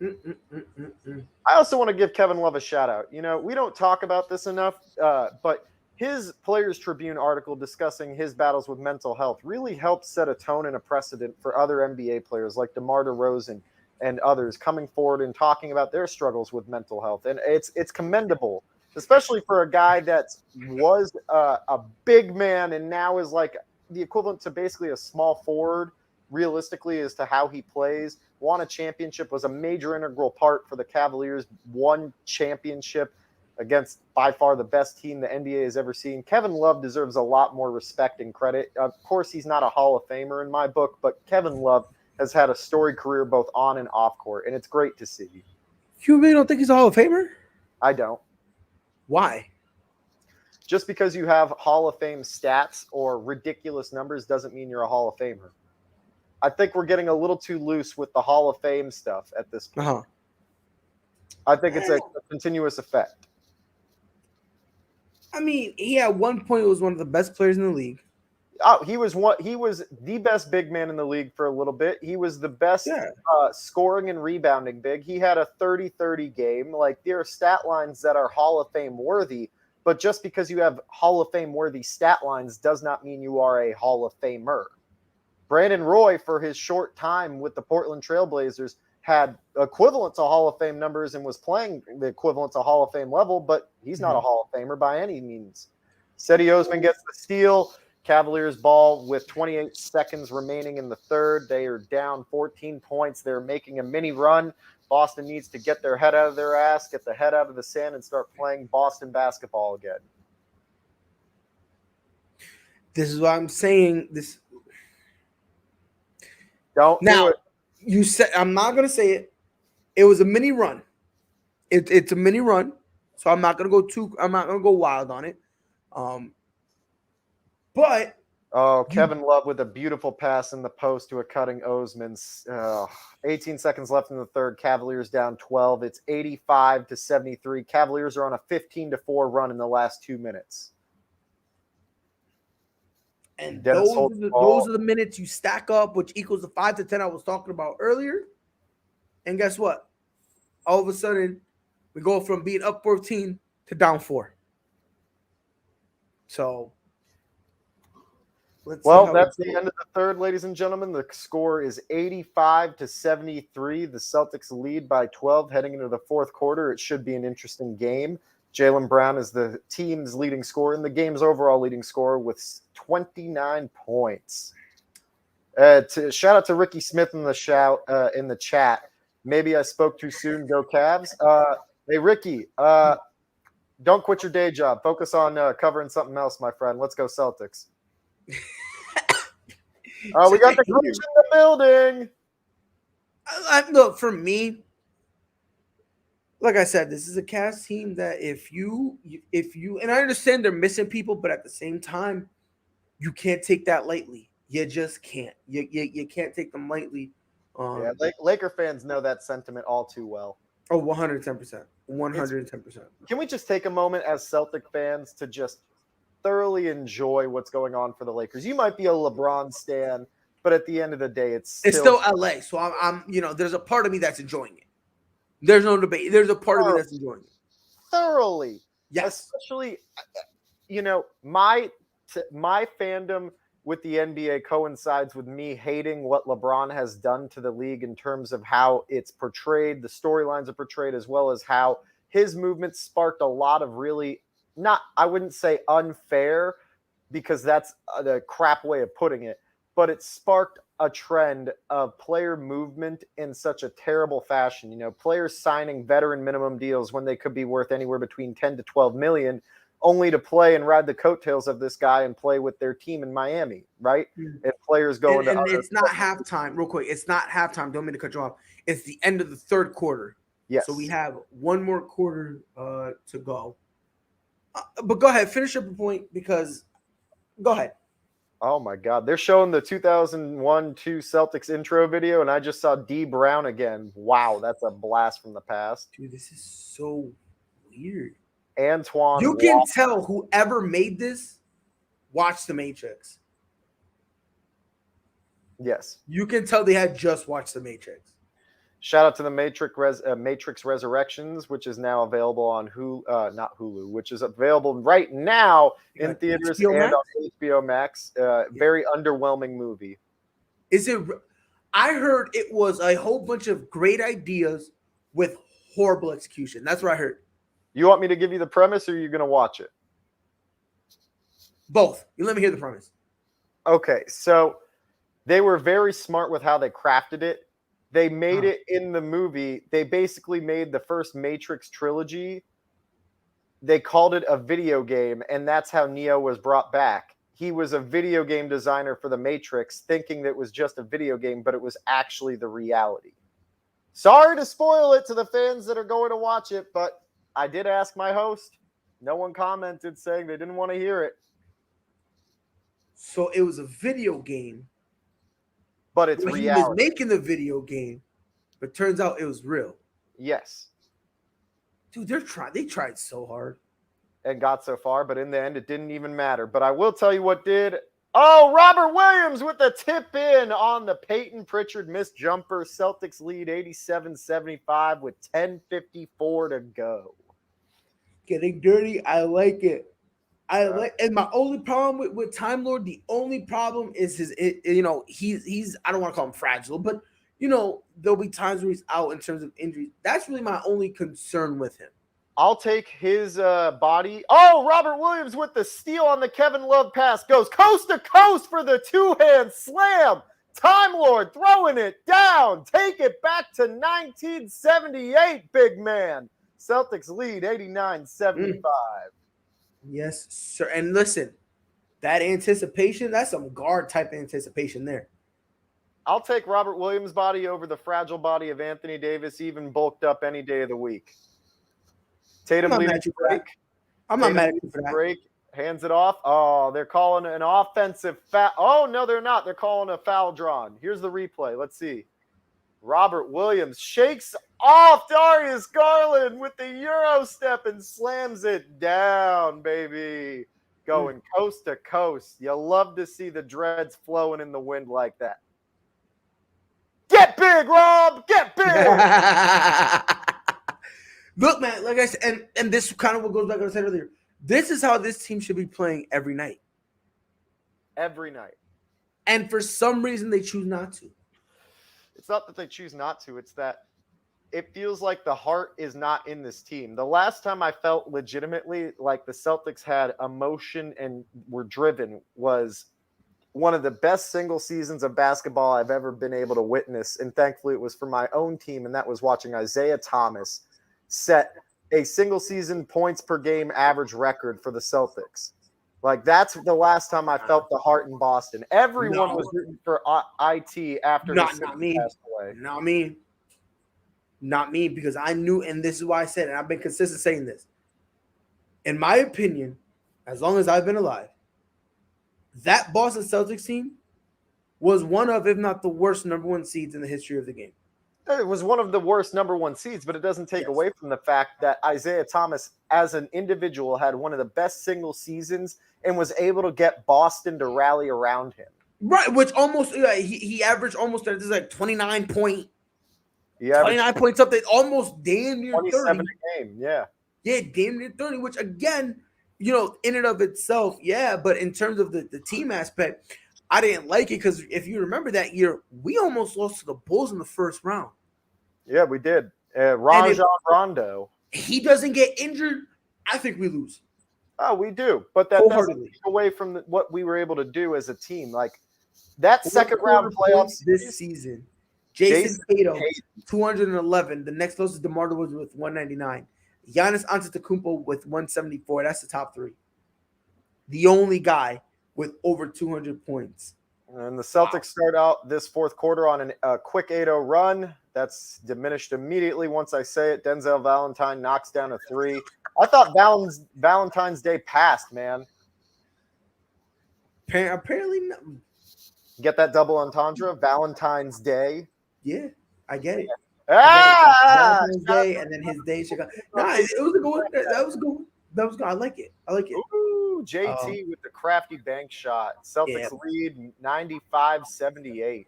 I also want to give Kevin Love a shout out. We don't talk about this enough, but his Players Tribune article discussing his battles with mental health really helped set a tone and a precedent for other NBA players like DeMar DeRozan and others coming forward and talking about their struggles with mental health. And it's commendable, especially for a guy that was a big man and now is like the equivalent to basically a small forward, realistically, as to how he plays. Won a championship, was a major integral part for the Cavaliers, won championship against by far the best team the NBA has ever seen. Kevin Love deserves a lot more respect and credit. Of course, he's not a Hall of Famer in my book, but Kevin Love has had a storied career both on and off court, and it's great to see. You really don't think he's a Hall of Famer? I don't. Why? Just because you have Hall of Fame stats or ridiculous numbers doesn't mean you're a Hall of Famer. I think we're getting a little too loose with the Hall of Fame stuff at this point. Uh-huh. I think it's a continuous effect. I mean, he at one point was one of the best players in the league. Oh, he was the best big man in the league for a little bit. He was the best scoring and rebounding big. He had a 30-30 game. Like, there are stat lines that are Hall of Fame worthy, but just because you have Hall of Fame worthy stat lines does not mean you are a Hall of Famer. Brandon Roy, for his short time with the Portland Trailblazers, had equivalent to Hall of Fame numbers and was playing the equivalent to Hall of Fame level, but he's not a Hall of Famer by any means. Cedi Osman gets the steal. Cavaliers ball with 28 seconds remaining in the third. They are down 14 points. They're making a mini run. Boston needs to get their head out of their ass, get the head out of the sand, and start playing Boston basketball again. This is what I'm saying. Don't now, do it. You said, I'm not going to say it. It was a mini run. It's a mini run. So I'm not going to go wild on it. But Kevin Love with a beautiful pass in the post to a cutting Osman. 18 seconds left in the third. Cavaliers down 12. It's 85-73. Cavaliers are on a 15-4 run in the last 2 minutes. And those are the minutes you stack up, which equals the 5 to 10 I was talking about earlier. And guess what? All of a sudden, we go from being up 14 to down 4. So, that's the end of the third, ladies and gentlemen. The score is 85-73. The Celtics lead by 12 heading into the fourth quarter. It should be an interesting game. Jaylen Brown is the team's leading scorer and the game's overall leading scorer with 29 points. Shout out to Ricky Smith in the chat. Maybe I spoke too soon. Go Cavs. Hey, Ricky, Don't quit your day job. Focus on covering something else, my friend. Let's go Celtics. We got the coach in the building. Look, for me, like I said, this is a Cavs team that if you, and I understand they're missing people, but at the same time, you can't take that lightly. You just can't. You can't take them lightly. Laker fans know that sentiment all too well. Oh, 110%. 110%. Can we just take a moment as Celtic fans to just thoroughly enjoy what's going on for the Lakers? You might be a LeBron stan, but at the end of the day, it's still LA. So I'm there's a part of me that's enjoying it. There's no debate. There's a part of me that's enjoying it. Thoroughly. Yes. Especially, my fandom with the NBA coincides with me hating what LeBron has done to the league in terms of how it's portrayed, the storylines are portrayed, as well as how his movement sparked a lot of really I wouldn't say unfair, because that's the crap way of putting it, but it sparked a trend of player movement in such a terrible fashion. Players signing veteran minimum deals when they could be worth anywhere between 10 to 12 million, only to play and ride the coattails of this guy and play with their team in Miami, right? And players going and it's not halftime. Real quick, it's not halftime. Don't mean to cut you off. It's the end of the third quarter. Yes. So we have one more quarter to go. But go ahead, finish up the point, because go ahead. Oh my God. They're showing the 2001-2 Celtics intro video, and I just saw D Brown again. Wow, that's a blast from the past. Dude, this is so weird. Antoine. You can tell whoever made this watched The Matrix. Yes. You can tell they had just watched The Matrix. Shout out to the Matrix Resurrections, which is now available on not Hulu, which is available right now in theaters and on HBO Max. Very underwhelming movie. Is it? I heard it was a whole bunch of great ideas with horrible execution. That's what I heard. You want me to give you the premise, or are you going to watch it? Both. You let me hear the premise. Okay, so they were very smart with how they crafted it. They made it in the movie. They basically made the first Matrix trilogy. They called it a video game, and that's how Neo was brought back. He was a video game designer for the Matrix, thinking that it was just a video game, but it was actually the reality. Sorry to spoil it to the fans that are going to watch it, but I did ask my host. No one commented saying they didn't want to hear it. So it was a video game, but it's reality. He was making the video game, but turns out it was real. Yes. Dude, they tried so hard. And got so far, but in the end, it didn't even matter. But I will tell you what did. Oh, Robert Williams with the tip in on the Peyton Pritchard missed jumper. Celtics lead 87-75 with 10:54 to go. Getting dirty, I like it. And my only problem with Time Lord, the only problem is he's I don't want to call him fragile, but there'll be times where he's out in terms of injuries. That's really my only concern with him. I'll take his body. Oh, Robert Williams with the steal on the Kevin Love pass. Goes coast to coast for the two-hand slam. Time Lord throwing it down. Take it back to 1978, big man. Celtics lead 89-75. Yes, sir. And listen, that anticipation, that's some guard type anticipation there. I'll take Robert Williams' body over the fragile body of Anthony Davis, even bulked up any day of the week. Tatum leads the break. I'm not mad at you for that. Break, hands it off. Oh, they're calling an offensive foul. Oh, no, they're not. They're calling a foul drawn. Here's the replay. Let's see. Robert Williams shakes off Darius Garland with the Euro step and slams it down, baby. Going coast to coast. You love to see the dreads flowing in the wind like that. Get big, Rob! Get big! Look, man, like I said, and this kind of what goes back to what I said earlier. This is how this team should be playing every night. Every night. And for some reason, they choose not to. It's not that they choose not to. It's that it feels like the heart is not in this team. The last time I felt legitimately like the Celtics had emotion and were driven was one of the best single seasons of basketball I've ever been able to witness. And thankfully it was for my own team. And that was watching Isaiah Thomas set a single season points per game average record for the Celtics. Like, that's the last time I felt the heart in Boston. Everyone was rooting for IT after Not his me. passed away. Not me, because I knew, and this is why I said it, and I've been consistent saying this. In my opinion, as long as I've been alive, that Boston Celtics team was one of, if not the worst, number one seeds in the history of the game. It was one of the worst number one seeds, but it doesn't take away from the fact that Isaiah Thomas, as an individual, had one of the best single seasons and was able to get Boston to rally around him. Right, which almost he averaged almost this like 29 point, 29 point something, almost damn near 27 30 a game. Yeah, damn near 30. Which again, in and of itself, but in terms of the team aspect, I didn't like it because if you remember that year, we almost lost to the Bulls in the first round. Yeah, we did. Rajon Rondo. He doesn't get injured, I think we lose. Oh, we do, but that doesn't take away from what we were able to do as a team. Like that second round playoffs this season. Jason Tatum, 211. The next closest DeMar was with 199. Giannis Antetokounmpo with 174. That's the top three. The only guy with over 200 points. And the Celtics start out this fourth quarter on a quick 8-0 run. That's diminished immediately once I say it. Denzel Valentine knocks down a three. I thought Valentine's Day passed, man. Apparently not. Get that double entendre? Valentine's Day. Yeah, I get it. Valentine's Day, and then his day should go. Nah, it was a good one. That was good. That was good. I like it. Ooh, JT with the crafty bank shot. Celtics lead 95-78.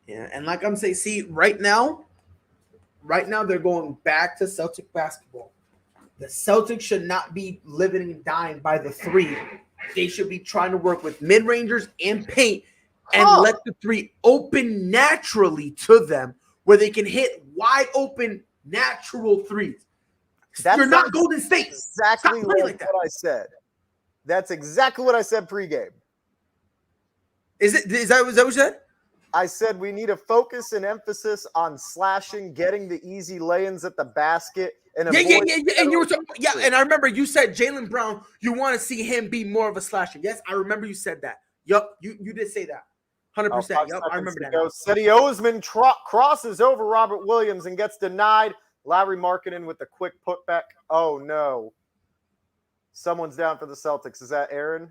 Yeah, and like I'm saying, see, right now they're going back to Celtic basketball. The Celtics should not be living and dying by the three. They should be trying to work with mid-rangers and paint and let the three open naturally to them where they can hit wide open natural threes. You're not Golden State. Exactly what I said. That's exactly what I said pregame. Is that what you said? I said we need a focus and emphasis on slashing, getting the easy lay-ins at the basket, and And you were and I remember you said Jaylen Brown. You want to see him be more of a slasher. Yes, I remember you said that. Yup, you did say that. 100%. Yup, I remember that. Cedi Osman crosses over Robert Williams and gets denied. Lauri Markkanen with the quick putback. Oh no! Someone's down for the Celtics. Is that Aaron?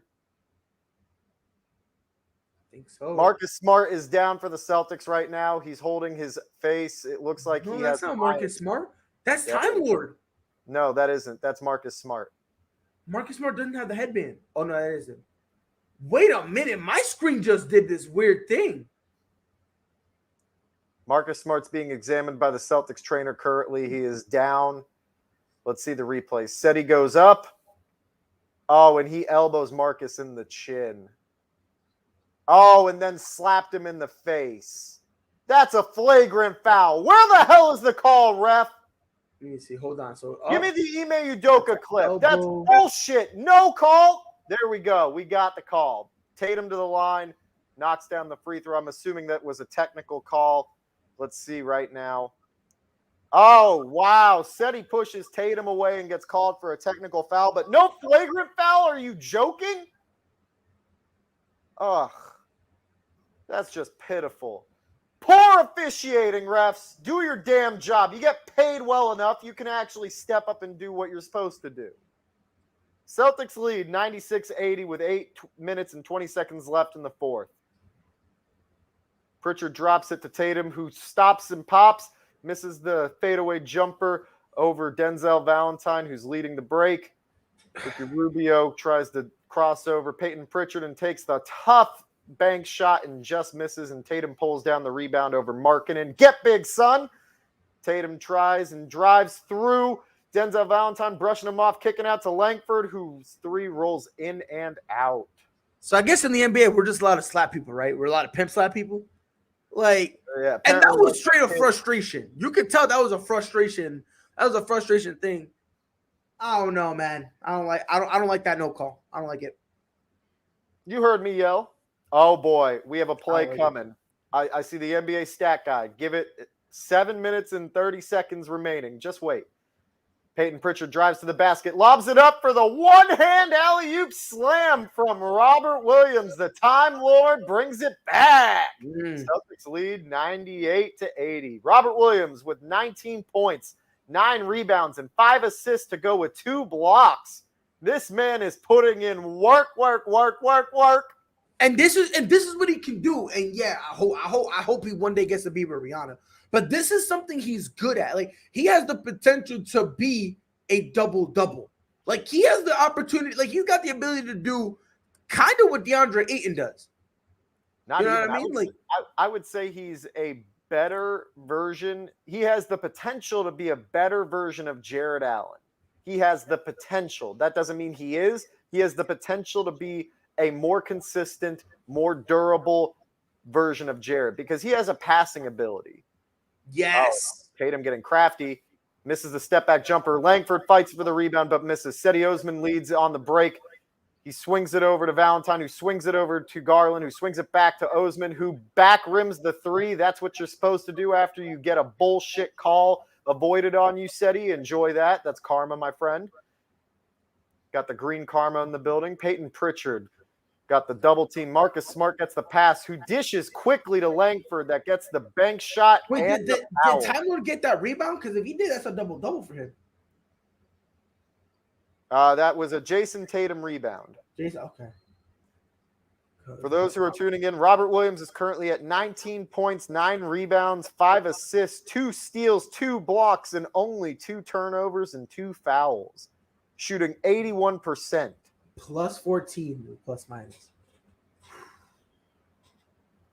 I think so. Marcus Smart is down for the Celtics right now. He's holding his face. It looks like he has. That's not Marcus Smart. That's Time Lord. No, that isn't. That's Marcus Smart. Marcus Smart doesn't have the headband. Oh no, that isn't. Wait a minute. My screen just did this weird thing. Marcus Smart's being examined by the Celtics trainer currently. He is down. Let's see the replay. Cedi goes up. Oh, and he elbows Marcus in the chin. Oh, and then slapped him in the face. That's a flagrant foul. Where the hell is the call, ref? Let me see. Hold on. So give me the Ime Udoka clip. That's bullshit. No call. There we go. We got the call. Tatum to the line. Knocks down the free throw. I'm assuming that was a technical call. Let's see right now. Oh, wow. Cedi pushes Tatum away and gets called for a technical foul, but no flagrant foul? Are you joking? Ugh. That's just pitiful. Poor officiating, refs. Do your damn job. You get paid well enough, you can actually step up and do what you're supposed to do. Celtics lead 96-80 with 8 minutes and 20 seconds left in the fourth. Pritchard drops it to Tatum, who stops and pops, misses the fadeaway jumper over Denzel Valentine, who's leading the break. Ricky Rubio tries to cross over Peyton Pritchard and takes the tough bank shot and just misses, and Tatum pulls down the rebound over Markkanen. Get big, son! Tatum tries and drives through. Denzel Valentine brushing him off, kicking out to Langford, whose three rolls in and out. So I guess in the NBA, we're just allowed to slap people, right? We're allowed to pimp slap people. Like, yeah, and that was straight up frustration. You could tell that was a frustration. That was a frustration thing. I don't know, man. I don't like that no call. I don't like it. You heard me yell. Oh boy, we have a play coming. I see the NBA stat guide. Give it 7 minutes and 30 seconds remaining. Just wait. Peyton Pritchard drives to the basket, lobs it up for the one-hand alley-oop slam from Robert Williams. The Time Lord brings it back. Celtics lead 98-80. Robert Williams with 19 points, 9 rebounds, and 5 assists to go with 2 blocks. This man is putting in work. And this is what he can do. And yeah, I hope he one day gets to be with Rihanna. But this is something he's good at. Like, he has the potential to be a double-double. Like, he has the opportunity. Like, he's got the ability to do kind of what DeAndre Ayton does. Not you know even, what I mean? I would say he's a better version. He has the potential to be a better version of Jared Allen. He has the potential. That doesn't mean he is. He has the potential to be a more consistent, more durable version of Jared because he has a passing ability. Yes. Tatum getting crafty, misses the step back jumper. Langford fights for the rebound, but misses. Cedi Osman leads on the break. He swings it over to Valentine, who swings it over to Garland, who swings it back to Osman, who back rims the 3. That's what you're supposed to do after you get a bullshit call avoided on you, Cedi. Enjoy that. That's karma, my friend. Got the green karma in the building. Peyton Pritchard got the double team. Marcus Smart gets the pass, who dishes quickly to Langford. That gets the bank shot. Wait, did Time Lord get that rebound? Because if he did, that's a double-double for him. That was a Jason Tatum rebound. Jason, okay. For those who are tuning in, Robert Williams is currently at 19 points, 9 rebounds, 5 assists, 2 steals, 2 blocks, and only 2 turnovers and 2 fouls. Shooting 81%. Plus 14, plus minus.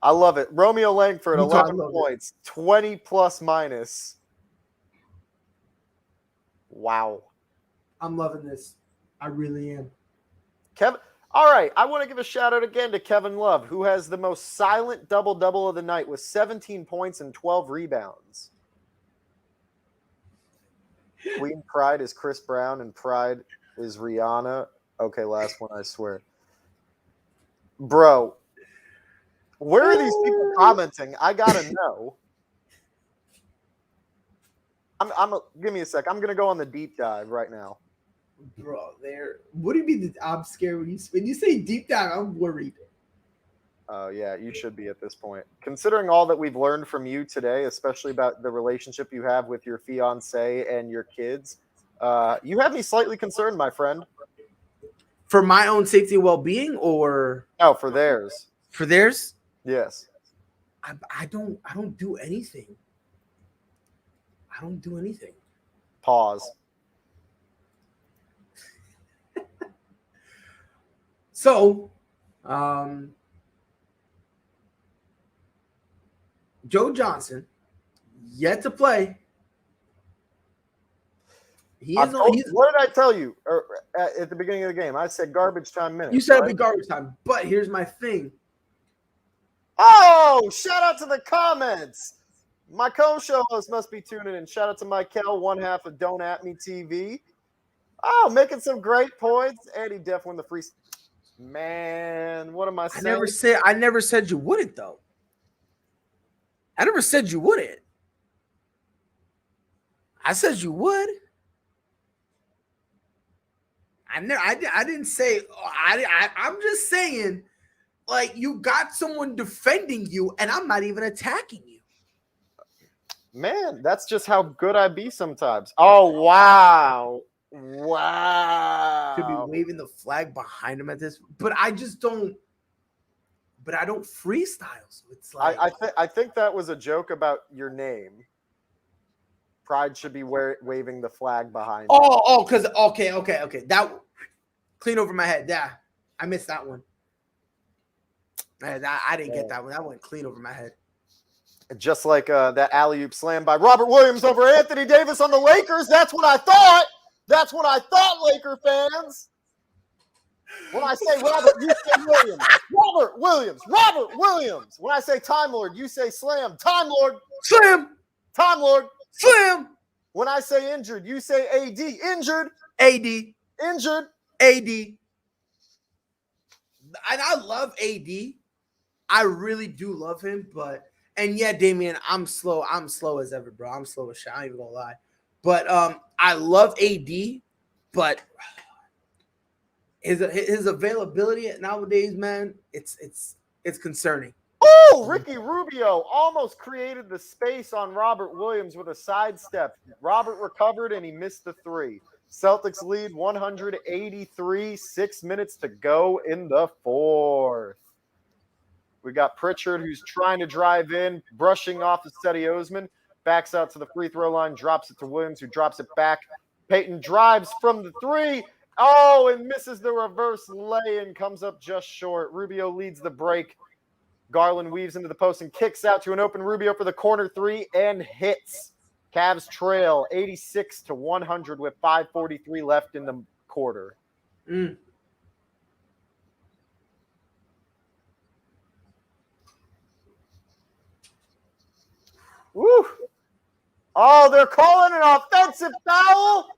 I love it. Romeo Langford, 11 points, 20 plus minus. Wow. I'm loving this. I really am. Kevin, all right. I want to give a shout out again to Kevin Love, who has the most silent double-double of the night with 17 points and 12 rebounds. Queen Pride is Chris Brown and Pride is Rihanna. Okay, last one, I swear. Bro, where are these people commenting? I gotta know. Give me a sec. I'm gonna go on the deep dive right now. Bro, what do you mean? I'm scared when you say deep dive. I'm worried. Oh yeah, you should be at this point. Considering all that we've learned from you today, especially about the relationship you have with your fiance and your kids, you have me slightly concerned, my friend. For my own safety and well-being, or no, for theirs. For theirs? Yes. I don't do anything. I don't do anything. Pause. So, Joe Johnson, yet to play. What did I tell you at the beginning of the game? I said garbage time minutes. You said it'd be garbage time, but here's my thing. Oh, shout out to the comments. My co-show host must be tuning in. Shout out to Michael, one half of Don't At Me TV. Oh, making some great points. Eddie Def won the free. Man, what am I saying? I never said you wouldn't, though. I never said you wouldn't. I said you would. I didn't say. I'm just saying, like, you got someone defending you, and I'm not even attacking you. Man, that's just how good I be sometimes. Oh wow. Could be waving the flag behind him at this, but I just don't. But I don't freestyle, so it's like I think that was a joke about your name. Pride should be waving the flag behind. Because okay. That clean over my head. Yeah, I missed that one. I didn't get that one. That went clean over my head. Just like that alley-oop slam by Robert Williams over Anthony Davis on the Lakers. That's what I thought. That's what I thought, Laker fans. When I say Robert, you say Williams. Robert Williams. Robert Williams. When I say Time Lord, you say slam. Time Lord. Slam. Time Lord. Slam. When I say injured, you say AD. Injured. AD. Injured. AD. And I love AD. I really do love him, but yeah, Damian, I'm slow. I'm slow as ever, bro. I'm slow as shit. I ain't even gonna lie. But I love AD, but his availability nowadays, man, it's concerning. Oh, Ricky Rubio almost created the space on Robert Williams with a sidestep. Robert recovered and he missed the three. Celtics lead 183, 6 minutes to go in the fourth. We got Pritchard, who's trying to drive in, brushing off the Cedi Osman, backs out to the free throw line, drops it to Williams, who drops it back. Payton drives from the three. Oh, and misses the reverse lay-in, comes up just short. Rubio leads the break. Garland weaves into the post and kicks out to an open Rubio for the corner three and hits. Cavs trail 86-100 with 5:43 left in the quarter. Woo! Oh, they're calling an offensive foul.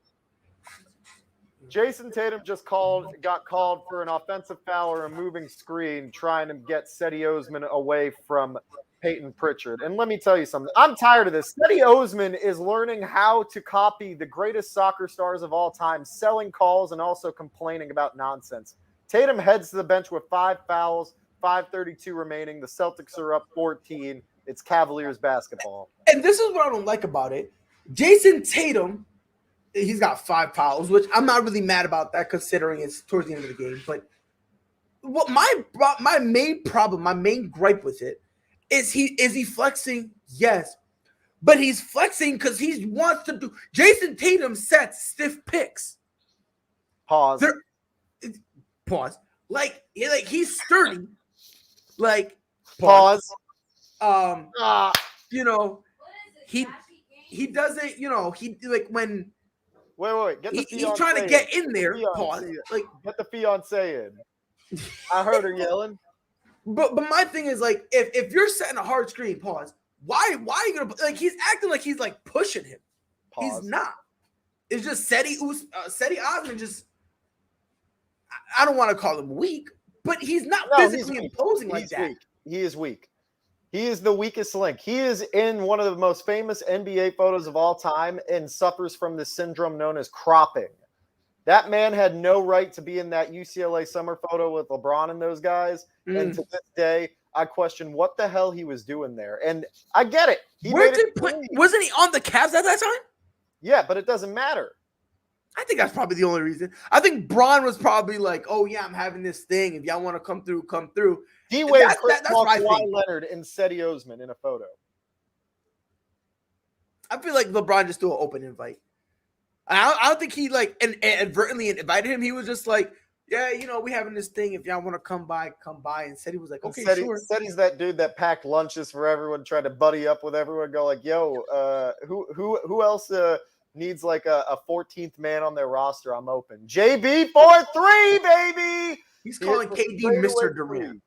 Jason Tatum just got called for an offensive foul or a moving screen, trying to get Cedi Osman away from Peyton Pritchard. And let me tell you something. I'm tired of this. Cedi Osman is learning how to copy the greatest soccer stars of all time, selling calls and also complaining about nonsense. Tatum heads to the bench with 5 fouls, 5:32 remaining. The Celtics are up 14. It's Cavaliers basketball. And this is what I don't like about it. Jason Tatum, he's got 5 fouls, which I'm not really mad about that considering it's towards the end of the game. But what my main problem, my main gripe with it is he flexing? Yes. But he's flexing because he wants to do. Jason Tatum sets stiff picks. Pause. Pause. Like he's sturdy. Like pause. You know, he doesn't. You know, he like when. Wait. Get the he's trying to get in there. Pause. Like get the fiance in. I heard her yelling. But my thing is like if you're setting a hard screen, pause. Why are you gonna like? He's acting like he's like pushing him. Pause. He's not. It's just Cedi Osman. Just I don't want to call him weak, but he's not physically imposing like that. Weak. He is weak. He is the weakest link. He is in one of the most famous NBA photos of all time and suffers from this syndrome known as cropping. That man had no right to be in that UCLA summer photo with LeBron and those guys. And to this day, I question what the hell he was doing there. And I get it. Wasn't he on the Cavs at that time? Yeah, but it doesn't matter. I think that's probably the only reason. I think Bron was probably like, "Oh yeah, I'm having this thing. If y'all want to come through, come through." D-Wade, Kawhi Leonard, and Cedi Osman in a photo. I feel like LeBron just threw an open invite. I don't think he like and advertently invited him. He was just like, "Yeah, you know, we having this thing. If y'all want to come by." And said he was like, "Okay, sure." Cedi's that dude that packed lunches for everyone, tried to buddy up with everyone, go like, "Yo, who else needs like a 14th man on their roster? I'm open." JB 4-3, baby. He's calling KD Mr. Durant.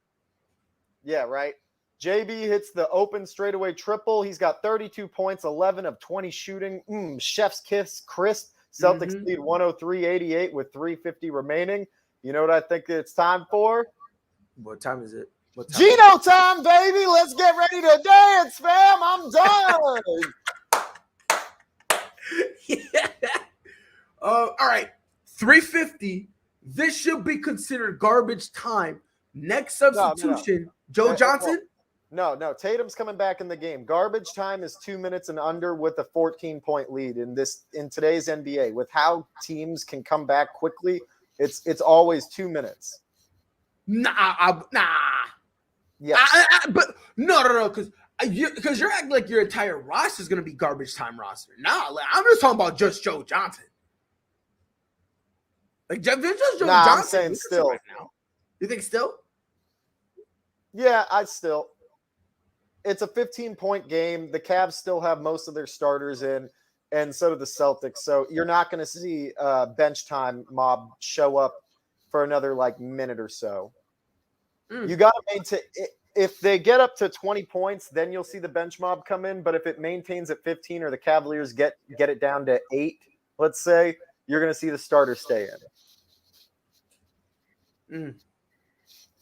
Yeah, right. JB hits the open straightaway triple. He's got 32 points, 11 of 20 shooting. Chef's kiss, crisp. Celtics lead 103-88 with 3:50 remaining. You know what I think it's time for? What time is it? Gino time, baby. Let's get ready to dance, fam. I'm done. Yeah. All right. 3:50. This should be considered garbage time. Next substitution, Joe Johnson. No. Tatum's coming back in the game. Garbage time is 2 minutes and under with a 14-point lead in today's NBA. With how teams can come back quickly, it's always 2 minutes. Nah. Yeah, but no, because you're acting like your entire roster is gonna be garbage time roster. Nah, like, I'm just talking about just Joe Johnson. Like just Joe Johnson. I'm saying still. Right now. You think still? Yeah, it's a 15-point game. The Cavs still have most of their starters in, and so do the Celtics. So you're not going to see bench time mob show up for another like minute or so. You got to maintain. If they get up to 20 points, then you'll see the bench mob come in. But if it maintains at 15 or the Cavaliers get it down to 8, let's say, you're going to see the starters stay in.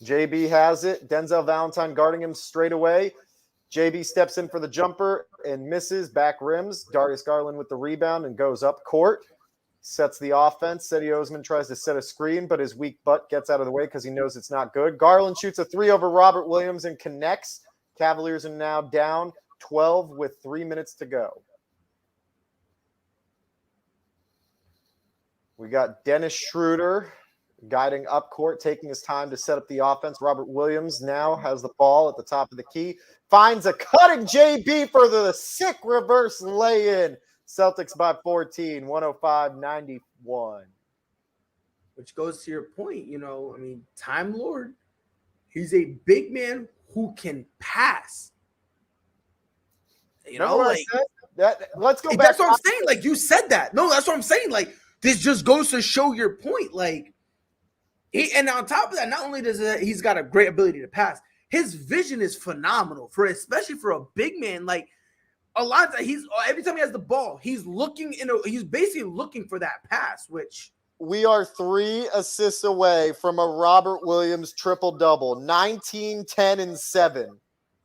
JB has it. Denzel Valentine guarding him straight away. JB steps in for the jumper, and misses, back rims. Darius Garland with the rebound and goes up court. Sets the offense. Cedi Osman tries to set a screen, but his weak butt gets out of the way because he knows it's not good. Garland shoots a 3 over Robert Williams and connects. Cavaliers are now down 12 with 3 minutes to go. We got Dennis Schroeder guiding up court, taking his time to set up the offense. Robert Williams now has the ball at the top of the key. Finds a cutting JB for the sick reverse lay-in. Celtics by 14, 105-91. Which goes to your point, Time Lord, he's a big man who can pass. Let's go back. That's what I'm saying. Like, you said that. No, that's what I'm saying. Like, this just goes to show your point. Like, and on top of that, not only does he's got a great ability to pass, his vision is phenomenal especially for a big man. Like, a lot of times every time he has the ball, he's basically looking for that pass, which we are 3 assists away from a Robert Williams triple-double, 19, 10, and 7.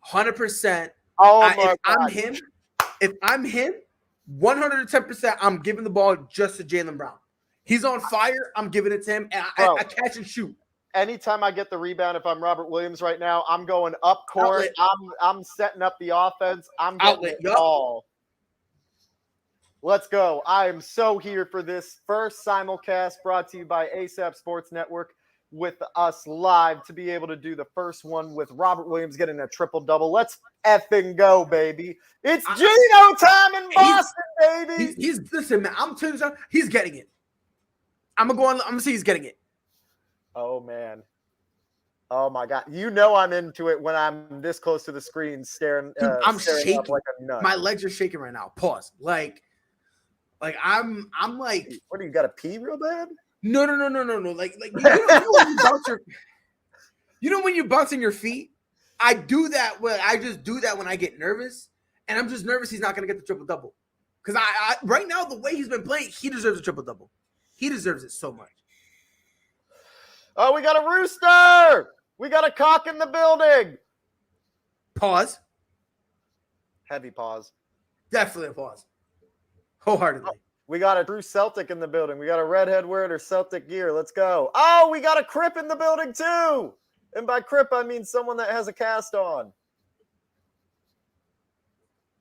100%. Oh my God. If I'm him, 110%, I'm giving the ball just to Jaylen Brown. He's on fire. I'm giving it to him, and I catch and shoot. Anytime I get the rebound, if I'm Robert Williams right now, I'm going up court. I'm setting up the offense. I'm getting the ball. Let's go. I am so here for this first simulcast brought to you by ASAP Sports Network with us live to be able to do the first one with Robert Williams getting a triple-double. Let's effing go, baby. It's Gino time in Boston, baby. Listen, man, I'm telling you something. He's getting it. I'm going to say he's getting it. Oh, man. Oh, my God. I'm into it when I'm this close to the screen staring. Dude, I'm shaking. Up like a nut. My legs are shaking right now. Pause. Like I'm like. What, do you got to pee real bad? No. Like when you're bouncing your feet? I do that when I just do that when I get nervous. And I'm just nervous he's not going to get the triple-double. Because I right now, the way he's been playing, he deserves a triple-double. He deserves it so much. Oh, we got a rooster. We got a cock in the building. Pause. Heavy pause. Definitely a pause. Wholeheartedly. Oh, we got a true Celtic in the building. We got a redhead wearing her Celtic gear. Let's go. Oh, we got a Crip in the building too. And by Crip, I mean someone that has a cast on.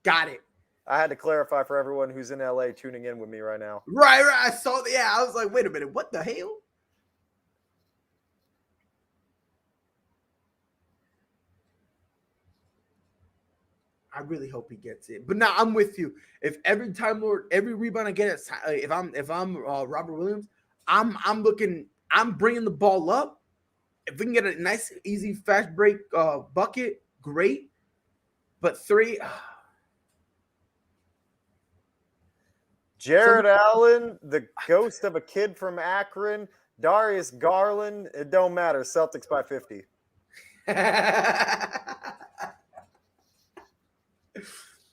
Got it. I had to clarify for everyone who's in LA tuning in with me right now. Right. I saw that. Yeah, I was like, wait a minute. What the hell? I really hope he gets it. But now I'm with you. If every rebound I get, if I'm Robert Williams, I'm bringing the ball up. If we can get a nice, easy, fast break bucket, great. But 3. Jared Allen, the ghost of a kid from Akron, Darius Garland. It don't matter. Celtics by 50.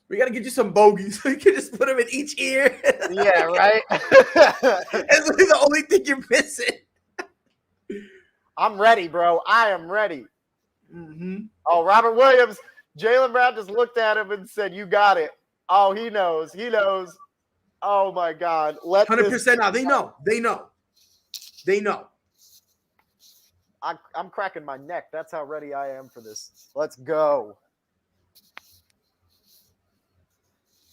We got to get you some bogeys. We can just put them in each ear. Yeah, right? That's the only thing you're missing. I'm ready, bro. I am ready. Mm-hmm. Oh, Robert Williams. Jaylen Brown just looked at him and said, you got it. Oh, he knows. He knows. Oh, my God. 100% now. They know. I'm cracking my neck. That's how ready I am for this. Let's go.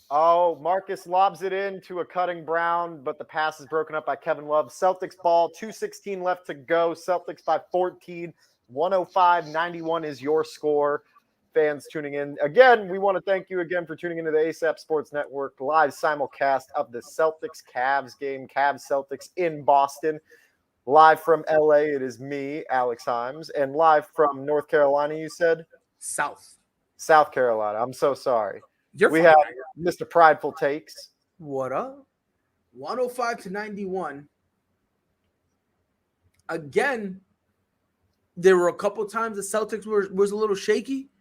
Oh, Marcus lobs it in to a cutting Brown, but the pass is broken up by Kevin Love. Celtics ball, 2:16 left to go. Celtics by 14. 105-91 is your score. Fans tuning in. Again, we want to thank you again for tuning into the ASAP Sports Network live simulcast of the Celtics-Cavs game. Cavs-Celtics in Boston. Live from LA, it is me, Alex Himes. And live from North Carolina, you said? South Carolina. I'm so sorry. We have Mr. Prideful Takes. What up? 105-91. Again, there were a couple times the Celtics was a little shaky,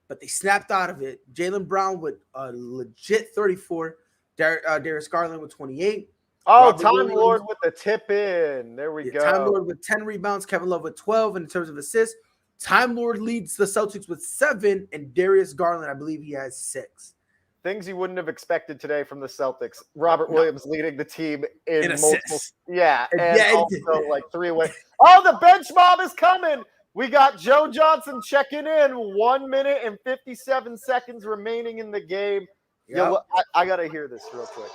but they snapped out of it. Jaylen Brown with a legit 34. Darius Garland with 28. Oh, Robert Time Williams, Lord with the tip in. There we go. Time Lord with 10 rebounds. Kevin Love with 12 in terms of assists. Time Lord leads the Celtics with 7, and Darius Garland, I believe he has 6. Things you wouldn't have expected today from the Celtics. Robert Williams leading the team in multiple. assists. Yeah, and Yeah, also like 3 away. Oh, the bench mob is coming. We got Joe Johnson checking in. 1 minute and 57 seconds remaining in the game. Yep. I got to hear this real quick.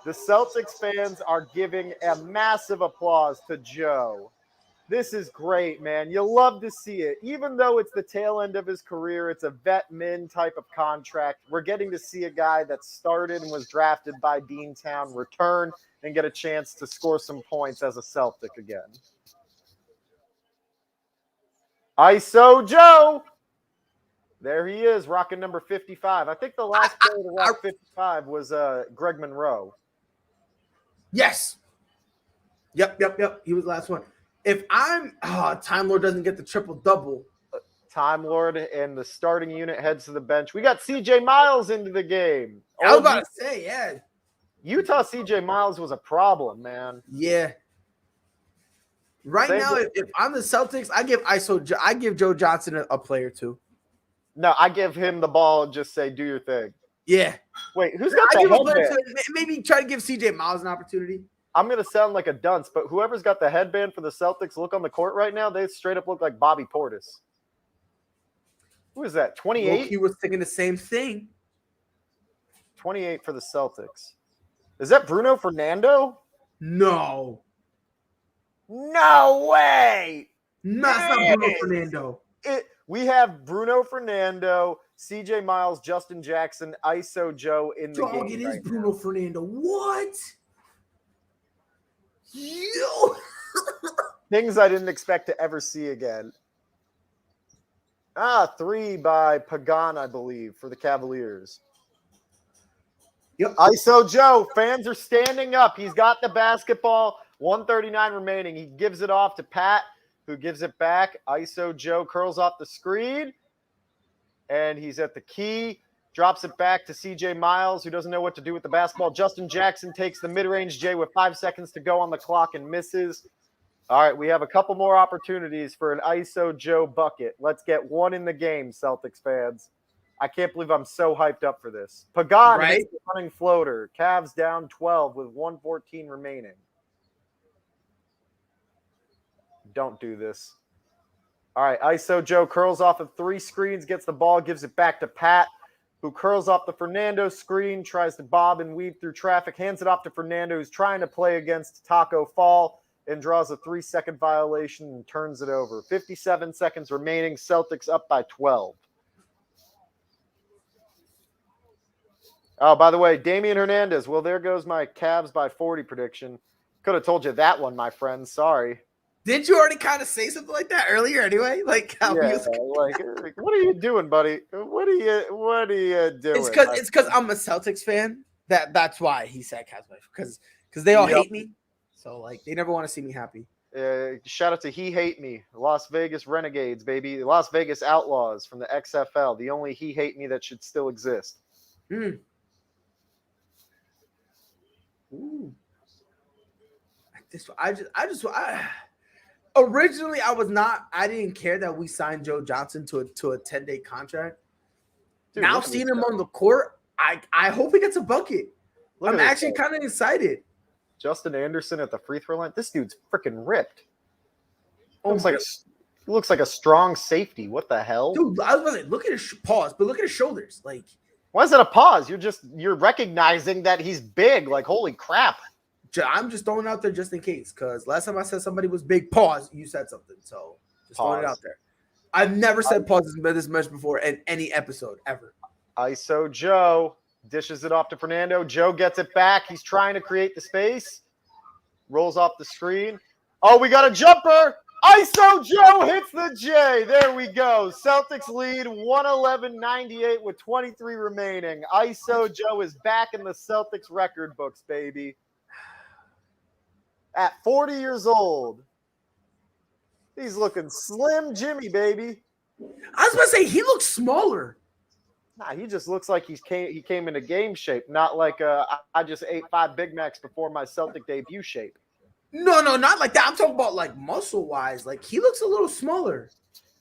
The Celtics fans are giving a massive applause to Joe. This is great, man. You love to see it. Even though it's the tail end of his career, it's a vet min type of contract. We're getting to see a guy that started and was drafted by Beantown return and get a chance to score some points as a Celtic again. ISO Joe. There he is, rocking number 55. I think the last player to rock 55 was Greg Monroe. Yes. Yep. He was the last one. If Time Lord doesn't get the triple-double. Time Lord and the starting unit heads to the bench. We got CJ Miles into the game. I was about to say, yeah. Utah CJ Miles was a problem, man. Yeah. Right now, if I'm the Celtics, I give Joe Johnson a player too. No, I give him the ball and just say, do your thing. Yeah. Wait, who's got the headband? Maybe try to give CJ Miles an opportunity. I'm going to sound like a dunce, but whoever's got the headband for the Celtics look on the court right now, they straight up look like Bobby Portis. Who is that, 28? He was thinking the same thing. 28 for the Celtics. Is that Bruno Fernando? No. No way! No, it's not Bruno Fernando. We have Bruno Fernando, CJ Miles, Justin Jackson, ISO Joe in the game. It is Bruno Fernando. What? Yo! Things I didn't expect to ever see again. 3 by Pagan, I believe, for the Cavaliers. Yep. ISO Joe, fans are standing up. He's got the basketball. 1:39 remaining. He gives it off to Pat, who gives it back. ISO Joe curls off the screen, and he's at the key. Drops it back to CJ Miles, who doesn't know what to do with the basketball. Justin Jackson takes the mid-range J with 5 seconds to go on the clock and misses. All right, we have a couple more opportunities for an ISO Joe bucket. Let's get one in the game, Celtics fans. I can't believe I'm so hyped up for this. Pagan hits the running floater. Cavs down 12 with 1:14 remaining. Don't do this. All right, ISO Joe curls off of 3 screens, gets the ball, gives it back to Pat, who curls off the Fernando screen, tries to bob and weave through traffic, hands it off to Fernando, who's trying to play against Taco Fall, and draws a 3-second violation and turns it over. 57 seconds remaining, Celtics up by 12. Oh, by the way, Damian Hernandez. Well, there goes my Cavs by 40 prediction. Could have told you that one, my friend. Sorry. Did you already kind of say something like that earlier anyway? Like, how like, what are you doing, buddy? What are you doing? It's because I'm a Celtics fan. That's why he said Cavs because they all hate me. So like they never want to see me happy. Shout out to He Hate Me, Las Vegas Renegades, baby. The Las Vegas Outlaws from the XFL. The only He Hate Me that should still exist. Ooh. Originally, I didn't care that we signed Joe Johnson to a 10-day contract. Dude, now seeing him on the court, I hope he gets a bucket. I'm actually kind of excited. Justin Anderson at the free throw line. This dude's freaking ripped. He looks like a strong safety. What the hell? Dude, I was about to say, look at his pause, but look at his shoulders. Like, why is it a pause? You're recognizing that he's big. Like, holy crap. I'm just throwing it out there just in case, because last time I said somebody was big, pause, you said something. So just throwing it out there. I've never said pause this much before in any episode ever. ISO Joe dishes it off to Fernando. Joe gets it back. He's trying to create the space. Rolls off the screen. Oh, we got a jumper. ISO Joe hits the J. There we go. Celtics lead 111-98 with 23 remaining. ISO Joe is back in the Celtics record books, baby. At 40 years old, he's looking slim Jimmy, baby. I was about to say, he looks smaller. Nah, he just looks like he came into game shape, not like I just ate 5 Big Macs before my Celtic debut shape. No, not like that. I'm talking about like muscle-wise. Like, he looks a little smaller.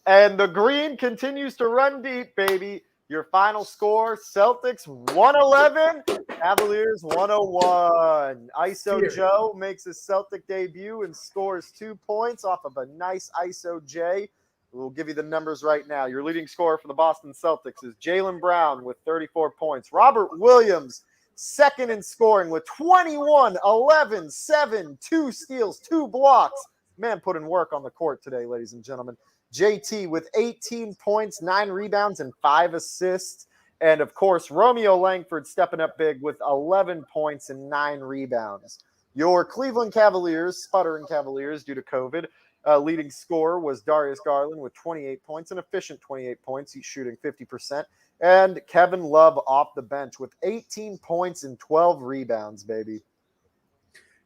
And the green continues to run deep, baby. Your final score, Celtics 111, Cavaliers 101. ISO Joe makes his Celtic debut and scores 2 points off of a nice ISO J. We'll give you the numbers right now. Your leading scorer for the Boston Celtics is Jaylen Brown with 34 points. Robert Williams, second in scoring with 21, 11, 7, 2 steals, 2 blocks. Man put in work on the court today, ladies and gentlemen. JT with 18 points, 9 rebounds, and 5 assists. And, of course, Romeo Langford stepping up big with 11 points and 9 rebounds. Your Cleveland Cavaliers, sputtering Cavaliers due to COVID, leading scorer was Darius Garland with 28 points, an efficient 28 points. He's shooting 50%. And Kevin Love off the bench with 18 points and 12 rebounds, baby.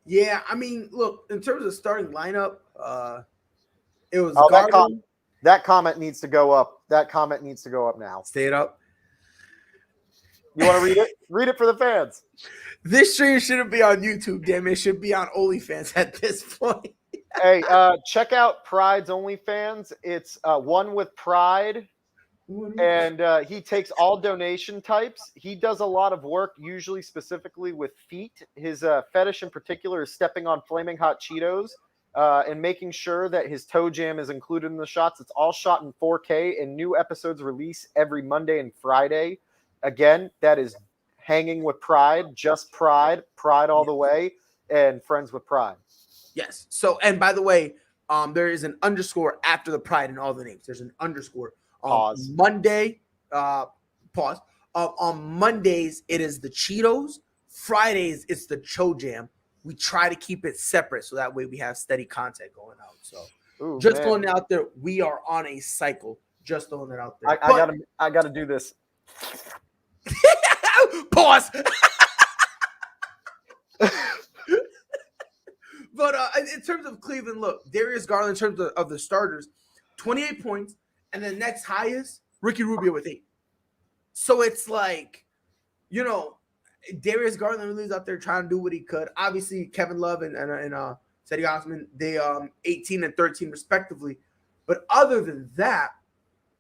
Yeah, I mean, look, in terms of starting lineup, it was Garland. That comment needs to go up. That comment needs to go up now. Stay it up. You want to read it? Read it for the fans. This stream shouldn't be on YouTube, damn it. It should be on OnlyFans at this point. Hey, check out Pride's OnlyFans. It's One with Pride, and he takes all donation types. He does a lot of work, usually specifically with feet. His fetish in particular is stepping on flaming hot Cheetos. And making sure that his toe jam is included in the shots. It's all shot in 4K, and new episodes release every Monday and Friday. Again, that is Hanging with Pride, just Pride, Pride all the way, and Friends with Pride. Yes. So, and by the way, there is an underscore after the Pride in all the names. There's an underscore. Pause. Monday, pause. On Mondays, it is the Cheetos. Fridays, it's the Cho Jam. We try to keep it separate so that way we have steady content going out. So going out there, we are on a cycle. Just throwing it out there. I gotta do this. Pause. But in terms of Cleveland, look, Darius Garland, in terms of the starters, 28 points, and the next highest, Ricky Rubio with 8. So it's like, you know, Darius Garland really was out there trying to do what he could. Obviously, Kevin Love and Cedi Osman, they 18 and 13 respectively. But other than that,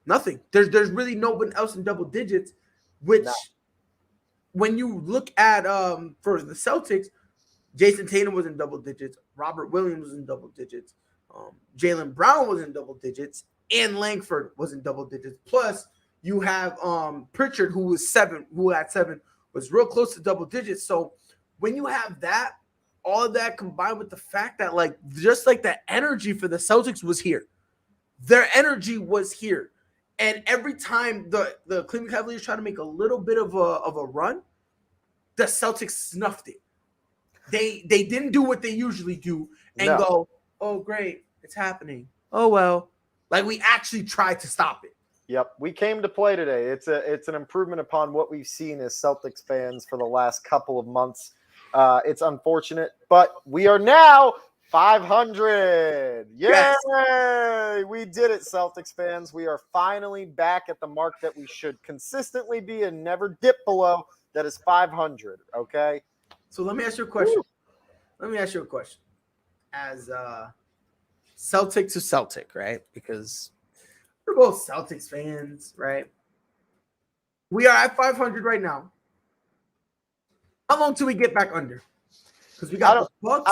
nothing. There's really no one else in double digits, which when you look at for the Celtics, Jason Tatum was in double digits, Robert Williams was in double digits, Jaylen Brown was in double digits, and Langford was in double digits. Plus, you have Pritchard, who had 7. Was real close to double digits. So when you have that, all of that combined with the fact that just the energy for the Celtics was here. Their energy was here. And every time the Cleveland Cavaliers try to make a little bit of a run, the Celtics snuffed it. They didn't do what they usually do and go, oh, great, it's happening. Oh, well. We actually tried to stop it. Yep, we came to play today. It's an improvement upon what we've seen as Celtics fans for the last couple of months. It's unfortunate, but we are now 500. Yay! Yes. We did it, Celtics fans. We are finally back at the mark that we should consistently be and never dip below. That is 500, okay? So let me ask you a question. As Celtic to Celtic, right? Because we're both Celtics fans, right? We are at 500 right now. How long till we get back under? Because we got the Bucks,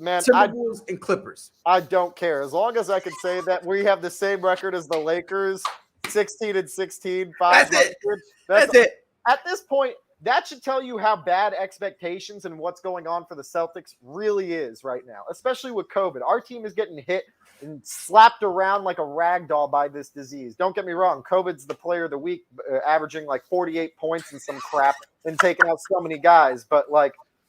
Timberwolves, and Clippers. I don't care. As long as I can say that we have the same record as the Lakers, 16 and 16, 500. That's it. At this point, that should tell you how bad expectations and what's going on for the Celtics really is right now, especially with COVID. Our team is getting hit and slapped around like a rag doll by this disease. Don't get me wrong. COVID's the player of the week, averaging 48 points and some crap and taking out so many guys. But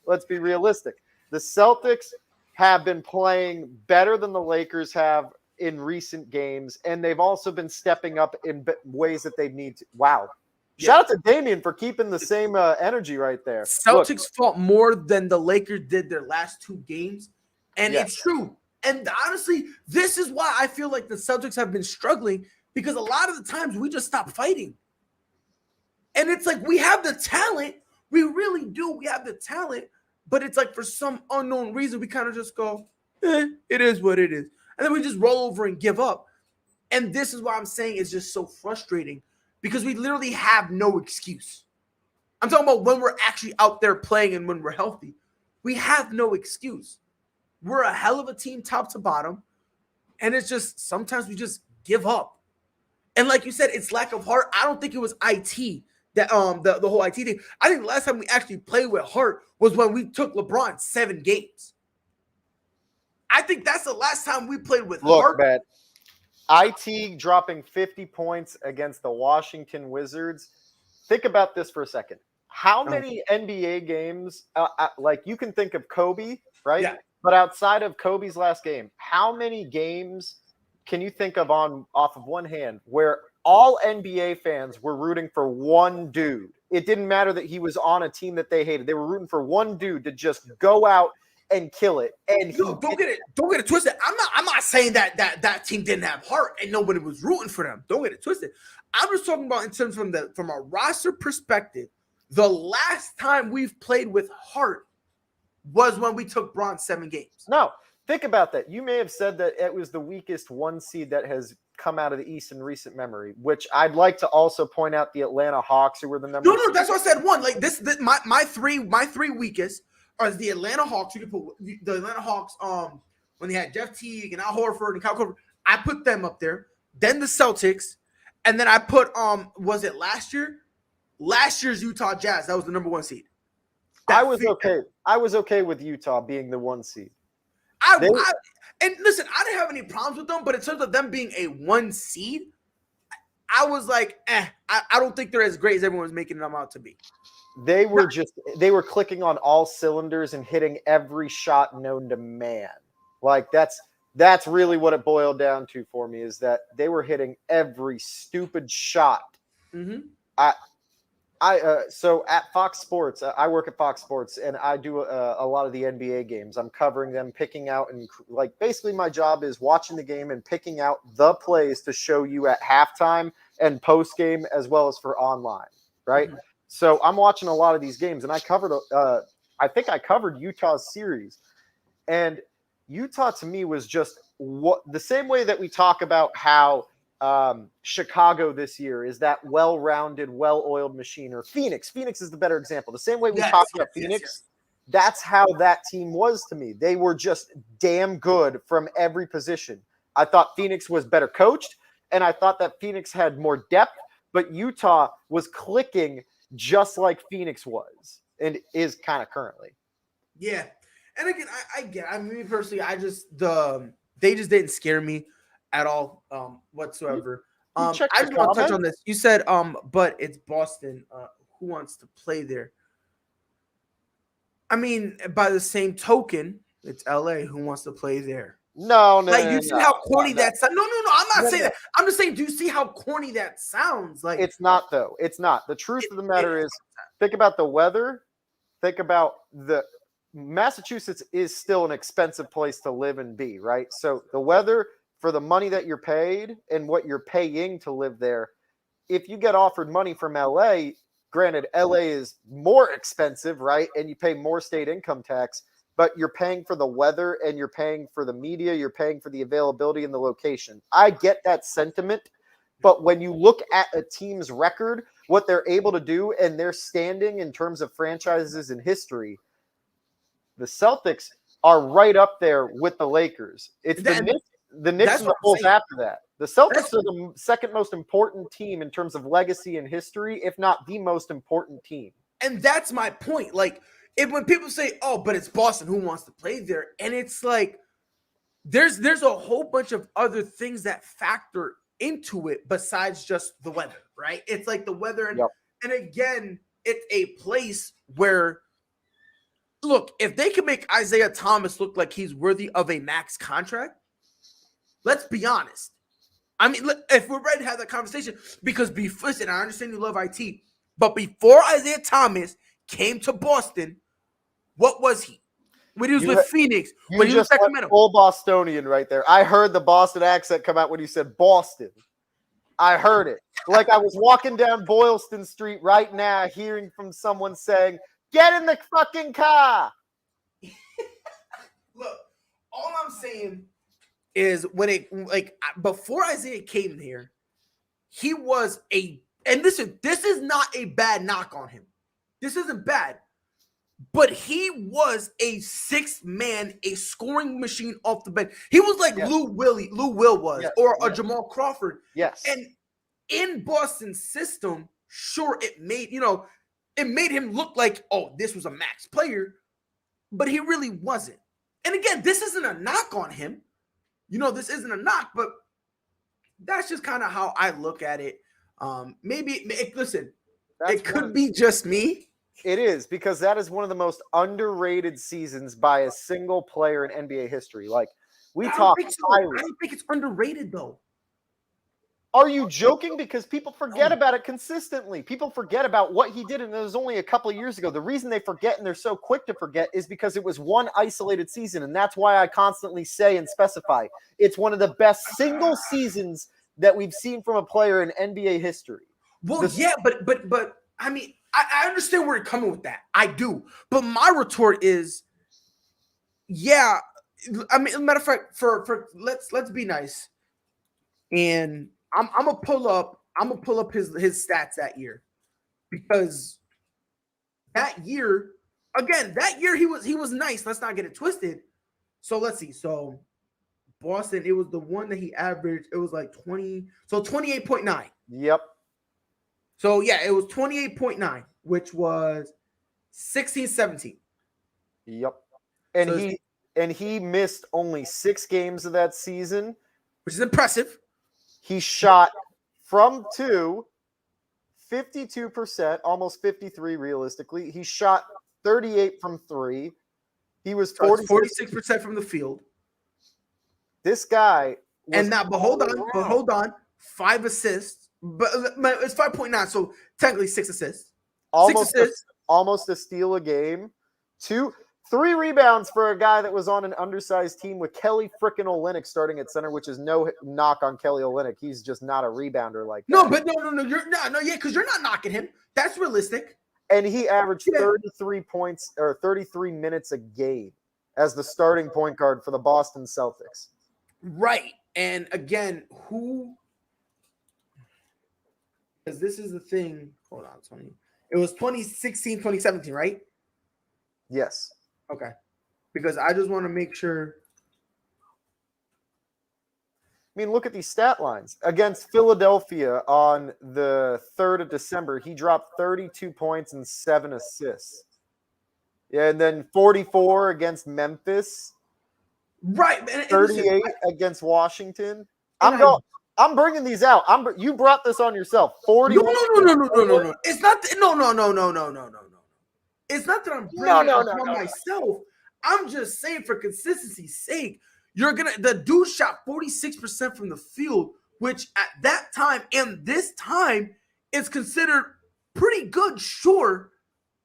let's be realistic. The Celtics have been playing better than the Lakers have in recent games, and they've also been stepping up in ways that they need to. Wow. Shout out to Damian for keeping the same energy right there. Celtics fought more than the Lakers did their last 2 games, and It's true. And honestly, this is why I feel like the Celtics have been struggling, because a lot of the times we just stop fighting. And it's we have the talent. We really do. We have the talent. But it's for some unknown reason, we kind of just go, it is what it is. And then we just roll over and give up. And this is why I'm saying it's just so frustrating, because we literally have no excuse. I'm talking about when we're actually out there playing and when we're healthy. We have no excuse. We're a hell of a team top to bottom. And it's just sometimes we just give up. And like you said, it's lack of heart. I don't think it was IT that the whole IT thing. I think the last time we actually played with heart was when we took LeBron 7 games. I think that's the last time we played with heart. Look, man, IT dropping 50 points against the Washington Wizards. Think about this for a second. How many NBA games, like you can think of Kobe, right? Yeah. But outside of Kobe's last game, how many games can you think of off of one hand where all NBA fans were rooting for one dude? It didn't matter that he was on a team that they hated. They were rooting for one dude to just go out and kill it. And don't get it twisted. I'm not saying that team didn't have heart and nobody was rooting for them. Don't get it twisted. I'm just talking about in terms from a roster perspective. The last time we've played with heart was when we took Bron 7 games. No, think about that. You may have said that it was the weakest 1 seed that has come out of the East in recent memory, which I'd like to also point out the Atlanta Hawks, who were the number. No, that's what I said. One, like this my three weakest are the Atlanta Hawks. You can put the Atlanta Hawks when they had Jeff Teague and Al Horford and Kyle Korver. I put them up there. Then the Celtics, and then I put was it last year? Last year's Utah Jazz. That was the number 1 seed. I was okay with Utah being the 1 seed. And listen, I didn't have any problems with them, but in terms of them being a 1 seed, I was like, I don't think they're as great as everyone's making them out to be. They were clicking on all cylinders and hitting every shot known to man. Like that's really what it boiled down to for me, is that they were hitting every stupid shot. Mm-hmm. So at Fox Sports, I work at Fox Sports, and I do a lot of the NBA games. I'm covering them, picking out, and like basically my job is watching the game and picking out the plays to show you at halftime and post game, as well as for online, right? Mm-hmm. So I'm watching a lot of these games, and I covered Utah's series, and Utah to me was just the same way that we talk about how Chicago this year is that well-rounded, well-oiled machine, or Phoenix. Phoenix is the better example. The same way we talk about Phoenix, that's how that team was to me. They were just damn good from every position. I thought Phoenix was better coached, and I thought that Phoenix had more depth, but Utah was clicking just like Phoenix was and is kind of currently. Yeah. And again, I mean, personally, they just didn't scare me at all whatsoever. I just want to touch on this. You said but it's Boston. Who wants to play there? I mean, by the same token, it's LA. Who wants to play there? No. Like, you see how corny that sounds? No. I'm not saying that. I'm just saying, do you see how corny that sounds? Like, it's not, though. It's not. The truth of the matter is, think about the weather. Think about Massachusetts is still an expensive place to live and be, right? So the weather, for the money that you're paid and what you're paying to live there, if you get offered money from LA, granted, LA is more expensive, right? And you pay more state income tax, but you're paying for the weather and you're paying for the media, you're paying for the availability and the location. I get that sentiment, but when you look at a team's record, what they're able to do and their standing in terms of franchises in history, the Celtics are right up there with the Lakers. It's the Knicks and the Bulls after that. The Celtics are the second most important team in terms of legacy and history, if not the most important team. And that's my point. Like, when people say, "Oh, but it's Boston, who wants to play there?" and it's like there's a whole bunch of other things that factor into it besides just the weather, right? It's like the weather, and again, it's a place where, look, if they can make Isaiah Thomas look like he's worthy of a max contract, let's be honest. I mean, if we're ready to have that conversation, because listen, I understand you love IT, but before Isaiah Thomas came to Boston, what was he? When he was with Phoenix, when he was Sacramento. Full Bostonian right there. I heard the Boston accent come out when you said Boston. I heard it. Like I was walking down Boylston Street right now, hearing from someone saying, "Get in the fucking car." Look, all I'm saying is before Isaiah came here, he was a and listen, this is not a bad knock on him. This isn't bad. But he was a sixth man, a scoring machine off the bench. He was like Lou Will was, or a Jamal Crawford. Yes. And in Boston's system, sure, it made him look like, oh, this was a max player, but he really wasn't. And again, this isn't a knock on him. This isn't a knock, but that's just kind of how I look at it. It could be just me. It is, because that is one of the most underrated seasons by a single player in NBA history. Like, I don't think it's underrated, though. Are you joking? Because people forget about it consistently. People forget about what he did, and it was only a couple of years ago. The reason they forget, and they're so quick to forget, is because it was one isolated season, and that's why I constantly say and specify it's one of the best single seasons that we've seen from a player in NBA history. Well, but I mean, I understand where you're coming with that. I do. But my retort is, yeah. I mean, as a matter of fact, let's be nice. And I'm gonna pull up his stats that year. Because that year he was nice. Let's not get it twisted. So let's see. So Boston, it was the one that he averaged, it was like 28.9. Yep. So, yeah, it was 28.9, which was 16-17. Yep. And he missed only 6 games of that season. Which is impressive. He shot from 2, 52%, almost 53 realistically. He shot 38 from 3. He was 46% from the field. This guy but hold on, 5 assists. But it's 5.9, so technically 6 assists. Almost a steal a game. 3 rebounds for a guy that was on an undersized team with Kelly frickin' Olynyk starting at center, which is no knock on Kelly Olynyk. He's just not a rebounder like that. No, but because you're not knocking him. That's realistic. And he averaged 33 points or 33 minutes a game as the starting point guard for the Boston Celtics. Right. And again, because this is the thing. Hold on, Tony. It was 2016, 2017, right? Yes. Okay. Because I just want to make sure. I mean, look at these stat lines. Against Philadelphia on the 3rd of December, he dropped 32 points and 7 assists. Yeah, and then 44 against Memphis. Right. 38 against Washington. I'm bringing these out. You brought this on yourself. 40. No. It's not. No. It's not that I'm bringing it on myself. I'm just saying, for consistency's sake, the dude shot 46% from the field, which at that time and this time is considered pretty good, sure,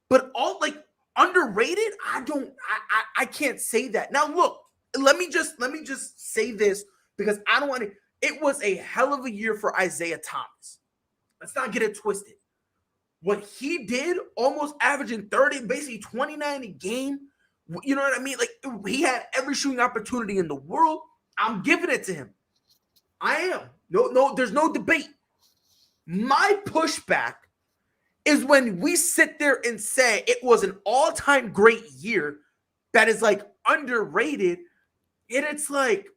but all like underrated. I can't say that. Now look, let me just say this, because I don't want to. It was a hell of a year for Isaiah Thomas. Let's not get it twisted. What he did, almost averaging 30, basically 29 a game, you know what I mean? Like, he had every shooting opportunity in the world. I'm giving it to him. I am. No, there's no debate. My pushback is when we sit there and say it was an all-time great year that is like underrated, and it's like,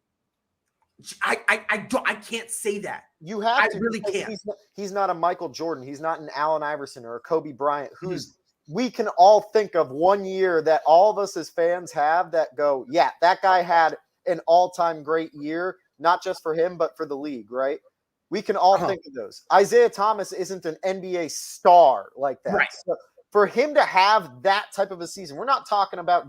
I can't say that. You have to. I really can't. He's not a Michael Jordan. He's not an Allen Iverson or a Kobe Bryant, who's we can all think of one year that all of us as fans have that go, yeah, that guy had an all-time great year, not just for him, but for the league, right? We can all think of those. Isaiah Thomas isn't an NBA star like that. Right. So for him to have that type of a season, we're not talking about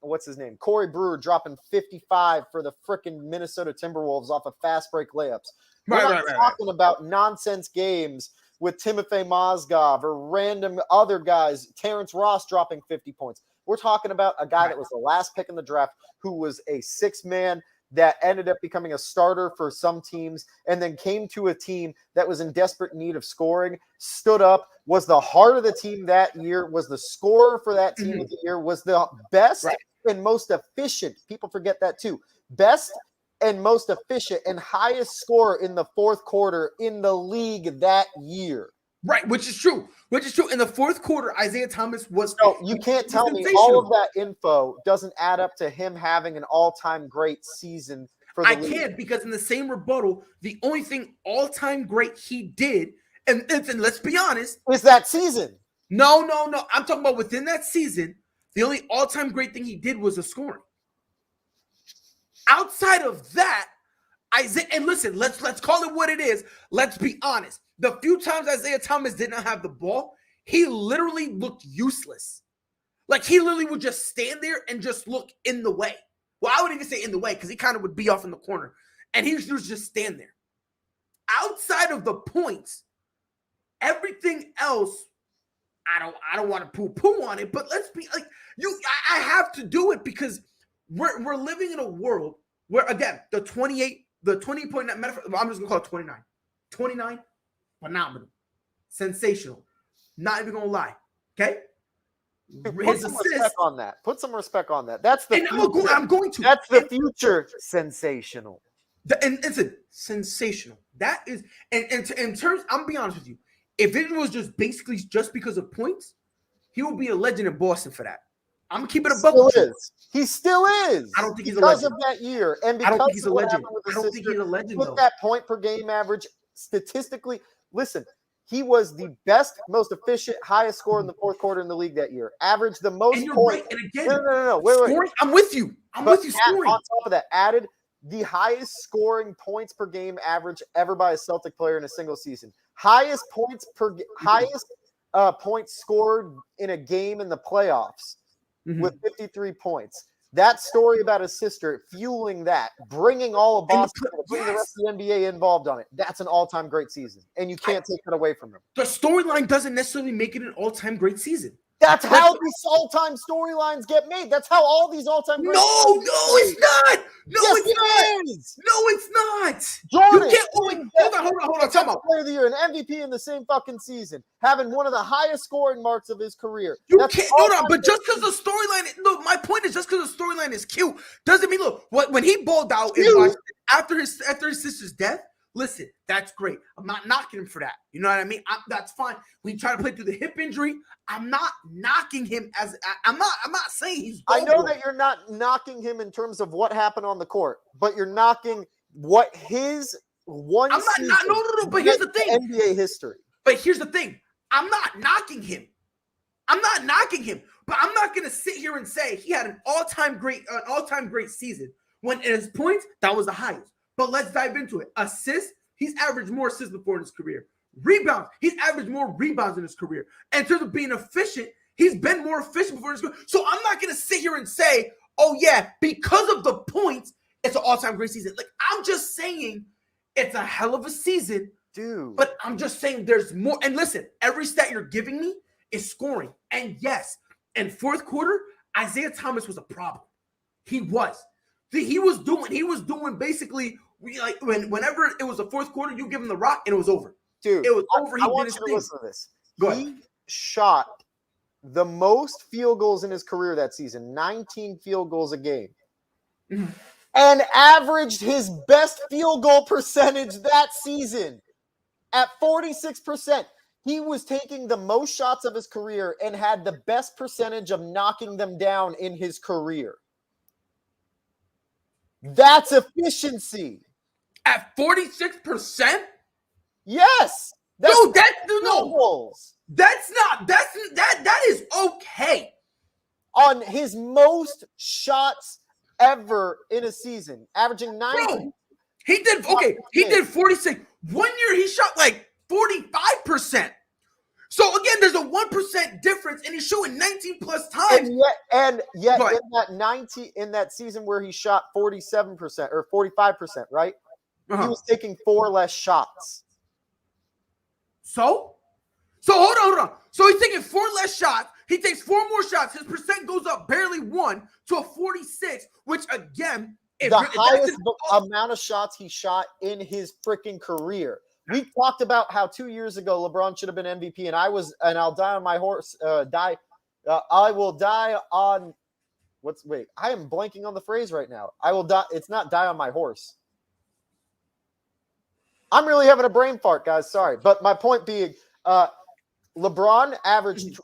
what's his name? Corey Brewer dropping 55 for the frickin' Minnesota Timberwolves off of fast break layups. We're not talking about nonsense games with Timofey Mozgov or random other guys, Terrence Ross dropping 50 points. We're talking about a guy that was the last pick in the draft who was a six-man that ended up becoming a starter for some teams and then came to a team that was in desperate need of scoring, stood up, was the heart of the team that year, was the scorer for that team of the year, was the best and most efficient. People forget that too. Best and most efficient and highest scorer in the fourth quarter in the league that year. Right, which is true. In the fourth quarter, Isaiah Thomas was. No, you can't tell me all of that info doesn't add up to him having an all-time great season for the league. I can't, because in the same rebuttal, the only thing all-time great he did, and let's be honest, is that season. No. I'm talking about within that season, the only all-time great thing he did was the scoring. Outside of that, Isaiah, and listen, let's call it what it is. Let's be honest. The few times Isaiah Thomas did not have the ball, he literally looked useless. Like, he literally would just stand there and just look in the way. Well, I wouldn't even say in the way, because he kind of would be off in the corner. And he was just stand there. Outside of the points, everything else, I don't want to poo-poo on it, but let's be like, I have to do it, because we're living in a world where, again, the 20.9, I'm just gonna call it 29. 29, phenomenal, sensational. Not even gonna lie. Okay. Put some respect on that. Put some respect on that. That's the future. I'm going to. That's the future. Sensational. And it's sensational. That is, and in terms, I'm be honest with you. If it was just basically just because of points, he would be a legend in Boston for that. I'm keeping a buck. He still is. I don't think he's a legend because of that year, and because I don't think he's a legend. I don't think he's a legend. With that point per game average, statistically, listen, he was the best, most efficient, highest scorer in the fourth quarter in the league that year. Averaged the most points. Right. And again, no. Wait. I'm with you. With you. Scoring. On top of that, added the highest scoring points per game average ever by a Celtic player in a single season. Highest points scored in a game in the playoffs with 53 points. That story about his sister fueling that, bringing all of Boston, bringing the rest of the NBA involved on it. That's an all-time great season, and you can't take that away from him. The storyline doesn't necessarily make it an all-time great season. That's how these all-time storylines get made. That's how all these all-time great it's not. No, it's not. Jordan, you can't hold on. Tell me. Player of the year, an MVP in the same fucking season, having one of the highest scoring marks of his career. But just because the storyline, my point is just because the storyline is cute doesn't mean when he balled out after his sister's death. Listen, that's great. I'm not knocking him for that. You know what I mean? That's fine. We try to play through the hip injury. I'm not knocking him I'm not saying he's. I know that you're not knocking him in terms of what happened on the court, but you're knocking what his one. I'm not. No. But here's the thing. NBA history. But here's the thing. I'm not knocking him. But I'm not gonna sit here and say he had an all-time great season when in his points that was the highest. But let's dive into it. Assists, he's averaged more assists before in his career. Rebounds, he's averaged more rebounds in his career. And in terms of being efficient, he's been more efficient before in his career. So I'm not going to sit here and say, oh, yeah, because of the points, it's an all-time great season. Like, I'm just saying it's a hell of a season. Dude. But I'm just saying there's more. And listen, every stat you're giving me is scoring. And yes, in fourth quarter, Isaiah Thomas was a problem. He was. He was doing basically whenever it was the fourth quarter, you give him the rock and it was over. Dude, it was over. I want you to listen to this. He shot the most field goals in his career that season, 19 field goals a game, and averaged his best field goal percentage that season at 46%. He was taking the most shots of his career and had the best percentage of knocking them down in his career. That's efficiency. At 46%? Yes. That is okay. On his most shots ever in a season, averaging 90. Bro, he did 46. 1 year he shot like 45%. So again, there's a 1% difference, and he's shooting 19 plus times. And yet in that season where he shot 47% or 45%, right? He was taking 4 less shots. So hold on. So he's taking 4 less shots. He takes 4 more shots. His percent goes up barely 1 to a 46, which again, the highest amount of shots he shot in his freaking career. We talked about how 2 years ago LeBron should have been MVP, and I'll die on my horse. I will die on Wait, I am blanking on the phrase right now. I will die. It's not die on my horse. I'm really having a brain fart, guys. Sorry. But my point being, LeBron averaged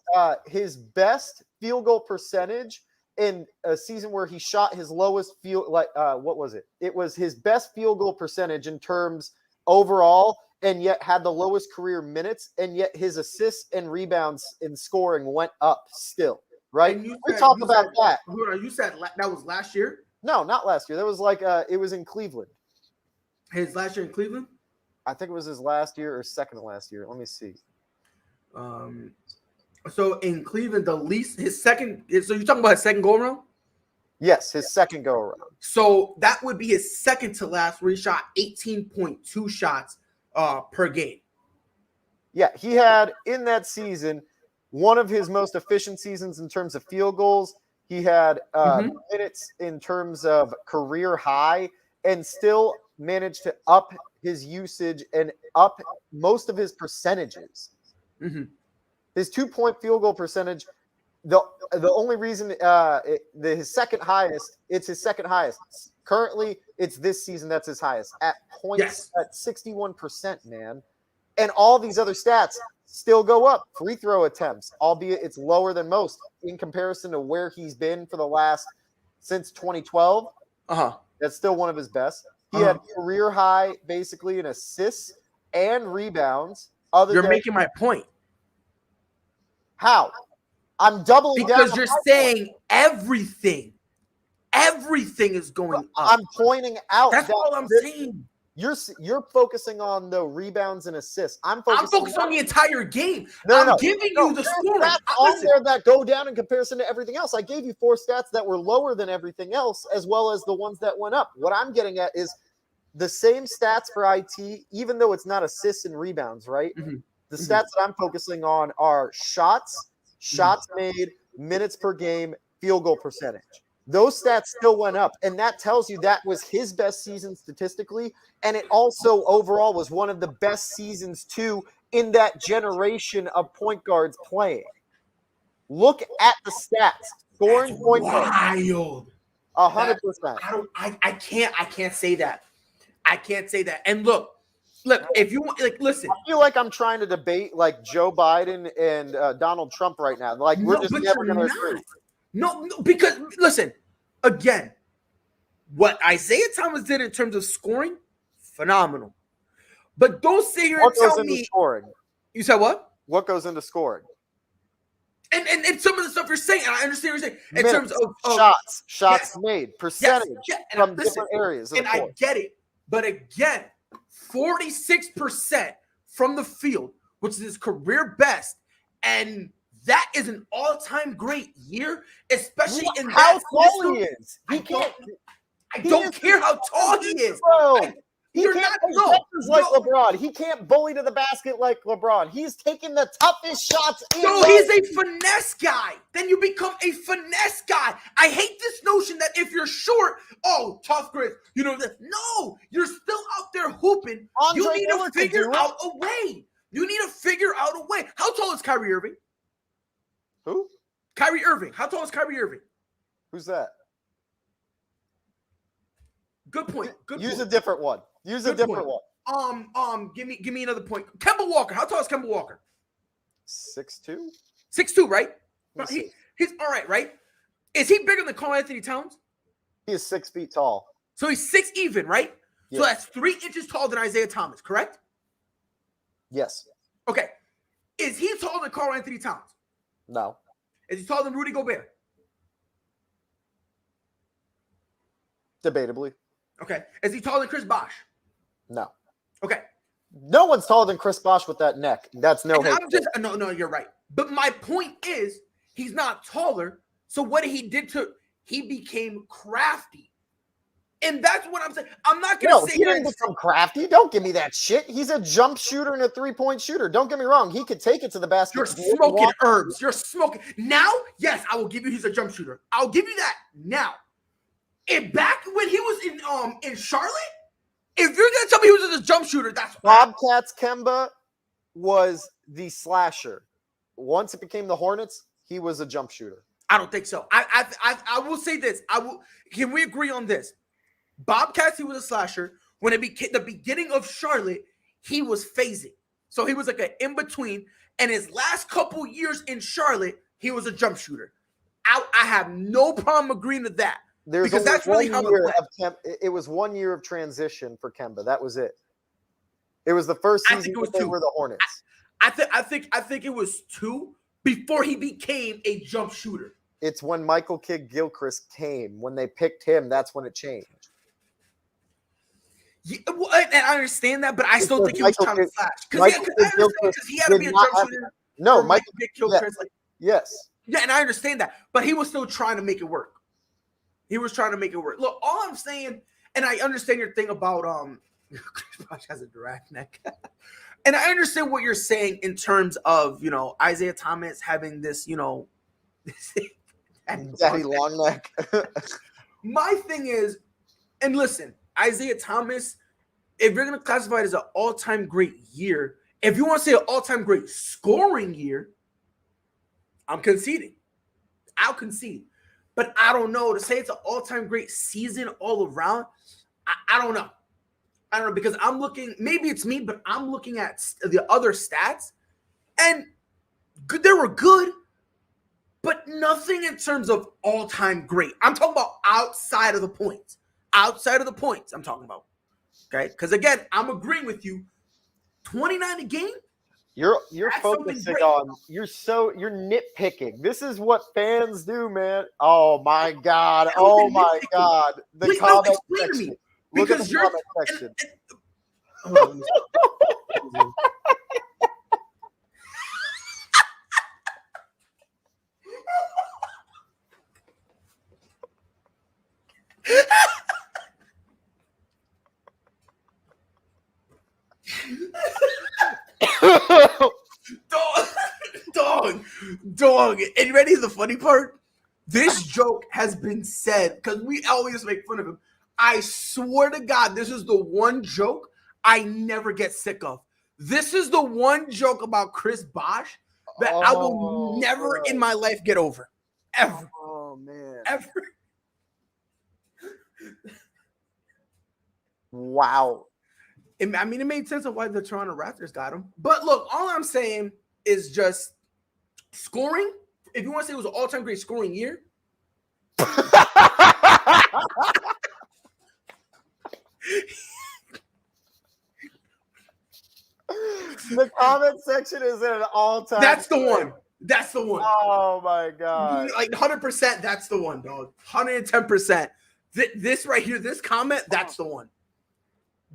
his best field goal percentage in a season where he shot his lowest field. What was it? It was his best field goal percentage in terms overall, and yet had the lowest career minutes, and yet his assists and rebounds in scoring went up still. Right? We talk about that. You said that was last year? No, not last year. That was it was in Cleveland. His last year in Cleveland? I think it was his last year or second to last year. Let me see. So in Cleveland, his second. So you're talking about his second go around? Yes, his second go around. So that would be his second to last, where he shot 18.2 shots per game. Yeah, he had in that season one of his most efficient seasons in terms of field goals. He had minutes in terms of career high, and still managed to up his usage and up most of his percentages. Mm-hmm. His 2-point field goal percentage, the only reason his second highest, it's his second highest. Currently, it's this season that's his highest at points at 61%, man. And all these other stats still go up. Free throw attempts, albeit it's lower than most in comparison to where he's been for the last since 2012. That's still one of his best. He had career high basically in assists and rebounds. You're making my point. How? I'm doubling down. Because you're saying everything. Everything is going up. I'm pointing out. That's all I'm saying. You're focusing on the rebounds and assists. I'm focusing on the entire game. I'm giving you the scoring. On there that go down in comparison to everything else. I gave you 4 stats that were lower than everything else, as well as the ones that went up. What I'm getting at is the same stats for IT, even though it's not assists and rebounds, right? Mm-hmm. The stats that I'm focusing on are shots made, minutes per game, field goal percentage. Those stats still went up, and that tells you that was his best season statistically, and it also overall was one of the best seasons too in that generation of point guards playing. Look at the stats. Scoring point guards. Wild. 100%. I can't say that. I can't say that. And look, if you want, listen. I feel like I'm trying to debate like Joe Biden and Donald Trump right now. Like we're just never going to agree. No, because listen, again, what Isaiah Thomas did in terms of scoring, phenomenal. But don't sit here and tell me scoring. You said what? What goes into scoring? And some of the stuff you're saying, I understand what you're saying. In Minutes, terms of shots made, percentage from different areas. And I get it. But again, 46% from the field, which is his career best, and that is an all-time great year, especially in how tall he is. He can't. I don't care how tall he is. He can't like LeBron. He can't bully to the basket like LeBron. He's taking the toughest shots. So he's a finesse guy. Then you become a finesse guy. I hate this notion that if you're short, tough grit. No, you're still out there hooping. You need to figure out a way. How tall is Kyrie Irving? Who? Kyrie Irving. How tall is Kyrie Irving? Who's that? Good point. Use a different one. Use a different one. Give me another point. Kemba Walker. How tall is Kemba Walker? 6'2". 6'2", right? He's all right? Is he bigger than Karl Anthony Towns? He is 6 feet tall. So he's 6 even, right? Yes. So that's 3 inches taller than Isaiah Thomas, correct? Yes. Okay. Is he taller than Karl Anthony Towns? No. Is he taller than Rudy Gobert? Debatably. Okay. Is he taller than Chris Bosh? No. Okay. No one's taller than Chris Bosh with that neck. That's no hate. No, you're right. But my point is, he's not taller. So what he became crafty. And that's what I'm saying. I'm not going to say he didn't become crafty. Don't give me that shit. He's a jump shooter and a 3-point shooter. Don't get me wrong. He could take it to the basket. You're smoking herbs. You're smoking. Now, yes, I will give you he's a jump shooter. I'll give you that now. And back when he was in Charlotte, if you're gonna tell me he was a jump shooter, that's Bobcats. Kemba was the slasher. Once it became the Hornets, he was a jump shooter. I don't think so. I will say this. Can we agree on this? Bob Cassie was a slasher. When it became the beginning of Charlotte, he was phasing. So he was like an in-between. And his last couple years in Charlotte, he was a jump shooter. I have no problem agreeing to that. Because that's really how it was 1 year of transition for Kemba. That was it. It was the first season they were the Hornets. I think it was 2 before he became a jump shooter. It's when Michael Kidd-Gilchrist came. When they picked him, that's when it changed. Yeah, well, and I understand that, but I still think he was trying to flash. Because he had to be a jump shooter. No, Michael Kidd-Gilchrist. Yes. Yeah, and I understand that. But he was still trying to make it work. He was trying to make it work. Look, all I'm saying, and I understand your thing about Chris Bosh has a direct neck. And I understand what you're saying in terms of, Isaiah Thomas having this, Daddy long neck. My thing is, and listen, Isaiah Thomas, if you're going to classify it as an all-time great year, if you want to say an all-time great scoring year, I'm conceding. I'll concede. But I don't know. To say it's an all-time great season all around, I don't know. I don't know, because I'm looking, maybe it's me, but I'm looking at the other stats, and they were good, but nothing in terms of all-time great. I'm talking about outside of the points. Outside of the points, I'm talking about. Okay? Because, again, I'm agreeing with you. 29 a game? You're focusing on you're nitpicking. This is what fans do, man. Oh my God. Oh my God. The comment section. Look at the comment section. Dog. And you ready to the funny part? This joke has been said because we always make fun of him. I swear to God, this is the one joke I never get sick of. This is the one joke about Chris Bosh that I will never in my life get over. Ever. Oh, man. Ever. Wow. It made sense of why the Toronto Raptors got him. But look, all I'm saying is just scoring. If you want to say it was an all-time great scoring year. The comment section is at an all-time. That's the one. That's the one. Oh my God. Like 100%, that's the one, dog. 110%. This right here, this comment, that's the one.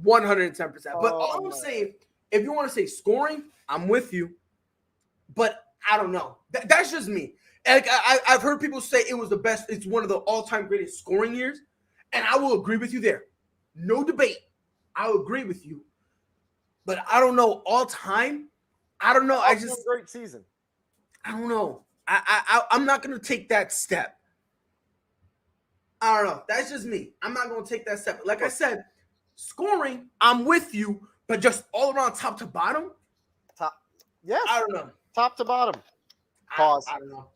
110%. But all I'm saying, if you want to say scoring, I'm with you. But I don't know. That's just me. Like I've heard people say it was the best. It's one of the all-time greatest scoring years, and I will agree with you there. No debate. I'll agree with you. But I don't know all time. I don't know. I just great season. I don't know. I'm not gonna take that step. I don't know. That's just me. I'm not gonna take that step. Like I said, scoring, I'm with you, but just all around top to bottom. Yes. I don't know. Top to bottom. Pause. I don't know.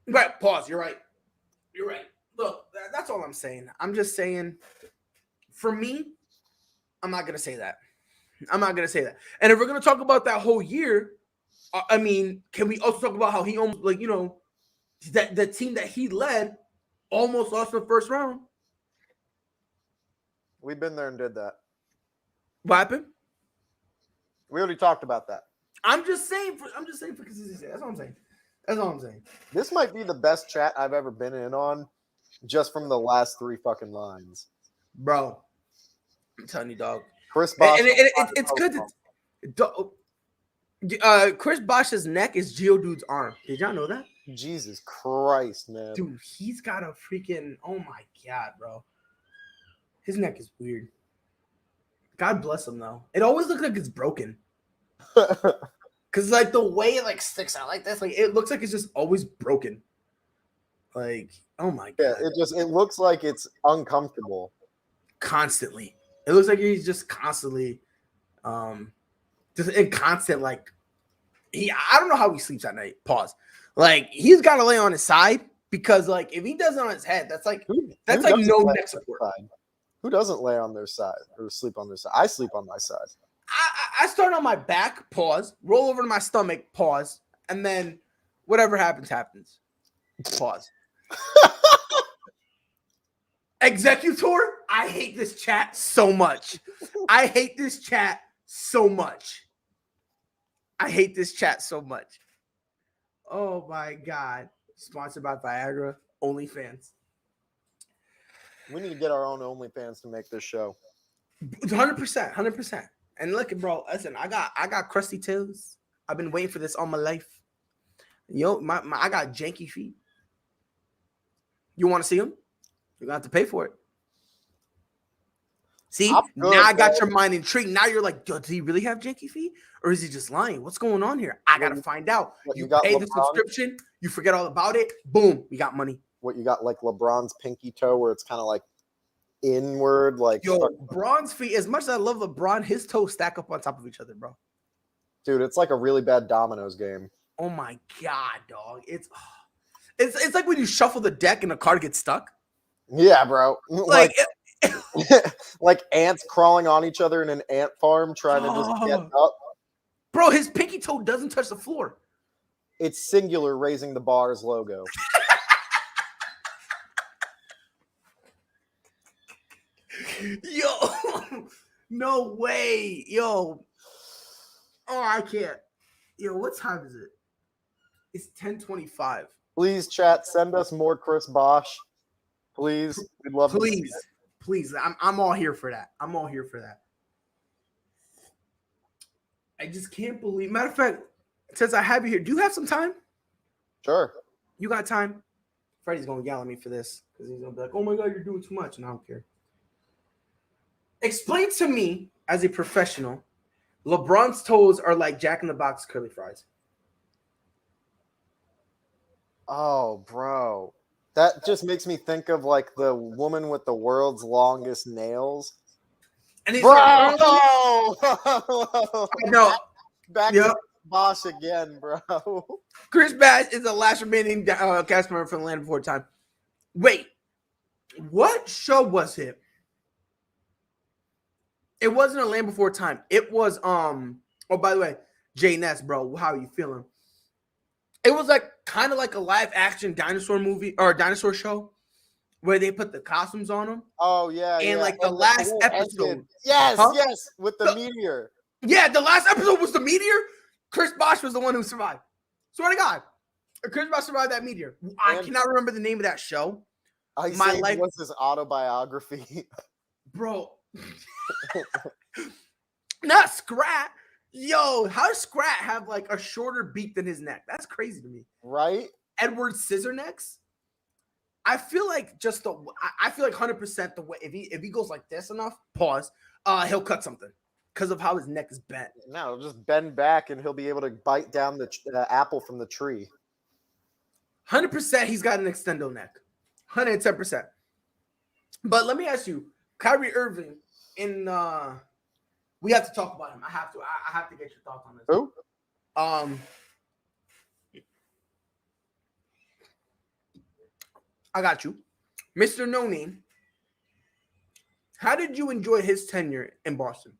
Right. Pause. You're right. You're right. Look, that's all I'm saying. I'm just saying, for me, I'm not going to say that. I'm not going to say that. And if we're going to talk about that whole year, I mean, can we also talk about how he almost, like, that the team that he led almost lost in the first round? We've been there and did that. What happened? We already talked about that. I'm just saying for consistency. That's all I'm saying. That's all I'm saying. This might be the best chat I've ever been in on, just from the last 3 fucking lines. Bro, I'm telling you, dog. Chris Bosh. And it's good. Chris Bosh's neck is Geodude's arm. Did y'all know that? Jesus Christ, man. Dude, he's got a freaking, oh my God, bro. His neck is weird. God bless him, though. It always looks like it's broken. Because, like, the way it, like, sticks out like this, like, it looks like it's just always broken. Like, oh my God. Yeah, it looks like it's uncomfortable. Constantly. It looks like he's just constantly, just in constant, like, I don't know how he sleeps at night. Pause. Like he's got to lay on his side because like if he does it on his head, that's like Who no neck support. Who doesn't lay on their side or sleep on their side? I sleep on my side. I start on my back, pause, roll over to my stomach, pause, and then whatever happens, happens. Pause. Executor, I hate this chat so much. I hate this chat so much. Oh my God. Sponsored by Viagra, OnlyFans. We need to get our own OnlyFans to make this show. 100%. And look, bro, listen, I got crusty toes. I've been waiting for this all my life. Yo, I got janky feet. You want to see them? You're gonna have to pay for it. See, now I got your mind intrigued. Now you're like, yo, does he really have janky feet? Or is he just lying? What's going on here? I gotta find out. You pay the subscription, you forget all about it, boom, we got money. What, you got like LeBron's pinky toe where it's kind of like inward, like Bron's feet, as much as I love LeBron, his toes stack up on top of each other, bro. Dude, it's like a really bad dominoes game. Oh my God, dog. It's like when you shuffle the deck and a card gets stuck. Yeah, bro. Like ants crawling on each other in an ant farm trying to just get up. Bro, his pinky toe doesn't touch the floor. It's singular raising the bars logo. Yo, no way. Yo. Oh, I can't. Yo, what time is it? It's 10:25. Please, chat, send us more Chris Bosch. Please. We'd love to see it. Please. I'm all here for that. I just can't believe. Matter of fact, since I have you here, do you have some time? Sure. You got time? Freddie's gonna yell at me for this because he's gonna be like, "Oh my God, you're doing too much," and I don't care. Explain to me, as a professional, LeBron's toes are like Jack in the Box curly fries. Oh, bro. That just makes me think of like the woman with the world's longest nails. And he's bro! Like, no. Back to Bosch again, bro. Chris Bosh is the last remaining cast member from the Land Before Time. Wait, what show was it? It wasn't a Land Before Time. It was oh, by the way, Jay Ness, bro, how are you feeling? It was like kind of like a live action dinosaur movie or dinosaur show where they put the costumes on them. Oh yeah, and like the last episode, yes, with the meteor. Yeah, the last episode was the meteor. Chris Bosh was the one who survived. Swear to God, Chris Bosh survived that meteor. I cannot remember the name of that show. My life was his autobiography, bro. Not Scrat. Yo, how does Scrat have like a shorter beak than his neck? That's crazy to me. Right? Edward Scissornecks. I feel like I feel like 100% the way if he goes like this enough, pause, he'll cut something because of how his neck is bent. No, just bend back and he'll be able to bite down the apple from the tree. 100% he's got an extendo neck. 110%. But let me ask you, Kyrie Irving we have to talk about him. I have to get your thoughts on this. Who? I got you. Mr. No Name. How did you enjoy his tenure in Boston?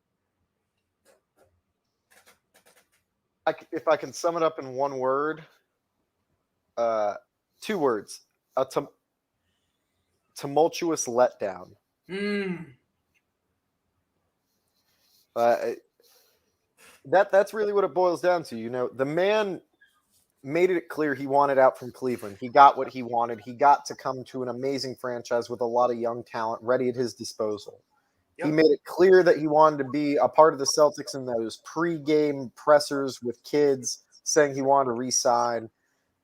If I can sum it up in one word, 2 words. A tumultuous letdown. That's really what it boils down to. You know, the man made it clear he wanted out from Cleveland. He got what he wanted. He got to come to an amazing franchise with a lot of young talent ready at his disposal. Yep. He made it clear that he wanted to be a part of the Celtics in those pre-game pressers with kids saying he wanted to re-sign.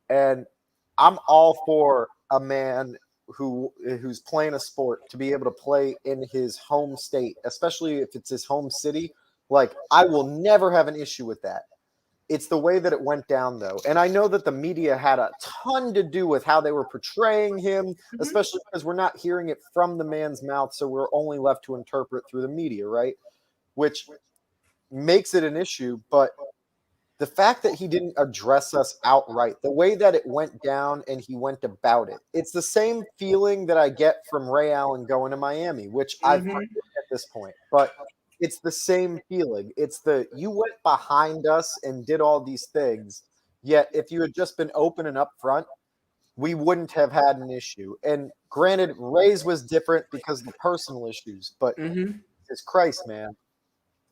And I'm all for a man who's playing a sport to be able to play in his home state, especially if it's his home city. Like, I will never have an issue with that. It's the way that it went down, though. And I know that the media had a ton to do with how they were portraying him, especially because we're not hearing it from the man's mouth, so we're only left to interpret through the media, right? Which makes it an issue. But the fact that he didn't address us outright, the way that it went down and he went about it, it's the same feeling that I get from Ray Allen going to Miami, which I've forgotten at this point. But it's the same feeling. It's you went behind us and did all these things, yet if you had just been open and upfront, we wouldn't have had an issue. And granted, Ray's was different because of the personal issues, but Jesus Christ, man.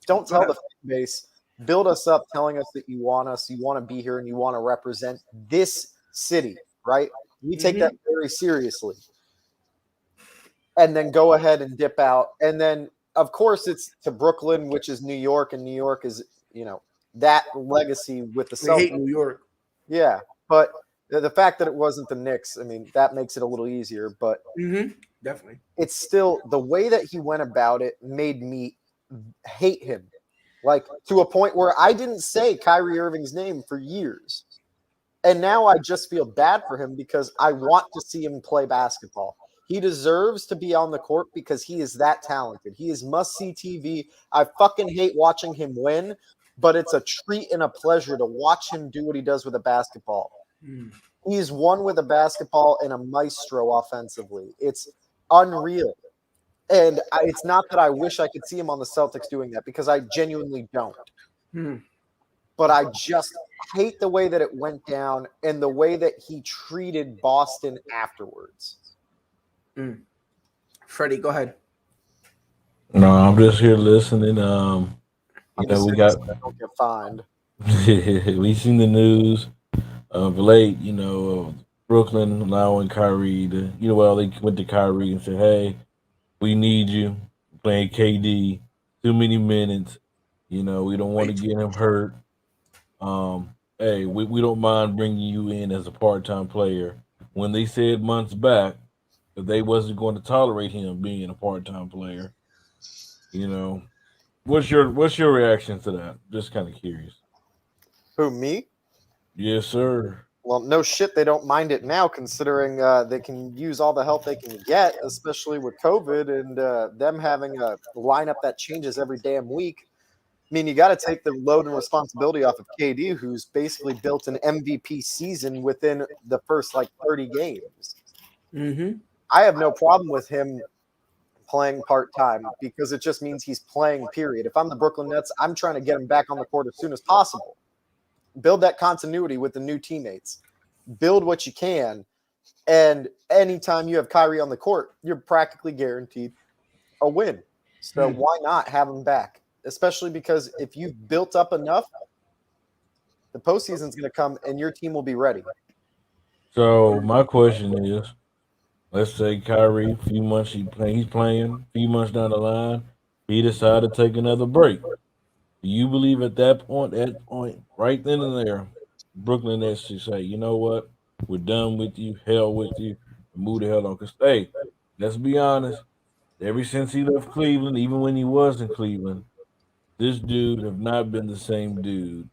Don't tell the fan base, build us up telling us that you want to be here, and you want to represent this city, right? We take that very seriously. And then go ahead and dip out. And then, of course, it's to Brooklyn, which is New York, and New York is, that legacy with the Celtics. We hate New York. Yeah, but the fact that it wasn't the Knicks, I mean, that makes it a little easier. But definitely, it's still the way that he went about it made me hate him, like to a point where I didn't say Kyrie Irving's name for years, and now I just feel bad for him because I want to see him play basketball. He deserves to be on the court because he is that talented. He is must-see TV. I fucking hate watching him win, but it's a treat and a pleasure to watch him do what he does with a basketball. He's won with a basketball and a maestro offensively. It's unreal. And it's not that I wish I could see him on the Celtics doing that, because I genuinely don't. But I just hate the way that it went down and the way that he treated Boston afterwards. Freddie, go ahead. No, I'm just here listening. We got don't get fined. we seen the news of late. Brooklyn allowing Kyrie to. They went to Kyrie and said, "Hey, we need you playing KD too many minutes. We don't want to get him hurt. Hey, we don't mind bringing you in as a part-time player." When they said months back that they wasn't going to tolerate him being a part-time player, what's your reaction to that? Just kind of curious. Who, me? Yes, sir. Well, no shit, they don't mind it now, considering they can use all the help they can get, especially with COVID and them having a lineup that changes every damn week. I mean, you got to take the load and responsibility off of KD, who's basically built an MVP season within the first 30 games. I have no problem with him playing part-time because it just means he's playing, period. If I'm the Brooklyn Nets, I'm trying to get him back on the court as soon as possible. Build that continuity with the new teammates. Build what you can. And anytime you have Kyrie on the court, you're practically guaranteed a win. So why not have him back? Especially because if you've built up enough, the postseason's going to come and your team will be ready. So my question is, let's say Kyrie, he's playing, a few months down the line, he decided to take another break. Do you believe at that point, right then and there, Brooklyn Nets should say, you know what, we're done with you, hell with you, move the hell on? Because, hey, let's be honest, ever since he left Cleveland, even when he was in Cleveland, this dude have not been the same dude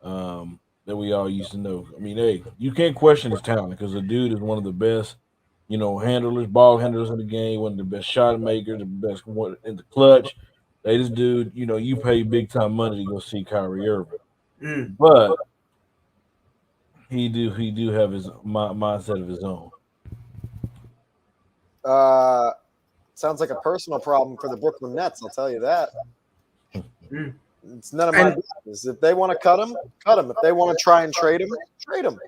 that we all used to know. I mean, hey, you can't question his talent because the dude is one of the best, ball handlers in the game, one of the best shot makers, the best one in the clutch. Hey, this dude, you pay big time money to go see Kyrie Irving, but he do have his mindset of his own. Sounds like a personal problem for the Brooklyn Nets, I'll tell you that. It's none of my business. If they want to cut him, cut him. If they want to try and trade him, trade him.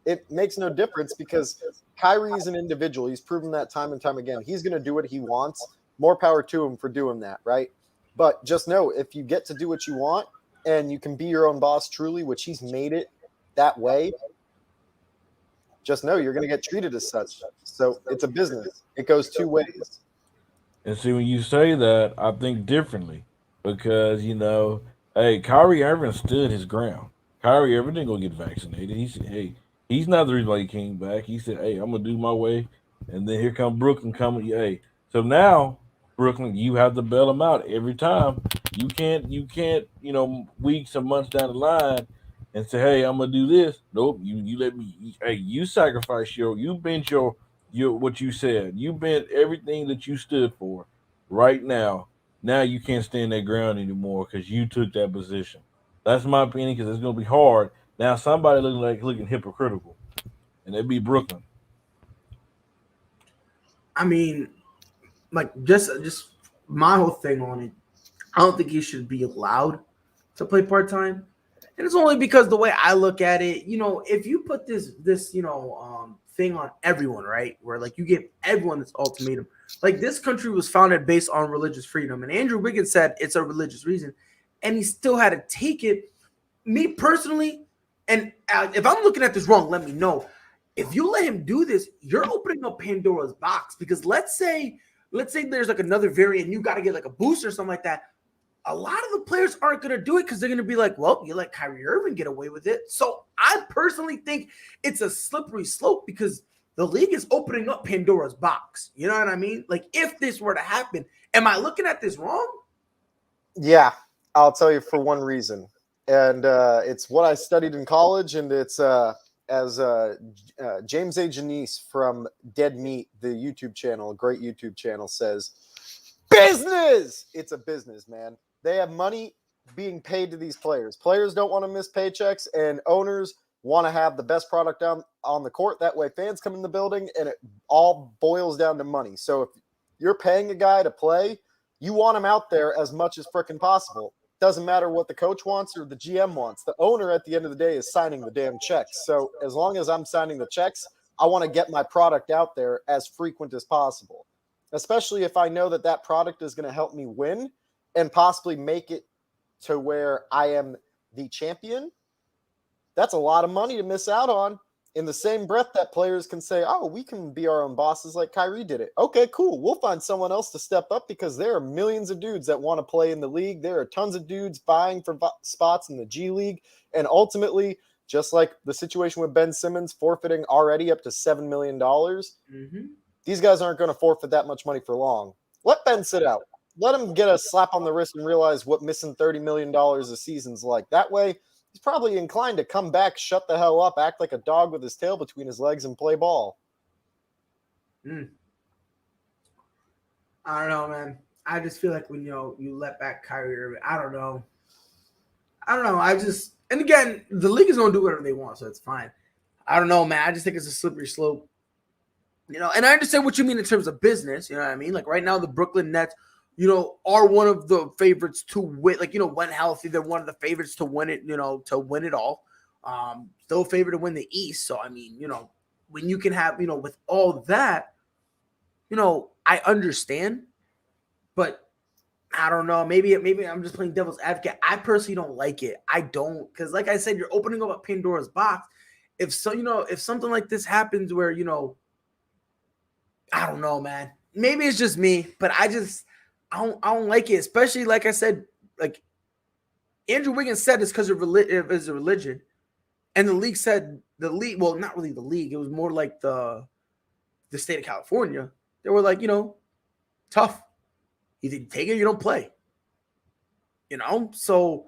It makes no difference because Kyrie is an individual. He's proven that time and time again. He's going to do what he wants. More power to him for doing that, right? But just know, if you get to do what you want and you can be your own boss truly, which he's made it that way, just know you're going to get treated as such. So it's a business. It goes two ways. And see, when you say that, I think differently because, hey, Kyrie Irving stood his ground. Kyrie Irving didn't go get vaccinated. He said, hey, he's not the reason why he came back. He said, hey, I'm going to do my way. And then here come Brooklyn coming. Hey, so now, Brooklyn, you have to bail them out every time. You can't, weeks or months down the line and say, hey, I'm going to do this. Nope, you let me, hey, you sacrifice you bent your what you said. You bent everything that you stood for right now. Now you can't stand that ground anymore because you took that position. That's my opinion because it's gonna be hard. Now somebody looking hypocritical, and it'd be Brooklyn. I mean, like just my whole thing on it. I don't think he should be allowed to play part time, and it's only because the way I look at it, if you put this thing on everyone, right, where like you give everyone this ultimatum, like this country was founded based on religious freedom, and Andrew Wiggins said it's a religious reason, and he still had to take it. Me personally, and if I'm looking at this wrong, let me know. If you let him do this, you're opening up Pandora's box because let's say there's like another variant, you got to get like a boost or something like that. A lot of the players aren't going to do it because they're going to be like, well, you let Kyrie Irving get away with it. So I personally think it's a slippery slope because the league is opening up Pandora's box. You know what I mean? Like if this were to happen, am I looking at this wrong? Yeah, I'll tell you for one reason. And it's what I studied in college, and it's as James A. Janice from Dead Meat, the YouTube channel, a great YouTube channel, says, business! It's a business, man. They have money being paid to these players. Players don't want to miss paychecks, and owners want to have the best product on the court. That way fans come in the building, and it all boils down to money. So if you're paying a guy to play, you want him out there as much as freaking possible. Doesn't matter what the coach wants or the GM wants. The owner at the end of the day is signing the damn checks. So as long as I'm signing the checks, I want to get my product out there as frequent as possible, especially if I know that product is going to help me win and possibly make it to where I am the champion. That's a lot of money to miss out on. In the same breath that players can say, oh, we can be our own bosses like Kyrie did it. Okay, cool. We'll find someone else to step up because there are millions of dudes that want to play in the league. There are tons of dudes vying for spots in the G League. And ultimately, just like the situation with Ben Simmons forfeiting already up to $7 million, these guys aren't going to forfeit that much money for long. Let Ben sit out. Let him get a slap on the wrist and realize what missing $30 million a season's like. That way, he's probably inclined to come back, shut the hell up, act like a dog with his tail between his legs, and play ball. I don't know, man. I just feel like when you let back Kyrie Irving, I don't know. And again, the league is going to do whatever they want, so it's fine. I don't know, man. I just think it's a slippery slope. And I understand what you mean in terms of business. You know what I mean? Like right now, the Brooklyn Nets, are one of the favorites to win. Like, when healthy, they're one of the favorites to win it, to win it all. Still a favorite to win the East. So, I mean, when you can have, with all that, I understand. But I don't know. Maybe I'm just playing devil's advocate. I personally don't like it. I don't. Because like I said, you're opening up a Pandora's box. If something like this happens where, I don't know, man. Maybe it's just me, but I don't like it, especially like I said, like Andrew Wiggins said it's because of a religion, and the league said well, not really the league, it was more like the state of California. They were like, tough. Either you take it or you don't play. So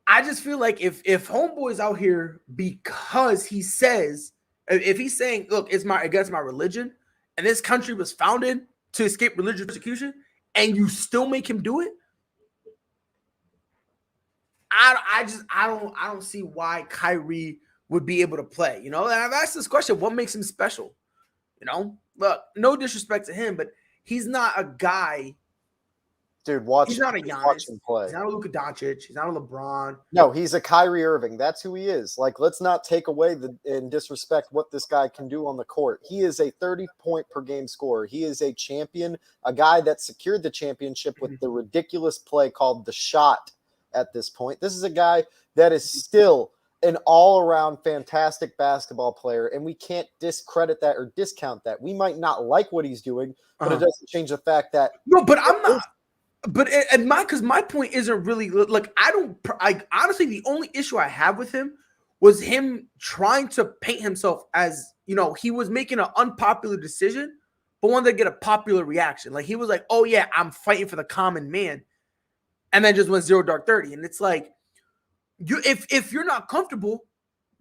I just feel like if homeboy's out here because he says, if he's saying, look, it's against my religion, and this country was founded to escape religious persecution, and you still make him do it, I don't see why Kyrie would be able to play. And I've asked this question: what makes him special? Look, no disrespect to him, but he's not a guy. Dude, he's not a Giannis. Watch him play. He's not a Luka Doncic. He's not a LeBron. No, he's a Kyrie Irving. That's who he is. Like, let's not take away and disrespect what this guy can do on the court. He is a 30-point per game scorer. He is a champion, a guy that secured the championship with the ridiculous play called the shot at this point. This is a guy that is still an all-around fantastic basketball player, and we can't discredit that or discount that. We might not like what he's doing, but it doesn't change the fact that – No, but I'm not – but because my point isn't really like I honestly the only issue I have with him was him trying to paint himself as he was making an unpopular decision but wanted to get a popular reaction. Like he was like, oh yeah, I'm fighting for the common man, and then just went 0 dark 30. And it's like if you're not comfortable,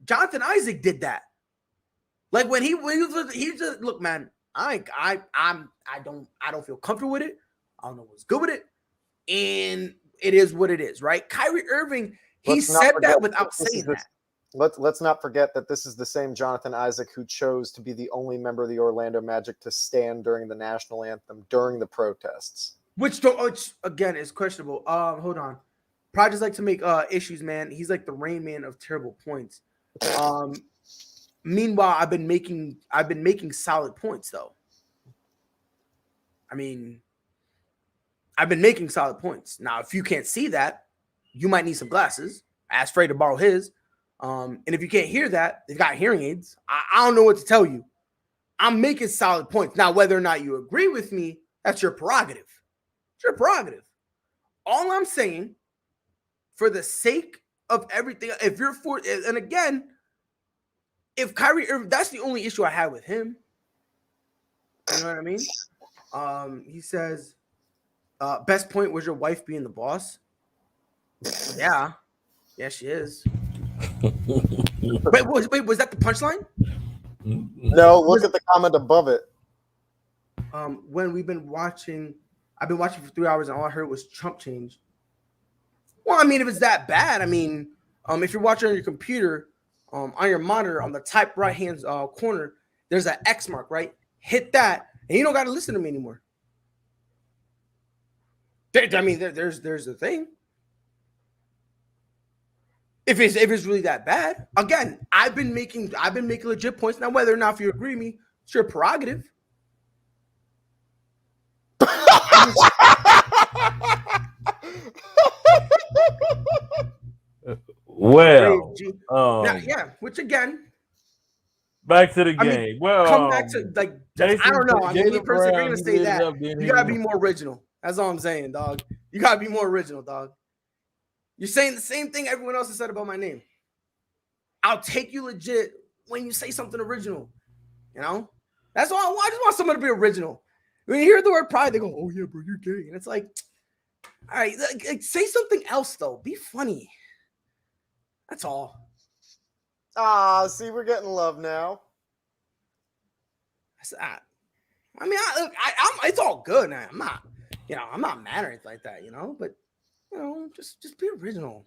Jonathan Isaac did that. Like when he just look, man, I don't feel comfortable with it. I don't know what's good with it. And it is what it is, right? Kyrie Irving, he said that without saying that. Let's not forget that this is the same Jonathan Isaac who chose to be the only member of the Orlando Magic to stand during the national anthem during the protests. Which again is questionable. Hold on. Projects like to make issues, man. He's like the Rain Man of terrible points. Meanwhile, I've been making solid points though. I mean, I've been making solid points. Now, if you can't see that, you might need some glasses. Ask Frey to borrow his. And if you can't hear that, they've got hearing aids. I don't know what to tell you. I'm making solid points. Now, whether or not you agree with me, that's your prerogative. It's your prerogative. All I'm saying, for the sake of everything, if you're for, and again, if Kyrie Irving, that's the only issue I have with him. You know what I mean? He says, best point was your wife being the boss. Yeah, she is. wait, was that the punchline? No, look at the comment above it. When I've been watching for 3 hours and all I heard was chump change. Well, I mean, if it's that bad, I mean, if you're watching on your computer, on your monitor, on the top right hand corner, there's an X mark, right? Hit that, and you don't got to listen to me anymore. I mean, there's the thing. If it's really that bad, again, I've been making legit points. Now, whether or not if you agree with me, it's your prerogative. Well, yeah, which again, back to the game. Come back to like Jason, I don't know. I mean, person, if you're gonna say that, you gotta be more original. That's all I'm saying, dog. You gotta be more original, dog. You're saying the same thing everyone else has said about my name. I'll take you legit when you say something original. You know, that's all. I just want someone to be original. When you hear the word pride, they go, "Oh yeah, bro, you're gay," and it's like, all right, like, say something else though. Be funny. That's all. See, we're getting love now. I mean, it's all good now. I'm not mad or anything like that, but, just be original.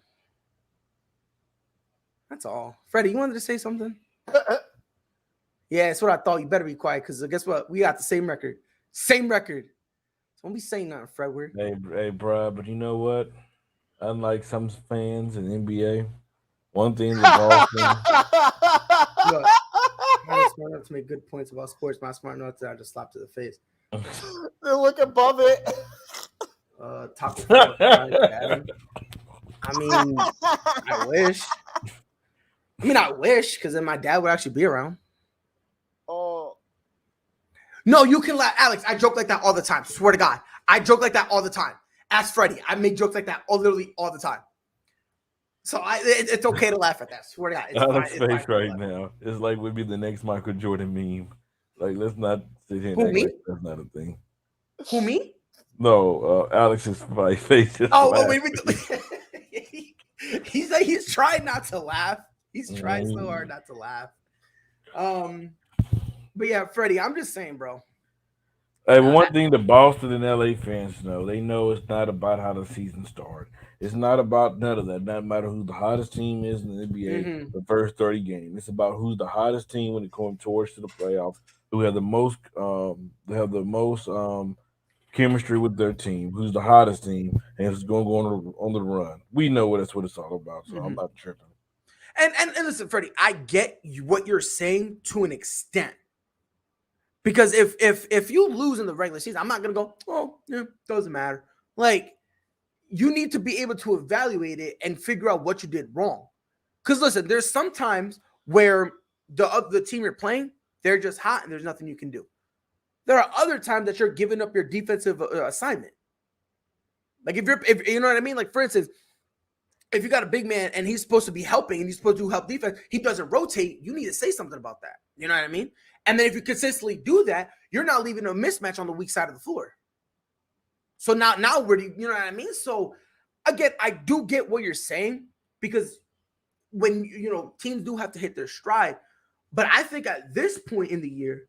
That's all. Freddie, you wanted to say something? Yeah, that's what I thought. You better be quiet because guess what? We got the same record. Same record. So don't be saying nothing, Fredward. Hey, bro, but you know what? Unlike some fans in NBA, one thing that Look, I'm smart enough to make good points about sports. I'm not smart enough to just slap to the face. Look above it. Top of I mean, I wish, because then my dad would actually be around. Oh. No, you can laugh. Alex, I joke like that all the time. Swear to God. I joke like that all the time. Ask Freddie. I make jokes like that literally all the time. So it's okay to laugh at that. Swear to God. Alex's face right now is like would be the next Michael Jordan meme. Like, let's not sit here and act like that's not a thing. Who, me? No, Alex's face. Wait. He's trying not to laugh. He's trying so hard not to laugh. But yeah, Freddie, I'm just saying, bro. Hey, one thing the Boston and LA fans know, they know it's not about how the season started. It's not about none of that. Not matter who the hottest team is in the NBA, the first 30 games. It's about who's the hottest team when it comes towards to the playoffs, who have the most chemistry with their team, who's the hottest team, and who's going to go on the run. We know that's what it's all about, so I'm not tripping. And listen, Freddie, I get what you're saying to an extent. Because if you lose in the regular season, I'm not going to go, oh, yeah, doesn't matter. Like, you need to be able to evaluate it and figure out what you did wrong. Because, listen, there's some times where the team you're playing, they're just hot and there's nothing you can do. There are other times that you're giving up your defensive assignment. Like, if you know what I mean? Like, for instance, if you got a big man and he's supposed to be helping and he's supposed to help defense, he doesn't rotate, you need to say something about that. You know what I mean? And then if you consistently do that, you're not leaving a mismatch on the weak side of the floor. So now where do you know what I mean? So again, I do get what you're saying because when teams do have to hit their stride, but I think at this point in the year,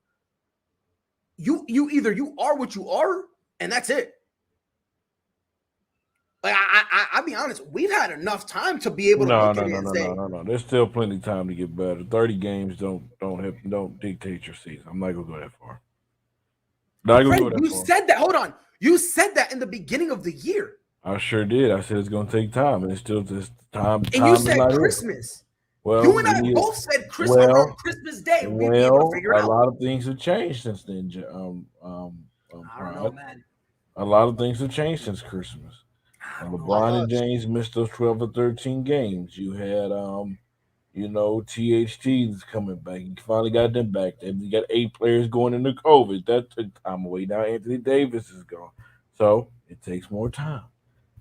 you either you are what you are, and that's it. Like I'll be honest, we've had enough time to be able to No, look no, at it no, and no, say, no, no, no. There's still plenty of time to get better. 30 games don't dictate your season. I'm not gonna go that far. Not gonna Freddie, go that you far. said that. Hold on. You said that in the beginning of the year. I sure did. I said it's gonna take time, and it's still this time. And you Time is said not here. Christmas. Well, You and we I need both said around Christmas Day we'd be able to figure a it out. lot of things have changed since then. I don't know, man. A lot of things have changed since Christmas. I don't know. LeBron and James missed those 12 or 13 games. You had THT's coming back. You finally got them back. Then you got 8 players going into COVID. That took time away. Now Anthony Davis is gone. So it takes more time.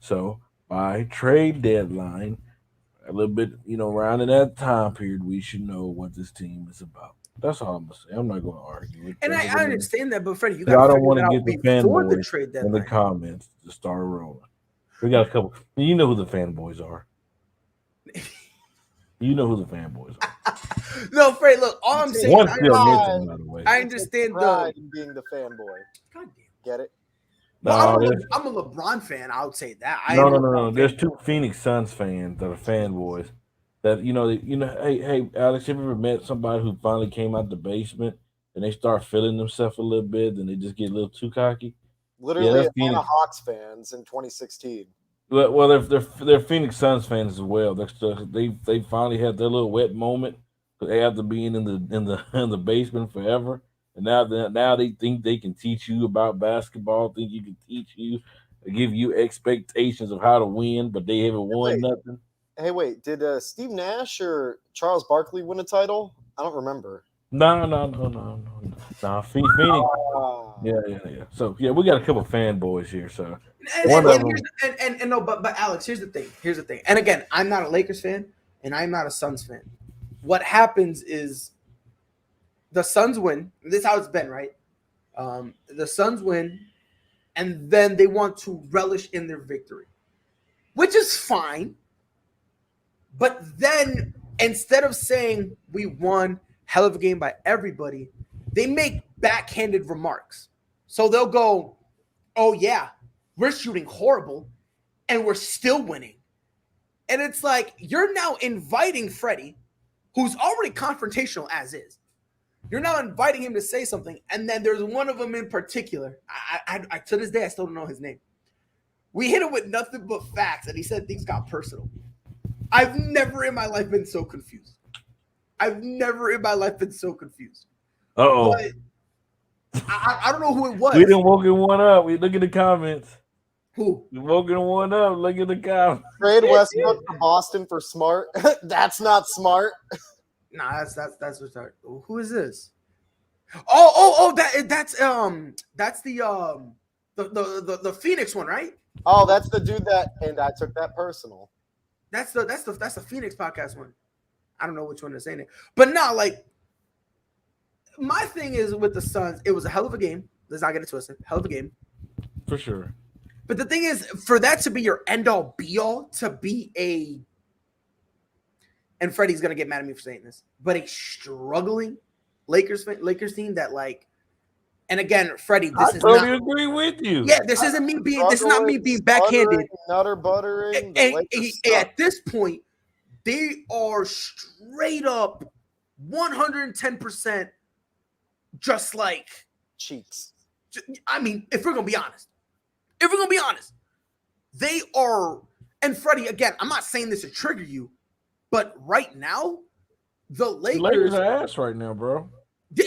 So by trade deadline, a little bit, around in that time period, we should know what this team is about. That's all I'm gonna say. I'm not gonna argue with And that. I understand that, but Freddie, you I got to don't figure want it to out get the before the fanboys trade in the deadline. comments to start rolling. We got a couple. You know who the fanboys are. You know who the fanboys are. No, Freddie, look, all I'm saying, One still missing, by the way. I understand Pride in being the fanboy. God damn. Get it? Well, No, I'm a LeBron fan. I would say that. no. There's 2 Phoenix Suns fans that are fanboys. That hey, Alex, have you ever met somebody who finally came out the basement and they start feeling themselves a little bit, and they just get a little too cocky? Literally, that's Atlanta Phoenix. Hawks fans in 2016. Well, they're Phoenix Suns fans as well. They finally had their little wet moment after being in the basement forever, and now they think they can teach you about basketball. Think you can teach you, give you expectations of how to win, but they haven't won nothing. Hey, wait, did Steve Nash or Charles Barkley win a title? I don't remember. No. Phoenix. Yeah. So yeah, we got a couple fanboys here. So but Alex, here's the thing. And again, I'm not a Lakers fan, and I'm not a Suns fan. What happens is the Suns win. This is how it's been, right? The Suns win, and then they want to relish in their victory, which is fine. But then instead of saying we won, hell of a game by everybody, they make backhanded remarks. So they'll go, oh yeah, we're shooting horrible and we're still winning. And it's like, you're now inviting Freddie, who's already confrontational as is. You're now inviting him to say something. And then there's one of them in particular. I to this day, I still don't know his name. We hit him with nothing but facts. And he said things got personal. I've never in my life been so confused. Uh-oh. But I don't know who it was. We done woken one up. We look at the comments. Who? We woken one up. Look at the comments. Trade Westbrook to Boston for Smart. That's not smart. Nah, that's what's that. Who is this? Oh, that's the Phoenix one, right? Oh, that's the dude and I took that personal. That's the Phoenix podcast one. I don't know which one they're saying it, but no, like my thing is with the Suns, it was a hell of a game. Let's not get it twisted. Hell of a game, for sure. But the thing is, for that to be your end all be all, to be and Freddie's gonna get mad at me for saying this, but a struggling Lakers team that like, and again, Freddie, this is totally agree with you. Yeah, this isn't me being. This is not me being backhanded. Nutter buttering. And at this point, they are straight up 110%, just like cheeks. I mean, if we're gonna be honest, they are. And Freddie, again, I'm not saying this to trigger you, but right now, the Lakers are ass right now, bro.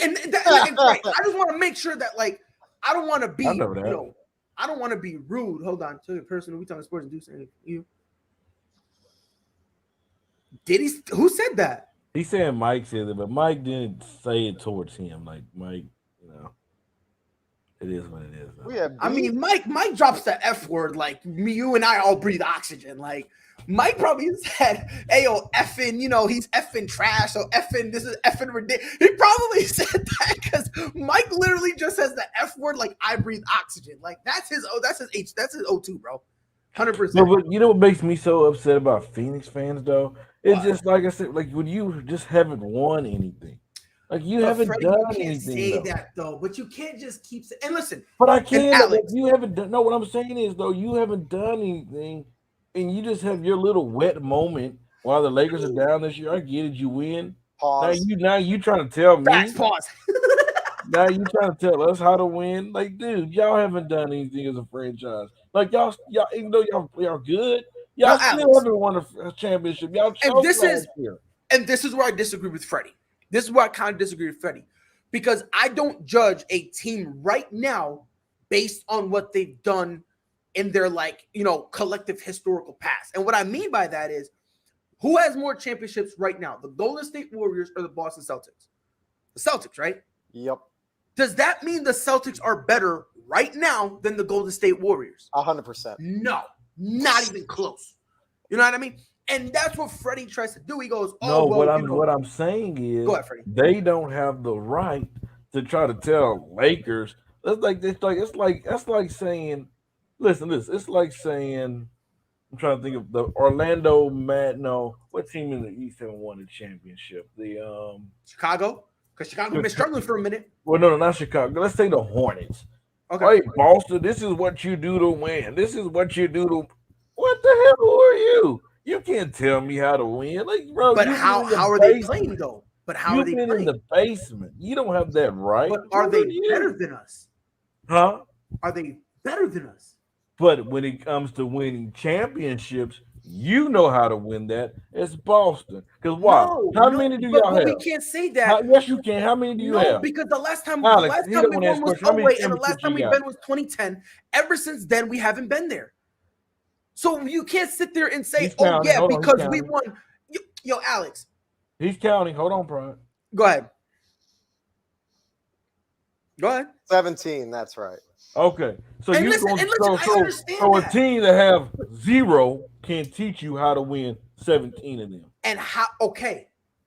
And right, I just want to make sure that, like, I don't want to be, I don't want to be rude. Hold on, to the person we talking sports and do something. You did he? Who said that? He said Mike said it, but Mike didn't say it towards him. Like Mike, it is what it is. I mean, Mike drops the F word like you and I all breathe oxygen. Like Mike probably said, "Hey, yo, effing, he's effing trash. So effing, this is effing ridiculous." He probably said that because Mike literally just says the F word like I breathe oxygen. Like that's his O2, bro. 100%. But you know what makes me so upset about Phoenix fans though? It's just like I said, like when you just haven't won anything. Like you But haven't Freddie, done you can't anything. say though. that though. But you can't just keep saying. And listen, But I can. Alex, You haven't done. No, what I'm saying is though, you haven't done anything, and you just have your little wet moment while the Lakers are down this year. I get it. You win. Pause. Now you trying to tell me. facts. Pause. Now you trying to tell us how to win. Like, dude, y'all haven't done anything as a franchise. Like y'all, even though y'all good, y'all Now, still Alex, haven't won a championship. Y'all and choked this last is year. and this is where I disagree with Freddie. This is where I kind of disagree with Freddie. Because I don't judge a team right now based on what they've done in their collective historical past. And what I mean by that is who has more championships right now, the Golden State Warriors or the Boston Celtics? The Celtics, right? Yep. Does that mean the Celtics are better right now than the Golden State Warriors? 100%. No, not even close. You know what I mean? And that's what Freddie tries to do. He goes, No, what I'm saying is go ahead, Freddie. they don't have the right to try to tell Lakers. It's like saying, listen, it's like saying, I'm trying to think of the Orlando No, what team in the East haven't won a championship? The Chicago? Because Chicago been struggling for a minute. Well, no, not Chicago. Let's say the Hornets. Okay. Hey, Boston, this is what you do to win. This is what you do to. What the hell are you? You can't tell me how to win, like, bro. But how are they playing though? But how are they You've been playing? in the basement. You don't have that right. But are they better than us? Huh? Are they better than us? But when it comes to winning championships, you know how to win that. It's Boston. Because why? How many do y'all have? We can't say that. Yes, you can. How many do you have? Because the last time Alex, we won was 08, and the last time we got? been was 2010. Ever since then, we haven't been there. So you can't sit there and say, because we won. Yo, Alex. He's counting. Hold on, Prime. Go ahead. 17, that's right. Okay. So And you listen, so a team that have 0 can teach you how to win 17 of them. And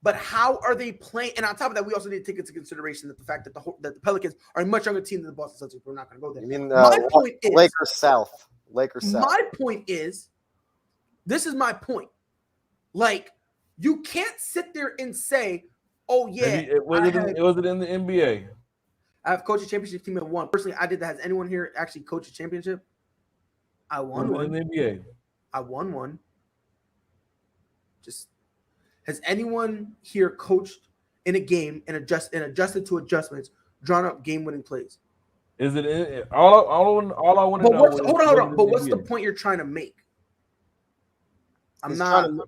but how are they playing? And on top of that, we also need to take into consideration that the fact that the Pelicans are a much younger team than the Boston Celtics. We're not going to go there. You mean my point is Lakers South. Lakers South. My point is, this is my point. Like, you can't sit there and say, "Oh yeah." Was it in the NBA? I've coached a championship team and won. Personally, I did that. Has anyone here actually coached a championship? I won one. In the NBA. I won one. Has anyone here coached in a game and adjusted to adjustments, drawn up game-winning plays? Is it in all I want to know? Hold on. But what's the point you're trying to make?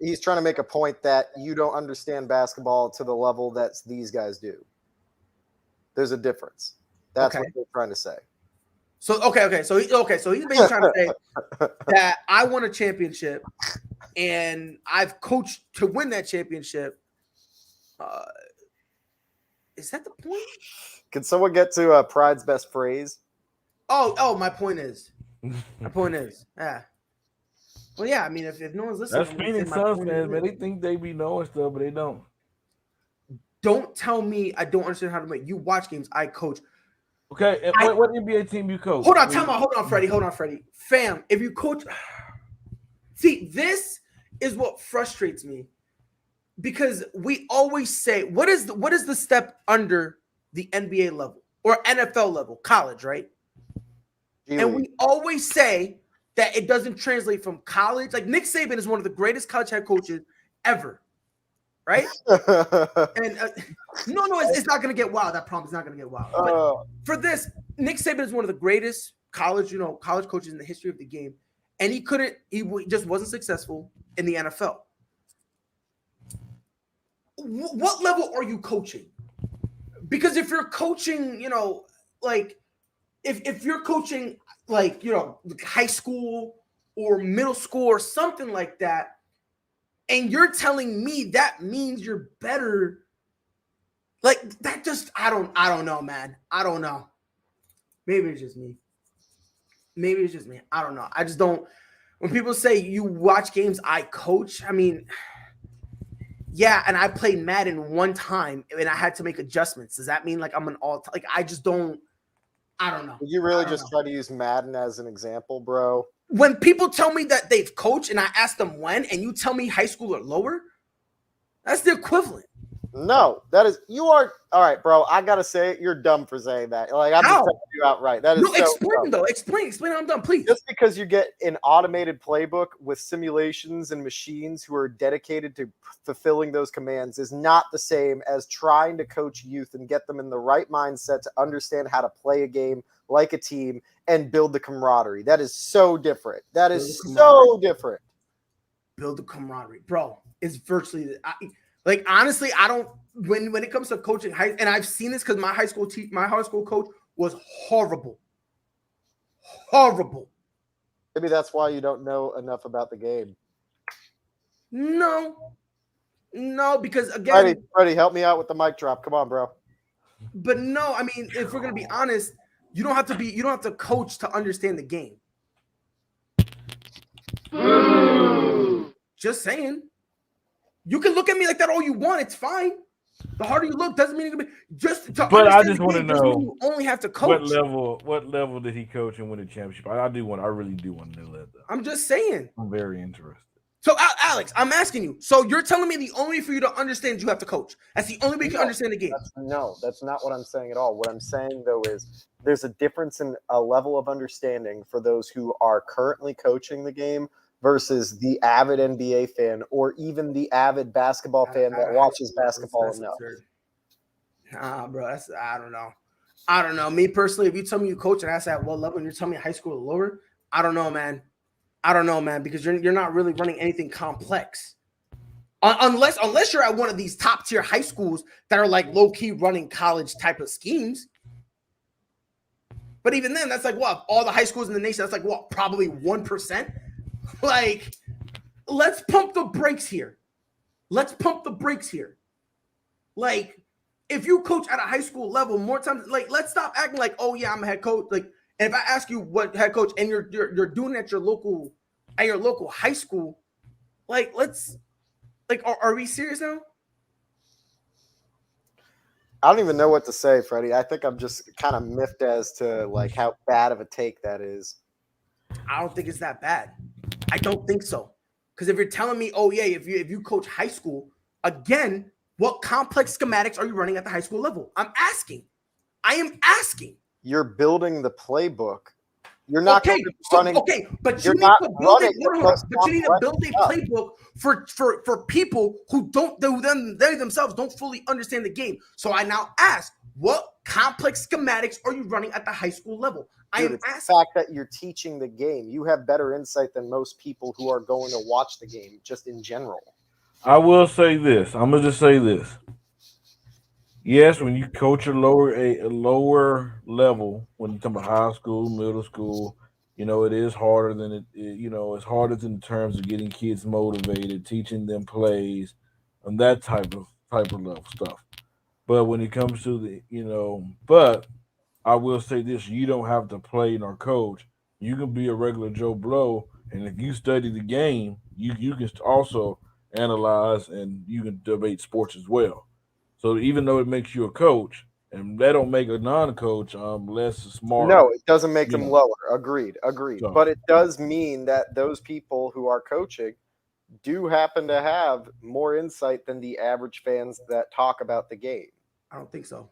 He's trying to make a point that you don't understand basketball to the level that these guys do. There's a difference. That's what they're trying to say. So okay. So he's basically trying to say that I won a championship and I've coached to win that championship. Is that the point? Can someone get to Pride's best phrase? Oh, my point is. Yeah. Well, yeah, I mean, if no one's listening. That's Phoenix Suns fans, man. They think they be knowing stuff, but they don't. Don't tell me I don't understand how to make. You watch games, I coach. Okay, and what NBA team you coach? Hold on, Freddie. Fam, if you coach. See, this is what frustrates me. Because we always say, what is the step under the NBA level or NFL level, college, right? And we always say that it doesn't translate from college. Like Nick Saban is one of the greatest college head coaches ever, right? And it's not going to get wild. That promise is not going to get wild. But for this, Nick Saban is one of the greatest college coaches in the history of the game, and he just wasn't successful in the NFL. What level are you coaching? Because if you're coaching, if you're coaching high school or middle school or something like that, and you're telling me that means you're better, like that just I don't know, man. I don't know. Maybe it's just me. I don't know. I just don't. When people say you watch games, I coach. I mean, yeah, and I played Madden one time and I had to make adjustments. Does that mean like I'm an all-time? I just don't. I don't know. Did you really just try to use Madden as an example, bro? When people tell me that they've coached and I ask them when, and you tell me high school or lower, that's the equivalent. No, that is you are all right, bro. I gotta say it. You're dumb for saying that. Like I'm just How? telling you outright. That is No, so explain dumb. though. Explain how I'm done, please. Just because you get an automated playbook with simulations and machines who are dedicated to fulfilling those commands is not the same as trying to coach youth and get them in the right mindset to understand how to play a game like a team and build the camaraderie. That is so different. That is so different. Build the camaraderie, bro. It's virtually like honestly, I don't when it comes to coaching and I've seen this because my high school coach was horrible. Horrible. Maybe that's why you don't know enough about the game. No, because again, Freddie, help me out with the mic drop. Come on, bro. But no, I mean, if we're gonna be honest, you don't have to coach to understand the game. Just saying. You can look at me like that all you want. It's fine. The harder you look doesn't mean it can be just to. But I just want to know you only have to coach. What level did he coach and win a championship? I really do want to know that. I'm just saying. I'm very interested. So Alex, I'm asking you. So you're telling me the only way for you to understand you have to coach. That's the only way you can understand the game. That's not what I'm saying at all. What I'm saying though is there's a difference in a level of understanding for those who are currently coaching the game versus the avid NBA fan or even the avid basketball fan that watches basketball enough. Nah, bro, I don't know. Me personally, if you tell me you coach and I say at what level and you're telling me high school or lower, I don't know, man, because you're not really running anything complex. Unless you're at one of these top tier high schools that are like low key running college type of schemes. But even then, that's like what all the high schools in the nation. That's like what probably 1%. Like, let's pump the brakes here. Like, if you coach at a high school level more times, like, let's stop acting like, oh yeah, I'm a head coach. Like, and if I ask you what head coach and you're doing it at your local high school, like, are we serious now? I don't even know what to say, Freddie. I think I'm just kind of miffed as to like how bad of a take that is. I don't think it's that bad. I don't think so. Because if you're telling me, oh yeah, if you coach high school, again, what complex schematics are you running at the high school level? I am asking. You're building the playbook. You're not running. Okay, but you need to build a playbook for people who they themselves don't fully understand the game. So I now ask, what complex schematics are you running at the high school level? I am asking. The fact that you're teaching the game, you have better insight than most people who are going to watch the game, just in general. I will say this. I'm gonna just say this. Yes, when you coach a lower level, when you talk about high school, middle school, it is harder than it's harder in terms of getting kids motivated, teaching them plays, and that type of level stuff. But when it comes to but I will say this: you don't have to play nor coach. You can be a regular Joe Blow, and if you study the game, you can also analyze and you can debate sports as well. So even though it makes you a coach, and that don't make a non-coach less smart. No, it doesn't make them lower. Agreed. So, but it does mean that those people who are coaching do happen to have more insight than the average fans that talk about the game. I don't think so.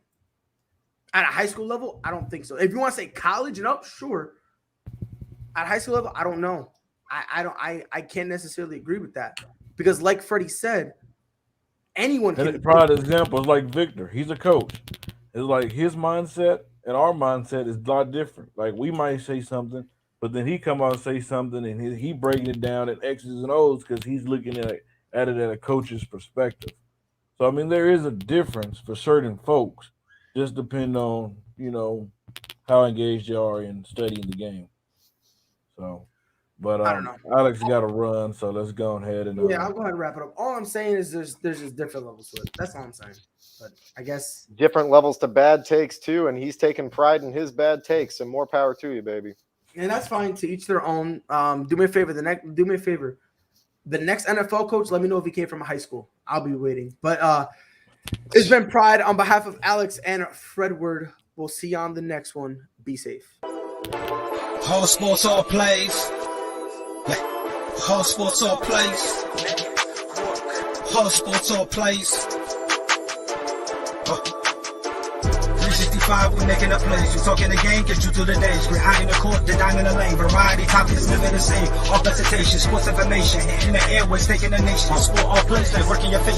At a high school level, I don't think so. If you want to say college and up, sure. At high school level, I don't know. I can't necessarily agree with that because, like Freddie said, anyone can. And prime example is like Victor. He's a coach. It's like his mindset and our mindset is a lot different. Like we might say something, but then he come out and say something, and he breaking it down in X's and O's because he's looking at it at a coach's perspective. So I mean, there is a difference for certain folks. Just depend on how engaged you are in studying the game. So, but I don't know. Alex got to run, so let's go ahead and I'll go ahead and wrap it up. All I'm saying is there's just different levels to it. That's all I'm saying. But I guess different levels to bad takes too, and he's taking pride in his bad takes. And more power to you, baby. And that's fine. To each their own. Do me a favor. The next NFL coach, let me know if he came from a high school. I'll be waiting. But it's been Pride on behalf of Alex and Fredward. We'll see you on the next one. Be safe. Whole sports, all plays. Whole sports, all plays. Whole sports, all plays. 365, we making a place. We talking the game, get you through the days. We're out in the court, the dime in the lane. Variety topics, living the same. All presentation, sports information. Hitting the airways, taking the nation. Sport all places, working your face.